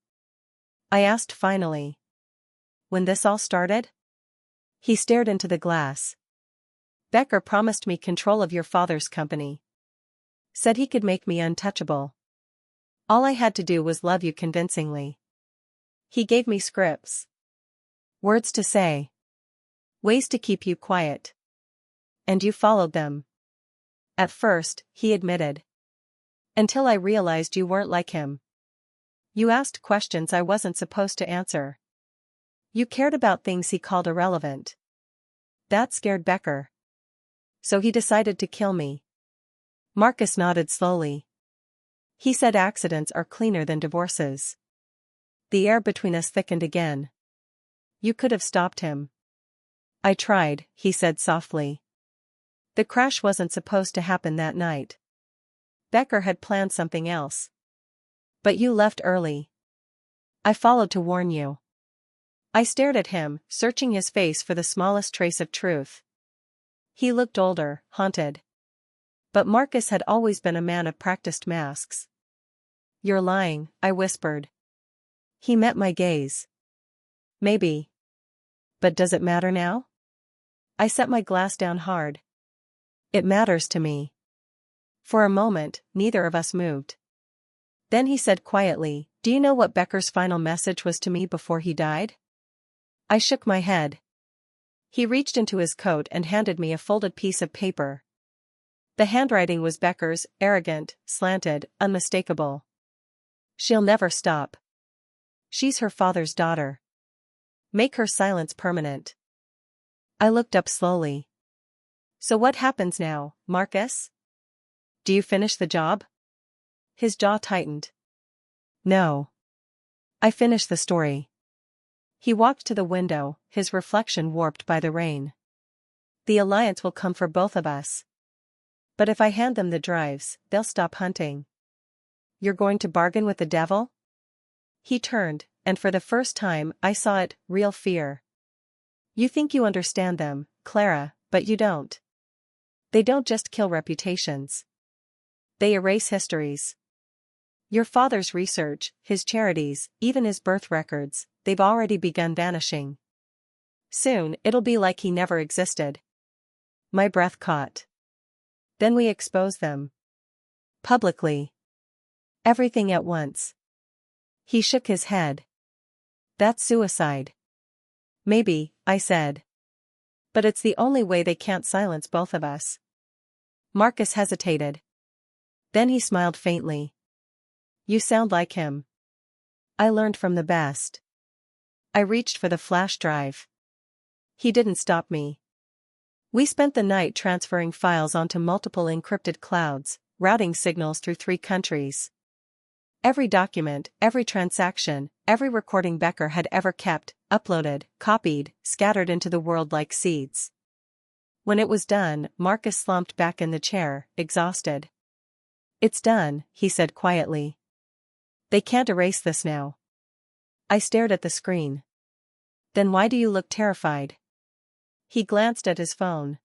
I asked finally. When this all started? He stared into the glass. Becker promised me control of your father's company. Said he could make me untouchable. All I had to do was love you convincingly. He gave me scripts. Words to say. Ways to keep you quiet. And you followed them. At first, he admitted. Until I realized you weren't like him. You asked questions I wasn't supposed to answer. You cared about things he called irrelevant. That scared Becker. So he decided to kill me. Marcus nodded slowly. He said accidents are cleaner than divorces. The air between us thickened again. You could have stopped him. I tried, he said softly. The crash wasn't supposed to happen that night. Becker had planned something else. But you left early. I followed to warn you. I stared at him, searching his face for the smallest trace of truth. He looked older, haunted. But Marcus had always been a man of practiced masks. You're lying, I whispered. He met my gaze. Maybe. But does it matter now? I set my glass down hard. It matters to me. For a moment, neither of us moved. Then he said quietly, do you know what Becker's final message was to me before he died? I shook my head. He reached into his coat and handed me a folded piece of paper. The handwriting was Becker's, arrogant, slanted, unmistakable. She'll never stop. She's her father's daughter. Make her silence permanent. I looked up slowly. So what happens now, Marcus? Do you finish the job? His jaw tightened. No. I finish the story. He walked to the window, his reflection warped by the rain. The Alliance will come for both of us. But if I hand them the drives, they'll stop hunting. You're going to bargain with the devil? He turned, and for the first time I saw it, real fear. You think you understand them, Clara, but you don't. They don't just kill reputations. They erase histories. Your father's research, his charities, even his birth records, they've already begun vanishing. Soon, it'll be like he never existed. My breath caught. Then we expose them. Publicly. Everything at once. He shook his head. That's suicide. Maybe, I said. But it's the only way they can't silence both of us. Marcus hesitated. Then he smiled faintly. You sound like him. I learned from the best. I reached for the flash drive. He didn't stop me. We spent the night transferring files onto multiple encrypted clouds, routing signals through 3 countries. Every document, every transaction, every recording Becker had ever kept, uploaded, copied, scattered into the world like seeds. When it was done, Marcus slumped back in the chair, exhausted. It's done, he said quietly. They can't erase this now. I stared at the screen. Then why do you look terrified? He glanced at his phone.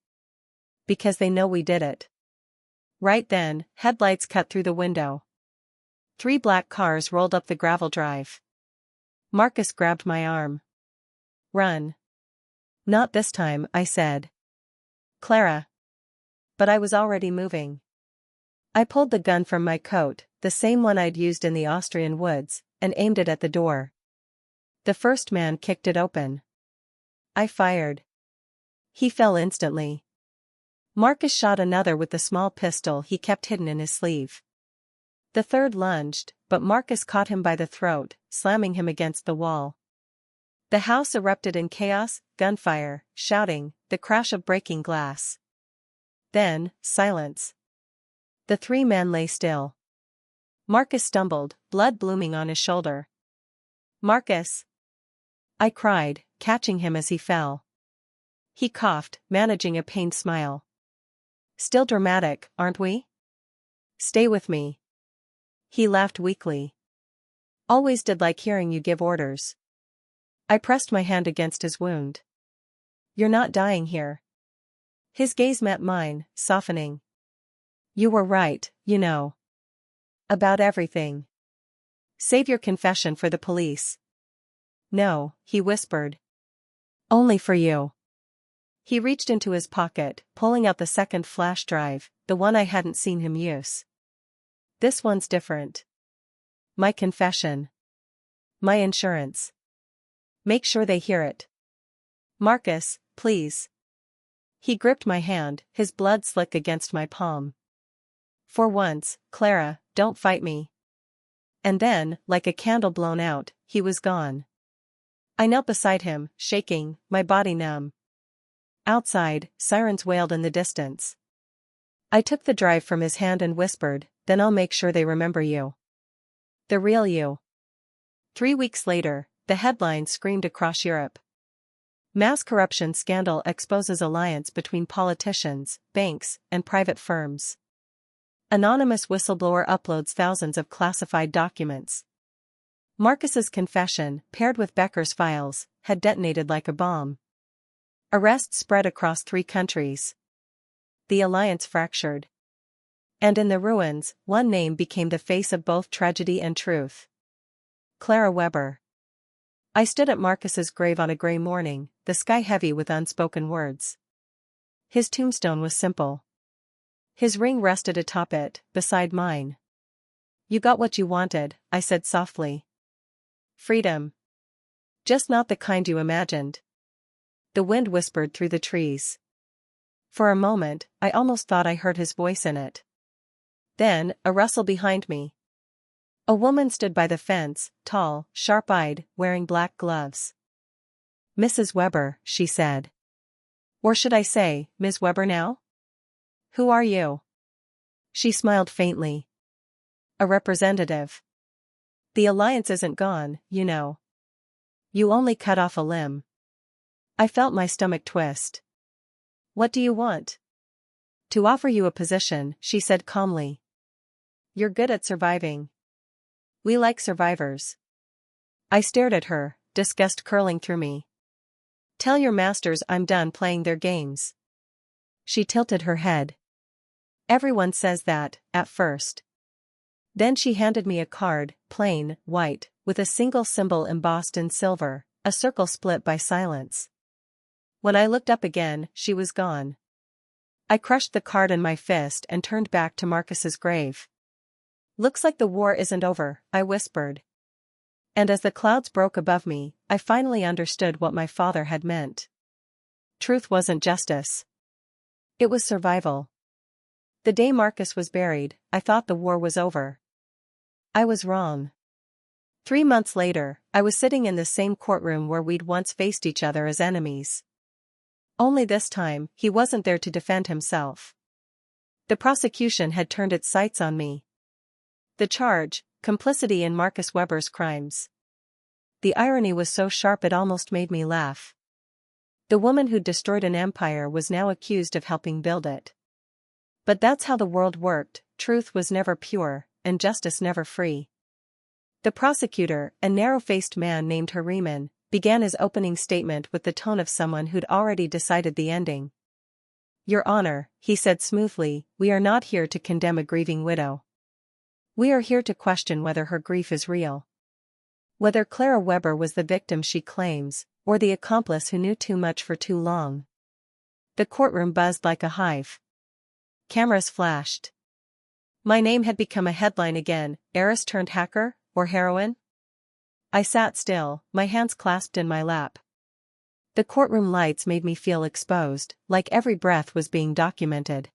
Because they know we did it. Right then, headlights cut through the window. 3 black cars rolled up the gravel drive. Marcus grabbed my arm. Run. Not this time, I said. Clara. But I was already moving. I pulled the gun from my coat, the same one I'd used in the Austrian woods, and aimed it at the door. The first man kicked it open. I fired. He fell instantly. Marcus shot another with the small pistol he kept hidden in his sleeve. The third lunged, but Marcus caught him by the throat, slamming him against the wall. The house erupted in chaos, gunfire, shouting, the crash of breaking glass. Then, silence. The three men lay still. Marcus stumbled, blood blooming on his shoulder. "Marcus!" I cried, catching him as he fell. He coughed, managing a pained smile. "Still dramatic, aren't we? Stay with me." He laughed weakly. "Always did like hearing you give orders." I pressed my hand against his wound. "You're not dying here." His gaze met mine, softening. "You were right, you know. About everything. Save your confession for the police." "No," he whispered. "Only for you." He reached into his pocket, pulling out the second flash drive, the one I hadn't seen him use. "This one's different. My confession. My insurance. Make sure they hear it. Marcus, please." He gripped my hand, his blood slick against my palm. "For once, Clara, don't fight me." And then, like a candle blown out, he was gone. I knelt beside him, shaking, my body numb. Outside, sirens wailed in the distance. I took the drive from his hand and whispered, "Then I'll make sure they remember you. The real you." 3 weeks later, the headlines screamed across Europe. Mass corruption scandal exposes alliance between politicians, banks, and private firms. Anonymous whistleblower uploads thousands of classified documents. Marcus's confession, paired with Becker's files, had detonated like a bomb. Arrests spread across 3 countries. The alliance fractured. And in the ruins, one name became the face of both tragedy and truth. Clara Weber. I stood at Marcus's grave on a gray morning, the sky heavy with unspoken words. His tombstone was simple. His ring rested atop it, beside mine. "You got what you wanted," I said softly. "Freedom. Just not the kind you imagined." The wind whispered through the trees. For a moment, I almost thought I heard his voice in it. Then, a rustle behind me. A woman stood by the fence, tall, sharp-eyed, wearing black gloves. "Mrs. Weber," she said. "Or should I say, Ms. Weber now? Who are you?" She smiled faintly. "A representative. The alliance isn't gone, you know. You only cut off a limb." I felt my stomach twist. "What do you want?" "To offer you a position," she said calmly. "You're good at surviving. We like survivors." I stared at her, disgust curling through me. "Tell your masters I'm done playing their games." She tilted her head. "Everyone says that, at first." Then she handed me a card, plain, white, with a single symbol embossed in silver, a circle split by silence. When I looked up again, she was gone. I crushed the card in my fist and turned back to Marcus's grave. "Looks like the war isn't over," I whispered. And as the clouds broke above me, I finally understood what my father had meant. Truth wasn't justice. It was survival. The day Marcus was buried, I thought the war was over. I was wrong. 3 months later, I was sitting in the same courtroom where we'd once faced each other as enemies. Only this time, he wasn't there to defend himself. The prosecution had turned its sights on me. The charge, complicity in Marcus Weber's crimes. The irony was so sharp it almost made me laugh. The woman who'd destroyed an empire was now accused of helping build it. But that's how the world worked. Truth was never pure, and justice never free. The prosecutor, a narrow-faced man named Harriman, began his opening statement with the tone of someone who'd already decided the ending. "Your Honor," he said smoothly, "we are not here to condemn a grieving widow. We are here to question whether her grief is real. Whether Clara Weber was the victim she claims, or the accomplice who knew too much for too long." The courtroom buzzed like a hive. Cameras flashed. My name had become a headline again, heiress turned hacker, or heroine? I sat still, my hands clasped in my lap. The courtroom lights made me feel exposed, like every breath was being documented.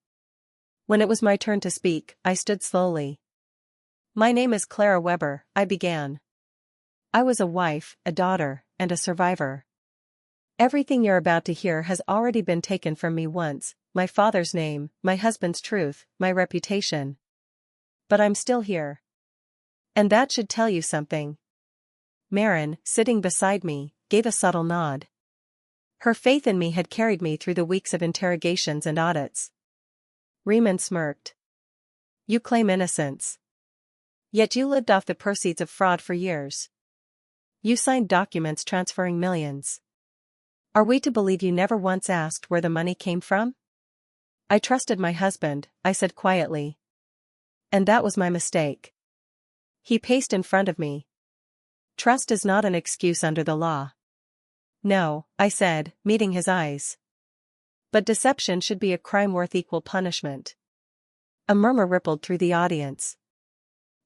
When it was my turn to speak, I stood slowly. "My name is Clara Weber," I began. "I was a wife, a daughter, and a survivor. Everything you're about to hear has already been taken from me once, my father's name, my husband's truth, my reputation. But I'm still here. And that should tell you something." Marin, sitting beside me, gave a subtle nod. Her faith in me had carried me through the weeks of interrogations and audits. Riemann smirked. "You claim innocence. Yet you lived off the proceeds of fraud for years. You signed documents transferring millions. Are we to believe you never once asked where the money came from?" "I trusted my husband," I said quietly. "And that was my mistake." He paced in front of me. "Trust is not an excuse under the law." "No," I said, meeting his eyes. "But deception should be a crime worth equal punishment." A murmur rippled through the audience.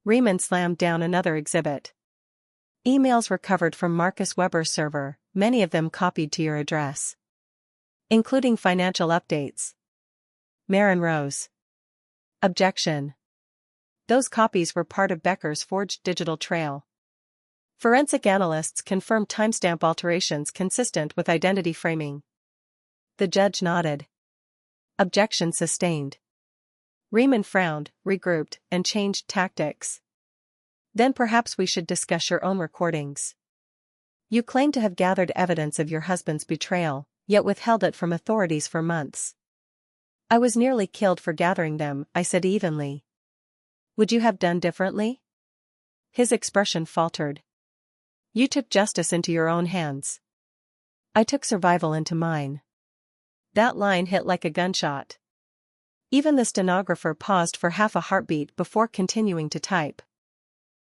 Riemann slammed down another exhibit. "Emails recovered from Marcus Weber's server, many of them copied to your address. Including financial updates." Marin rose. "Objection. Those copies were part of Becker's forged digital trail. Forensic analysts confirmed timestamp alterations consistent with identity framing." The judge nodded. "Objection sustained." Riemann frowned, regrouped, and changed tactics. "Then perhaps we should discuss your own recordings. You claim to have gathered evidence of your husband's betrayal, yet withheld it from authorities for months." "I was nearly killed for gathering them," I said evenly. "Would you have done differently?" His expression faltered. "You took justice into your own hands. I took survival into mine." That line hit like a gunshot. Even the stenographer paused for half a heartbeat before continuing to type.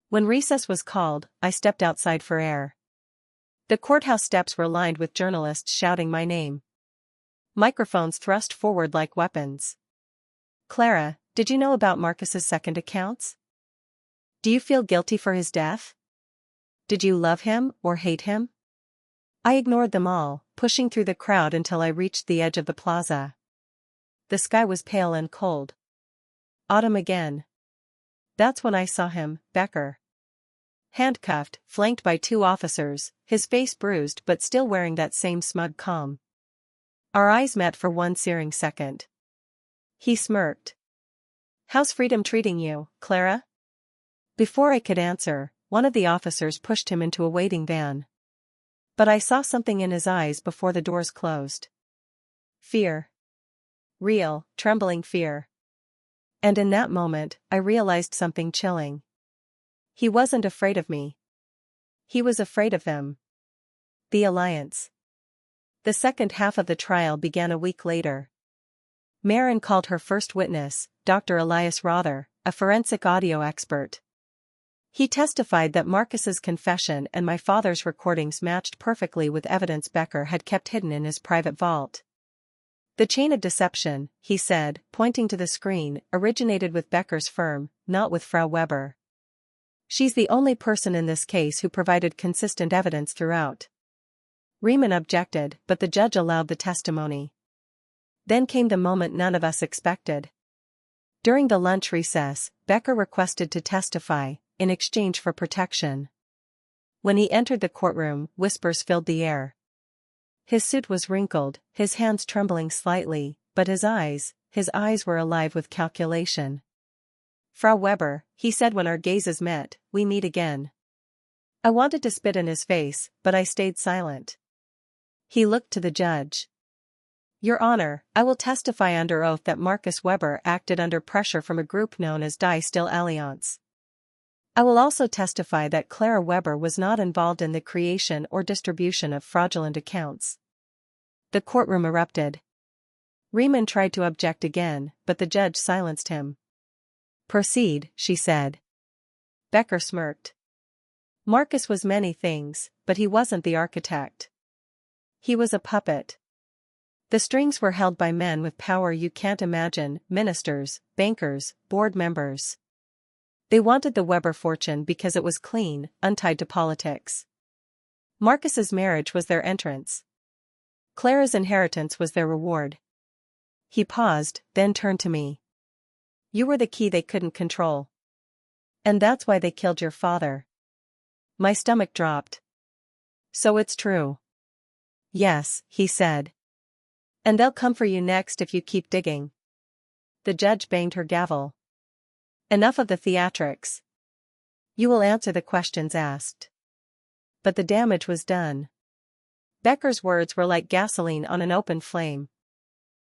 When recess was called, I stepped outside for air. The courthouse steps were lined with journalists shouting my name. Microphones thrust forward like weapons. "Clara, did you know about Marcus's second accounts? Do you feel guilty for his death? Did you love him or hate him?" I ignored them all, pushing through the crowd until I reached the edge of the plaza. The sky was pale and cold. Autumn again. That's when I saw him, Becker. Handcuffed, flanked by 2 officers, his face bruised but still wearing that same smug calm. Our eyes met for one searing second. He smirked. "How's freedom treating you, Clara?" Before I could answer, one of the officers pushed him into a waiting van. But I saw something in his eyes before the doors closed. Fear. Real, trembling fear. And in that moment, I realized something chilling. He wasn't afraid of me. He was afraid of them. The alliance. The second half of the trial began a week later. Marin called her first witness, Dr. Elias Rother, a forensic audio expert. He testified that Marcus's confession and my father's recordings matched perfectly with evidence Becker had kept hidden in his private vault. "The chain of deception," he said, pointing to the screen, "originated with Becker's firm, not with Frau Weber. She's the only person in this case who provided consistent evidence throughout." Riemann objected, but the judge allowed the testimony. Then came the moment none of us expected. During the lunch recess, Becker requested to testify, in exchange for protection. When he entered the courtroom, whispers filled the air. His suit was wrinkled, his hands trembling slightly, but his eyes were alive with calculation. "Frau Weber," he said when our gazes met, "we meet again." I wanted to spit in his face, but I stayed silent. He looked to the judge. "Your Honor, I will testify under oath that Marcus Weber acted under pressure from a group known as Die Still Allianz. I will also testify that Clara Weber was not involved in the creation or distribution of fraudulent accounts." The courtroom erupted. Riemann tried to object again, but the judge silenced him. "Proceed," she said. Becker smirked. "Marcus was many things, but he wasn't the architect. He was a puppet. The strings were held by men with power you can't imagine, ministers, bankers, board members. They wanted the Weber fortune because it was clean, untied to politics. Marcus's marriage was their entrance. Clara's inheritance was their reward. He paused, then turned to me. You were the key they couldn't control. And that's why they killed your father. My stomach dropped. So it's true. Yes, he said. And they'll come for you next if you keep digging. The judge banged her gavel. Enough of the theatrics. You will answer the questions asked. But the damage was done. Becker's words were like gasoline on an open flame.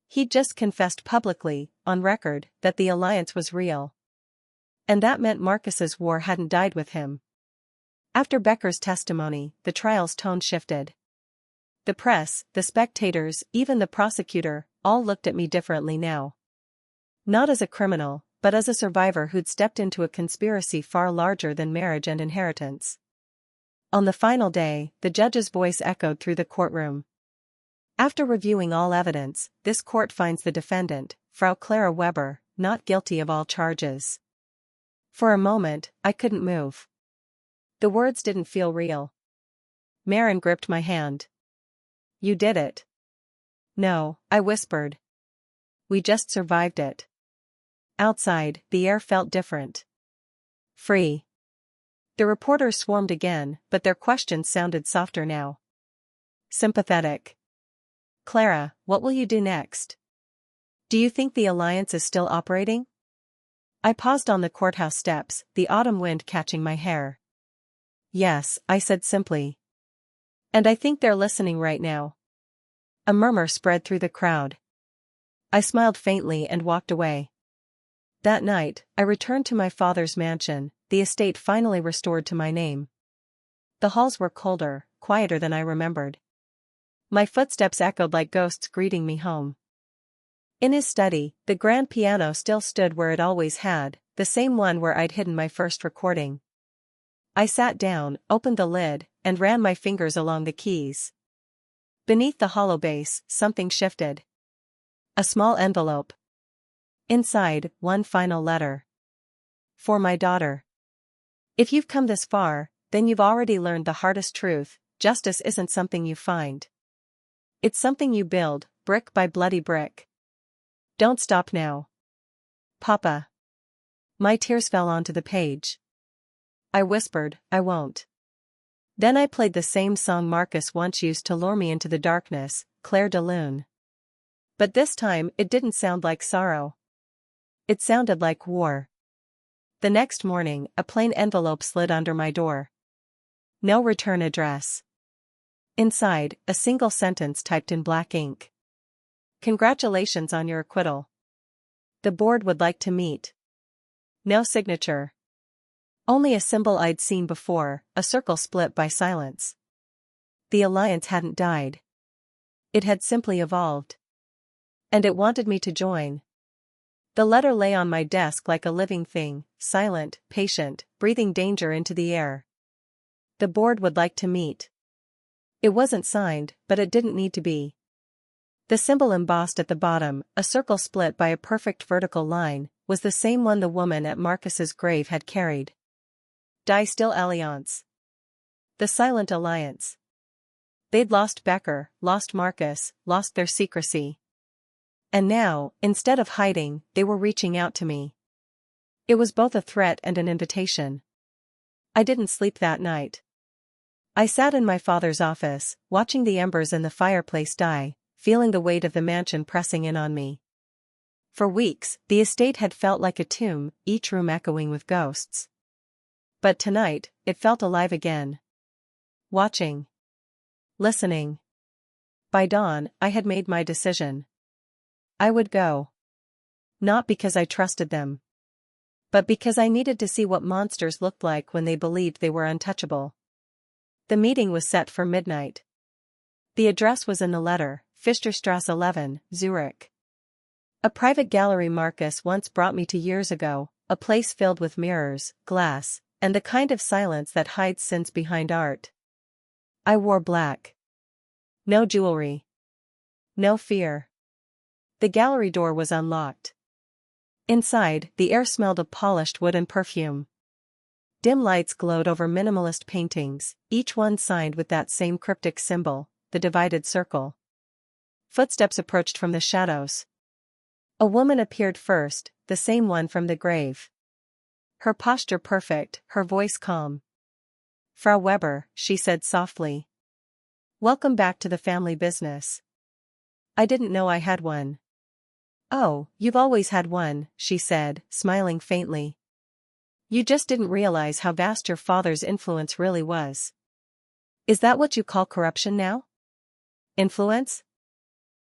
He'd just confessed publicly, on record, that the alliance was real. And that meant Marcus's war hadn't died with him. After Becker's testimony, the trial's tone shifted. The press, the spectators, even the prosecutor, all looked at me differently now. Not as a criminal, but as a survivor who'd stepped into a conspiracy far larger than marriage and inheritance. On the final day, the judge's voice echoed through the courtroom. After reviewing all evidence, this court finds the defendant, Frau Clara Weber, not guilty of all charges. For a moment, I couldn't move. The words didn't feel real. Marin gripped my hand. You did it. No, I whispered. We just survived it. Outside, the air felt different. Free. The reporters swarmed again, but their questions sounded softer now. Sympathetic. Clara, what will you do next? Do you think the alliance is still operating? I paused on the courthouse steps, the autumn wind catching my hair. Yes, I said simply. And I think they're listening right now. A murmur spread through the crowd. I smiled faintly and walked away. That night, I returned to my father's mansion, the estate finally restored to my name. The halls were colder, quieter than I remembered. My footsteps echoed like ghosts greeting me home. In his study, the grand piano still stood where it always had, the same one where I'd hidden my first recording. I sat down, opened the lid, and ran my fingers along the keys. Beneath the hollow base, something shifted. A small envelope. Inside, one final letter. For my daughter. If you've come this far, then you've already learned the hardest truth: justice isn't something you find. It's something you build, brick by bloody brick. Don't stop now. Papa. My tears fell onto the page. I whispered, I won't. Then I played the same song Marcus once used to lure me into the darkness, Clair de Lune. But this time it didn't sound like sorrow. It sounded like war. The next morning, a plain envelope slid under my door. No return address. Inside, a single sentence typed in black ink. Congratulations on your acquittal. The board would like to meet. No signature. Only a symbol I'd seen before, a circle split by silence. The alliance hadn't died. It had simply evolved. And it wanted me to join. The letter lay on my desk like a living thing, silent, patient, breathing danger into the air. The board would like to meet. It wasn't signed, but it didn't need to be. The symbol embossed at the bottom, a circle split by a perfect vertical line, was the same one the woman at Marcus's grave had carried. Die still Alliance. The silent alliance. They'd lost Becker, lost Marcus, lost their secrecy. And now, instead of hiding, they were reaching out to me. It was both a threat and an invitation. I didn't sleep that night. I sat in my father's office, watching the embers in the fireplace die, feeling the weight of the mansion pressing in on me. For weeks, the estate had felt like a tomb, each room echoing with ghosts. But tonight, it felt alive again. Watching. Listening. By dawn, I had made my decision. I would go. Not because I trusted them. But because I needed to see what monsters looked like when they believed they were untouchable. The meeting was set for midnight. The address was in the letter, Fichterstrasse 11, Zurich. A private gallery Marcus once brought me to years ago, a place filled with mirrors, glass, and the kind of silence that hides sins behind art. I wore black. No jewelry. No fear. The gallery door was unlocked. Inside, the air smelled of polished wood and perfume. Dim lights glowed over minimalist paintings, each one signed with that same cryptic symbol, the divided circle. Footsteps approached from the shadows. A woman appeared first, the same one from the grave. Her posture perfect, her voice calm. "Frau Weber," she said softly. "Welcome back to the family business." "I didn't know I had one." "Oh, you've always had one," she said, smiling faintly. "You just didn't realize how vast your father's influence really was." "Is that what you call corruption now? Influence?"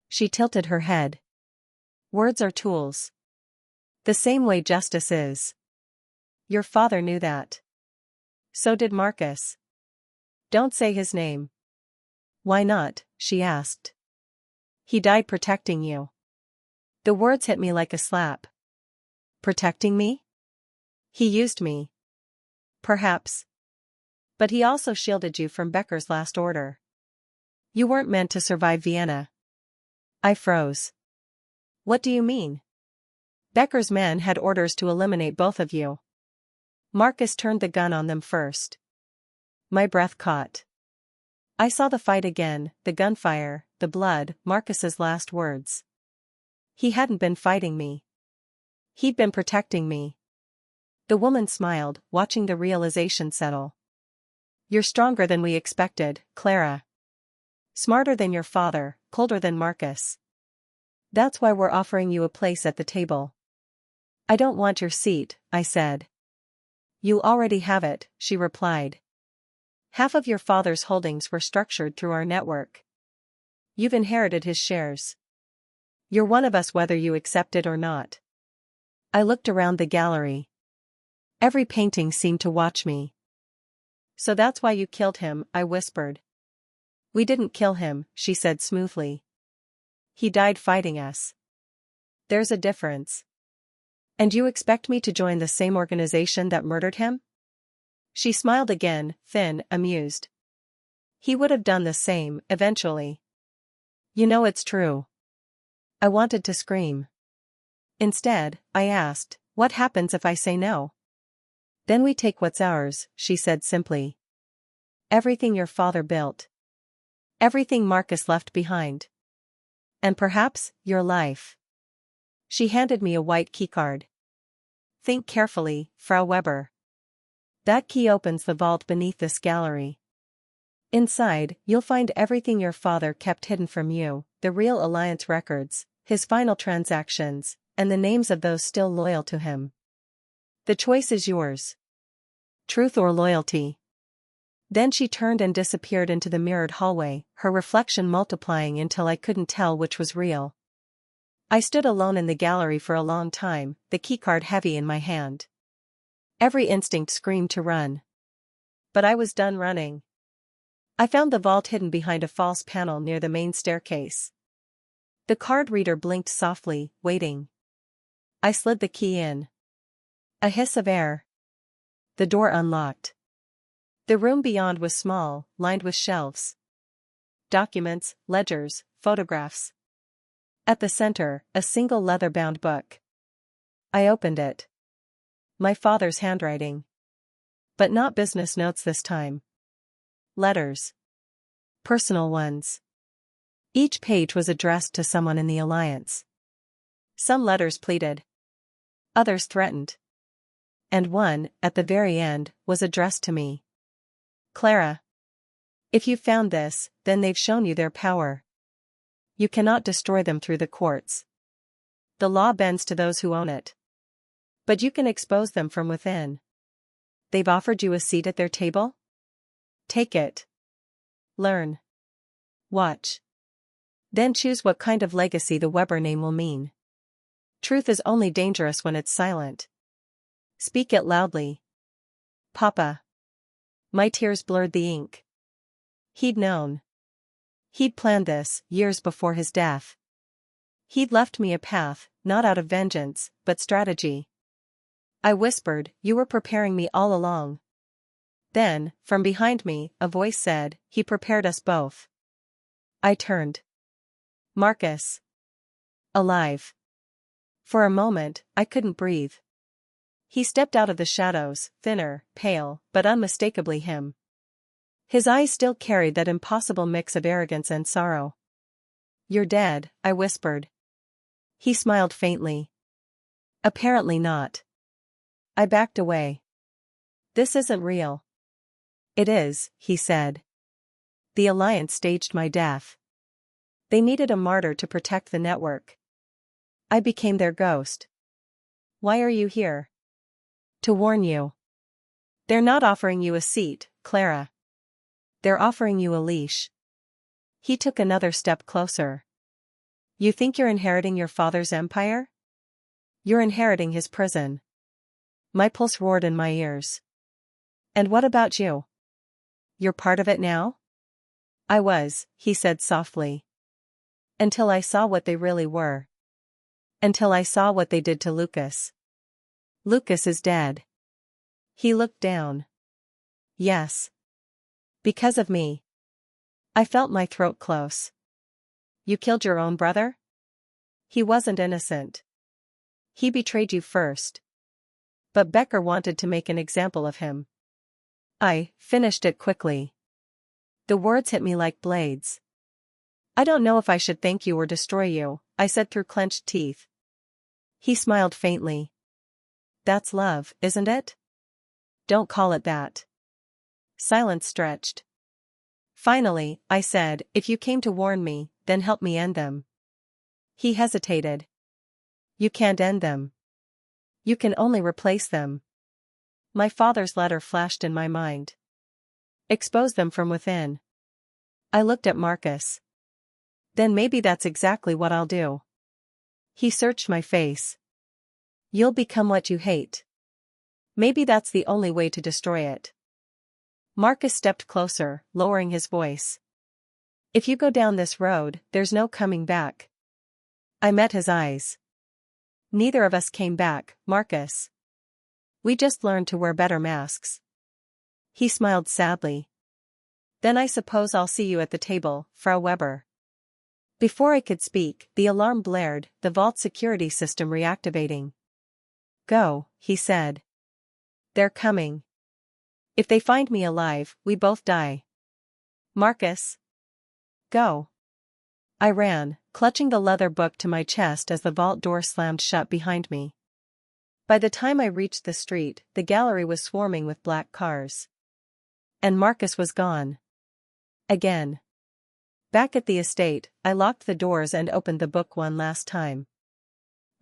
She tilted her head. "Words are tools. The same way justice is. Your father knew that. So did Marcus." "Don't say his name." "Why not?" she asked. "He died protecting you." The words hit me like a slap. Protecting me? He used me. Perhaps. But he also shielded you from Becker's last order. You weren't meant to survive Vienna. I froze. What do you mean? Becker's men had orders to eliminate both of you. Marcus turned the gun on them first. My breath caught. I saw the fight again, the gunfire, the blood, Marcus's last words. He hadn't been fighting me. He'd been protecting me. The woman smiled, watching the realization settle. You're stronger than we expected, Clara. Smarter than your father, colder than Marcus. That's why we're offering you a place at the table. I don't want your seat, I said. You already have it, she replied. Half of your father's holdings were structured through our network. You've inherited his shares. You're one of us whether you accept it or not. I looked around the gallery. Every painting seemed to watch me. So that's why you killed him, I whispered. We didn't kill him, she said smoothly. He died fighting us. There's a difference. And you expect me to join the same organization that murdered him? She smiled again, thin, amused. He would have done the same, eventually. You know it's true. I wanted to scream. Instead, I asked, what happens if I say no? Then we take what's ours, she said simply. Everything your father built. Everything Marcus left behind. And perhaps, your life. She handed me a white keycard. Think carefully, Frau Weber. That key opens the vault beneath this gallery. Inside, you'll find everything your father kept hidden from you, the real alliance records, his final transactions, and the names of those still loyal to him. The choice is yours. Truth or loyalty. Then she turned and disappeared into the mirrored hallway, her reflection multiplying until I couldn't tell which was real. I stood alone in the gallery for a long time, the keycard heavy in my hand. Every instinct screamed to run. But I was done running. I found the vault hidden behind a false panel near the main staircase. The card reader blinked softly, waiting. I slid the key in. A hiss of air. The door unlocked. The room beyond was small, lined with shelves. Documents, ledgers, photographs. At the center, a single leather-bound book. I opened it. My father's handwriting. But not business notes this time. Letters. Personal ones. Each page was addressed to someone in the alliance. Some letters pleaded. Others threatened. And one, at the very end, was addressed to me. Clara. If you found this, then they've shown you their power. You cannot destroy them through the courts. The law bends to those who own it. But you can expose them from within. They've offered you a seat at their table? Take it. Learn. Watch. Then choose what kind of legacy the Weber name will mean. Truth is only dangerous when it's silent. Speak it loudly. Papa. My tears blurred the ink. He'd known. He'd planned this, years before his death. He'd left me a path, not out of vengeance, but strategy. I whispered, you were preparing me all along. Then, from behind me, a voice said, he prepared us both. I turned. Marcus. Alive. For a moment, I couldn't breathe. He stepped out of the shadows, thinner, pale, but unmistakably him. His eyes still carried that impossible mix of arrogance and sorrow. "You're dead," I whispered. He smiled faintly. "Apparently not." I backed away. "This isn't real." "It is," he said. "The Alliance staged my death. They needed a martyr to protect the network. I became their ghost." "Why are you here?" "To warn you. They're not offering you a seat, Clara. They're offering you a leash." He took another step closer. "You think you're inheriting your father's empire? You're inheriting his prison." My pulse roared in my ears. "And what about you? You're part of it now?" "I was," he said softly. "Until I saw what they really were. Until I saw what they did to Lucas. Lucas is dead." He looked down. "Yes. Because of me." I felt my throat close. "You killed your own brother?" "He wasn't innocent. He betrayed you first. But Becker wanted to make an example of him." I finished it quickly. The words hit me like blades. "I don't know if I should thank you or destroy you," I said through clenched teeth. He smiled faintly. "That's love, isn't it?" "Don't call it that." Silence stretched. Finally, I said, "If you came to warn me, then help me end them." He hesitated. "You can't end them. You can only replace them." My father's letter flashed in my mind. "Expose them from within." I looked at Marcus. "Then maybe that's exactly what I'll do." He searched my face. "You'll become what you hate. Maybe that's the only way to destroy it." Marcus stepped closer, lowering his voice. "If you go down this road, there's no coming back." I met his eyes. "Neither of us came back, Marcus. We just learned to wear better masks." He smiled sadly. "Then I suppose I'll see you at the table, Frau Weber." Before I could speak, the alarm blared, the vault security system reactivating. "Go," he said. "They're coming. If they find me alive, we both die." "Marcus." "Go." I ran, clutching the leather book to my chest as the vault door slammed shut behind me. By the time I reached the street, the gallery was swarming with black cars. And Marcus was gone. Again. Back at the estate, I locked the doors and opened the book one last time.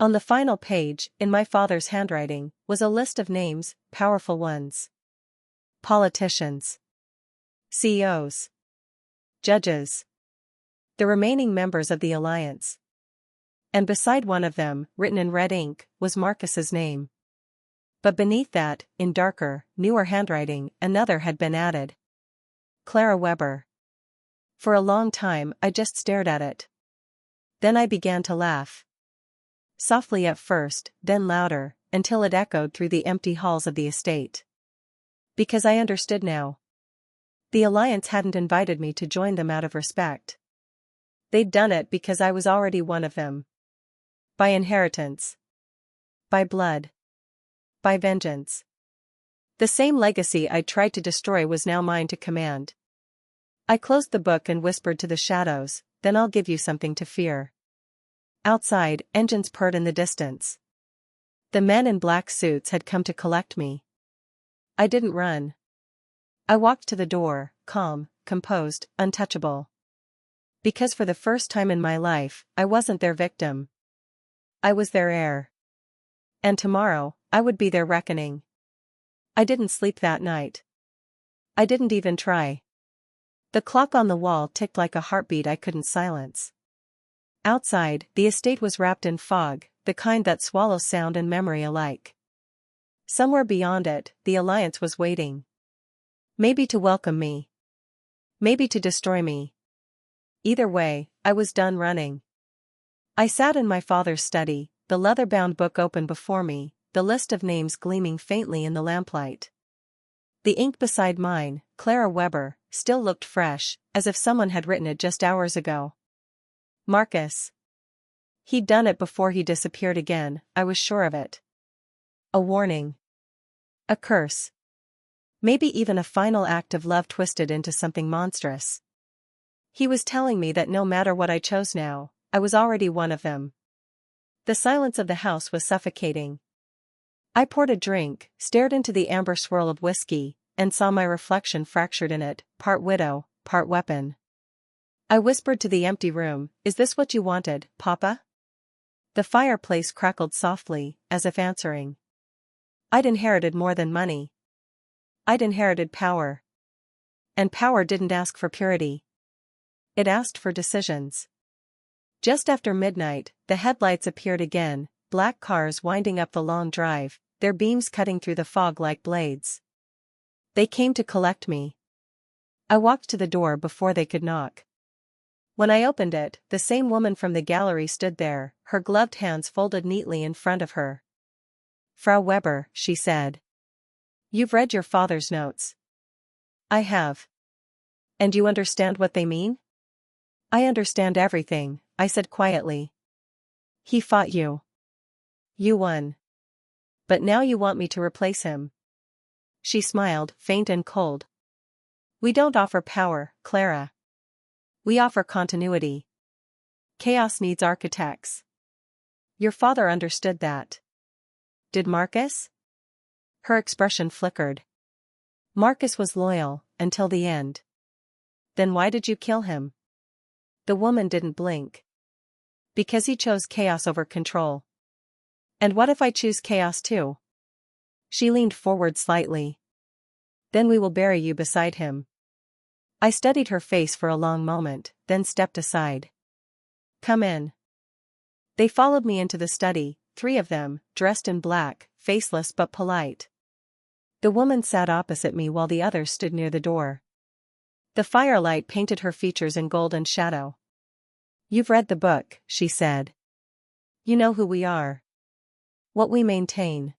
On the final page, in my father's handwriting, was a list of names, powerful ones. Politicians. CEOs. Judges. The remaining members of the Alliance. And beside one of them, written in red ink, was Marcus's name. But beneath that, in darker, newer handwriting, another had been added. Clara Weber. For a long time, I just stared at it. Then I began to laugh. Softly at first, then louder, until it echoed through the empty halls of the estate. Because I understood now. The Alliance hadn't invited me to join them out of respect. They'd done it because I was already one of them. By inheritance. By blood. By vengeance. The same legacy I'd tried to destroy was now mine to command. I closed the book and whispered to the shadows, "Then I'll give you something to fear." Outside, engines purred in the distance. The men in black suits had come to collect me. I didn't run. I walked to the door, calm, composed, untouchable. Because for the first time in my life, I wasn't their victim. I was their heir. And tomorrow, I would be their reckoning. I didn't sleep that night. I didn't even try. The clock on the wall ticked like a heartbeat I couldn't silence. Outside, the estate was wrapped in fog, the kind that swallows sound and memory alike. Somewhere beyond it, the Alliance was waiting. Maybe to welcome me. Maybe to destroy me. Either way, I was done running. I sat in my father's study, the leather-bound book open before me, the list of names gleaming faintly in the lamplight. The ink beside mine, Clara Weber, still looked fresh, as if someone had written it just hours ago. Marcus. He'd done it before he disappeared again, I was sure of it. A warning. A curse. Maybe even a final act of love twisted into something monstrous. He was telling me that no matter what I chose now, I was already one of them. The silence of the house was suffocating. I poured a drink, stared into the amber swirl of whiskey, and saw my reflection fractured in it, part widow, part weapon. I whispered to the empty room, "Is this what you wanted, Papa?" The fireplace crackled softly, as if answering. I'd inherited more than money. I'd inherited power. And power didn't ask for purity. It asked for decisions. Just after midnight, the headlights appeared again, black cars winding up the long drive, their beams cutting through the fog like blades. They came to collect me. I walked to the door before they could knock. When I opened it, the same woman from the gallery stood there, her gloved hands folded neatly in front of her. "Frau Weber," she said. "You've read your father's notes." "I have." "And you understand what they mean?" "I understand everything," I said quietly. "He fought you. You won. But now you want me to replace him." She smiled, faint and cold. "We don't offer power, Clara. We offer continuity. Chaos needs architects. Your father understood that." "Did Marcus?" Her expression flickered. "Marcus was loyal, until the end." "Then why did you kill him?" The woman didn't blink. "Because he chose chaos over control." "And what if I choose chaos too?" She leaned forward slightly. "Then we will bury you beside him." I studied her face for a long moment, then stepped aside. "Come in." They followed me into the study, 3 of them, dressed in black, faceless but polite. The woman sat opposite me while the others stood near the door. The firelight painted her features in golden shadow. "You've read the book," she said. "You know who we are. What we maintain.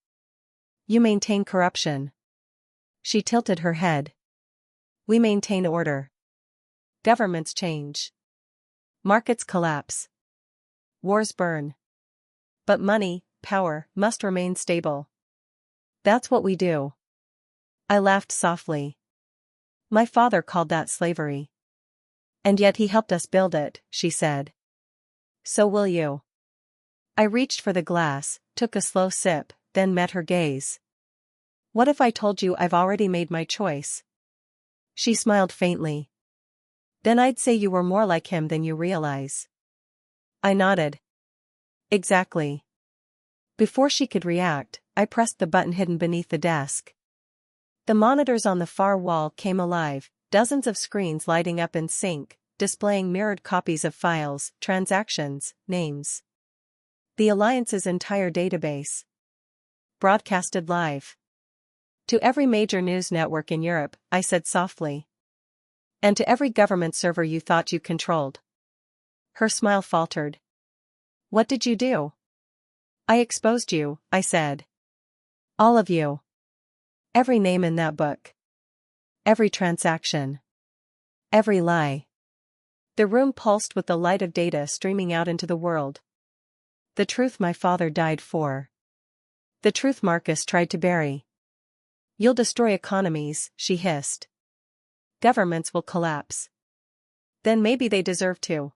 You maintain corruption." She tilted her head. "We maintain order. Governments change. Markets collapse. Wars burn. But money, power, must remain stable. That's what we do." I laughed softly. "My father called that slavery." "And yet he helped us build it," she said. "So will you." I reached for the glass, took a slow sip, then met her gaze. "What if I told you I've already made my choice?" She smiled faintly. "Then I'd say you were more like him than you realize." I nodded. "Exactly." Before she could react, I pressed the button hidden beneath the desk. The monitors on the far wall came alive, dozens of screens lighting up in sync, displaying mirrored copies of files, transactions, names. The Alliance's entire database. Broadcasted live. "To every major news network in Europe," I said softly. "And to every government server you thought you controlled." Her smile faltered. "What did you do?" "I exposed you," I said. "All of you. Every name in that book. Every transaction. Every lie." The room pulsed with the light of data streaming out into the world. The truth my father died for. The truth Marcus tried to bury. "You'll destroy economies," she hissed. "Governments will collapse. Then maybe they deserve to."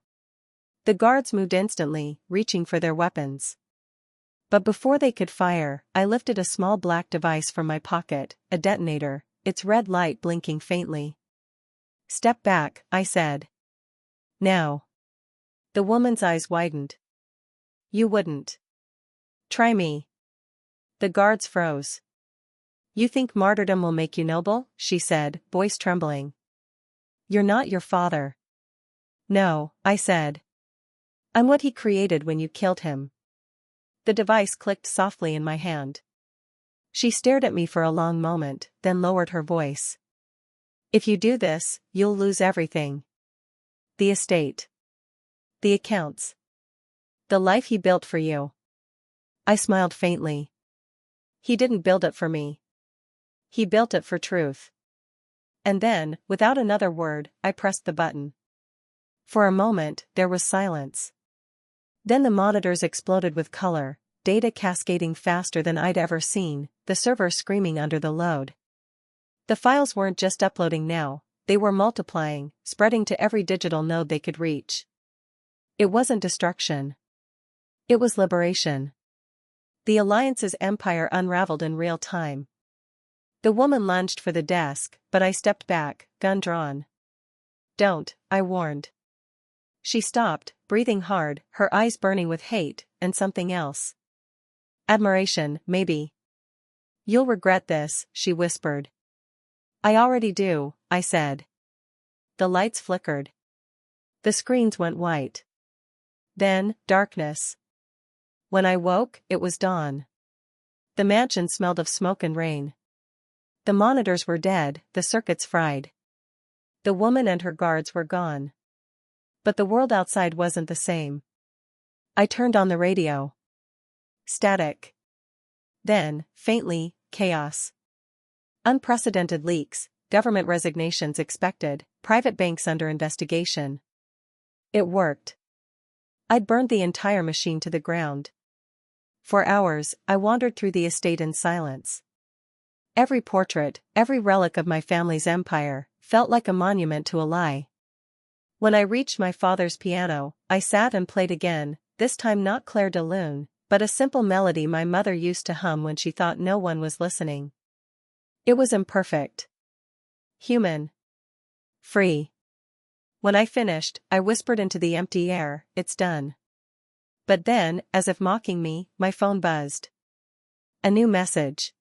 The guards moved instantly, reaching for their weapons. But before they could fire, I lifted a small black device from my pocket, a detonator, its red light blinking faintly. "Step back," I said. "Now." The woman's eyes widened. "You wouldn't." "Try me." The guards froze. "You think martyrdom will make you noble?" she said, voice trembling. "You're not your father." "No," I said. "I'm what he created when you killed him." The device clicked softly in my hand. She stared at me for a long moment, then lowered her voice. "If you do this, you'll lose everything. The estate. The accounts. The life he built for you." I smiled faintly. "He didn't build it for me. He built it for truth." And then, without another word, I pressed the button. For a moment, there was silence. Then the monitors exploded with color, data cascading faster than I'd ever seen, the server screaming under the load. The files weren't just uploading now, they were multiplying, spreading to every digital node they could reach. It wasn't destruction. It was liberation. The Alliance's empire unraveled in real time. The woman lunged for the desk, but I stepped back, gun drawn. "Don't," I warned. She stopped, breathing hard, her eyes burning with hate, and something else. "Admiration, maybe." "You'll regret this," she whispered. "I already do," I said. The lights flickered. The screens went white. Then, darkness. When I woke, it was dawn. The mansion smelled of smoke and rain. The monitors were dead, the circuits fried. The woman and her guards were gone. But the world outside wasn't the same. I turned on the radio. Static. Then, faintly, chaos. Unprecedented leaks, government resignations expected, private banks under investigation. It worked. I'd burned the entire machine to the ground. For hours, I wandered through the estate in silence. Every portrait, every relic of my family's empire, felt like a monument to a lie. When I reached my father's piano, I sat and played again, this time not Claire de Lune, but a simple melody my mother used to hum when she thought no one was listening. It was imperfect. Human. Free. When I finished, I whispered into the empty air, "It's done." But then, as if mocking me, my phone buzzed. A new message.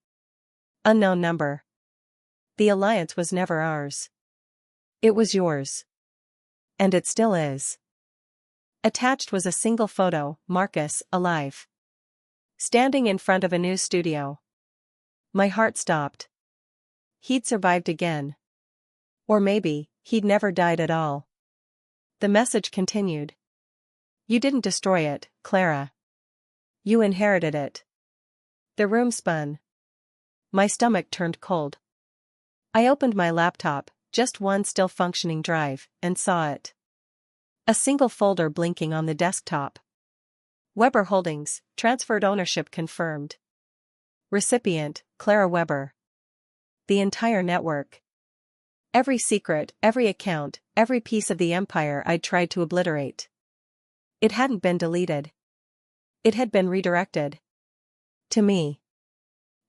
Unknown number. The Alliance was never ours. It was yours. And it still is. Attached was a single photo, Marcus, alive. Standing in front of a news studio. My heart stopped. He'd survived again. Or maybe, he'd never died at all. The message continued. "You didn't destroy it, Clara. You inherited it." The room spun. My stomach turned cold. I opened my laptop, just one still functioning drive, and saw it. A single folder blinking on the desktop. Weber Holdings, transferred ownership confirmed. Recipient, Clara Weber. The entire network. Every secret, every account, every piece of the empire I'd tried to obliterate. It hadn't been deleted. It had been redirected. To me.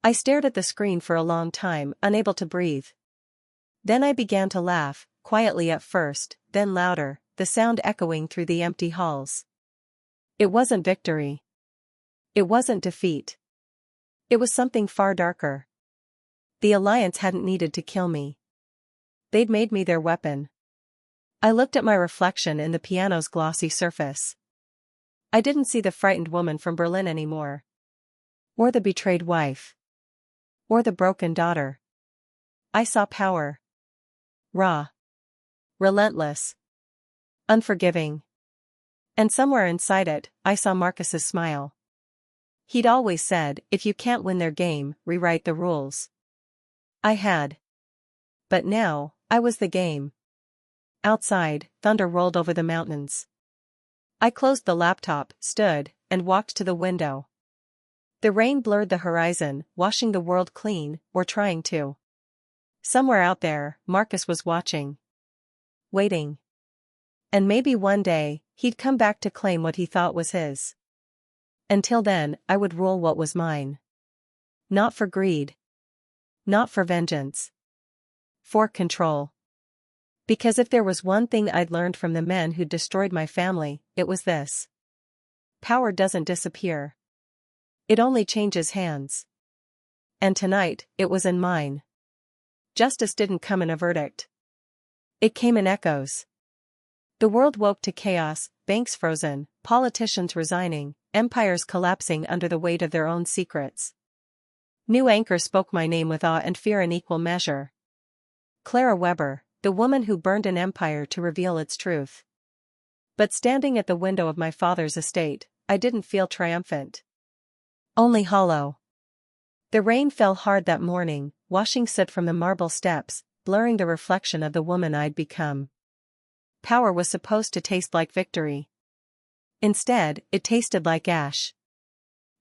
I stared at the screen for a long time, unable to breathe. Then I began to laugh, quietly at first, then louder, the sound echoing through the empty halls. It wasn't victory. It wasn't defeat. It was something far darker. The Alliance hadn't needed to kill me. They'd made me their weapon. I looked at my reflection in the piano's glossy surface. I didn't see the frightened woman from Berlin anymore. Or the betrayed wife. Or the broken daughter. I saw power. Raw. Relentless. Unforgiving. And somewhere inside it, I saw Marcus's smile. He'd always said, if you can't win their game, rewrite the rules. I had. But now, I was the game. Outside, thunder rolled over the mountains. I closed the laptop, stood, and walked to the window. The rain blurred the horizon, washing the world clean, or trying to. Somewhere out there, Marcus was watching. Waiting. And maybe one day, he'd come back to claim what he thought was his. Until then, I would rule what was mine. Not for greed. Not for vengeance. For control. Because if there was one thing I'd learned from the men who'd destroyed my family, it was this. Power doesn't disappear. It only changes hands. And tonight, it was in mine. Justice didn't come in a verdict. It came in echoes. The world woke to chaos, banks frozen, politicians resigning, empires collapsing under the weight of their own secrets. New anchors spoke my name with awe and fear in equal measure. Clara Weber, the woman who burned an empire to reveal its truth. But standing at the window of my father's estate, I didn't feel triumphant. Only hollow. The rain fell hard that morning, washing soot from the marble steps, blurring the reflection of the woman I'd become. Power was supposed to taste like victory. Instead, it tasted like ash.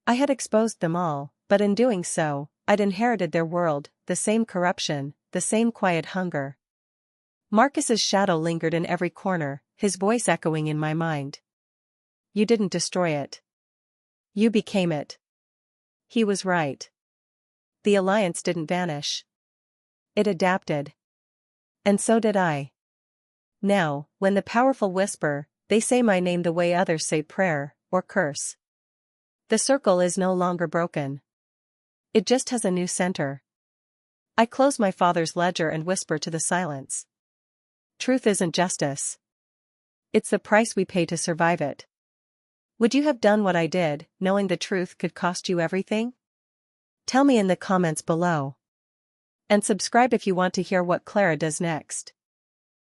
I had exposed them all, but in doing so, I'd inherited their world, the same corruption, the same quiet hunger. Marcus's shadow lingered in every corner, his voice echoing in my mind. You didn't destroy it. You became it. He was right. The alliance didn't vanish. It adapted. And so did I. Now, when the powerful whisper, they say my name the way others say prayer, or curse. The circle is no longer broken. It just has a new center. I close my father's ledger and whisper to the silence. Truth isn't justice. It's the price we pay to survive it. Would you have done what I did, knowing the truth could cost you everything? Tell me in the comments below. And subscribe if you want to hear what Clara does next.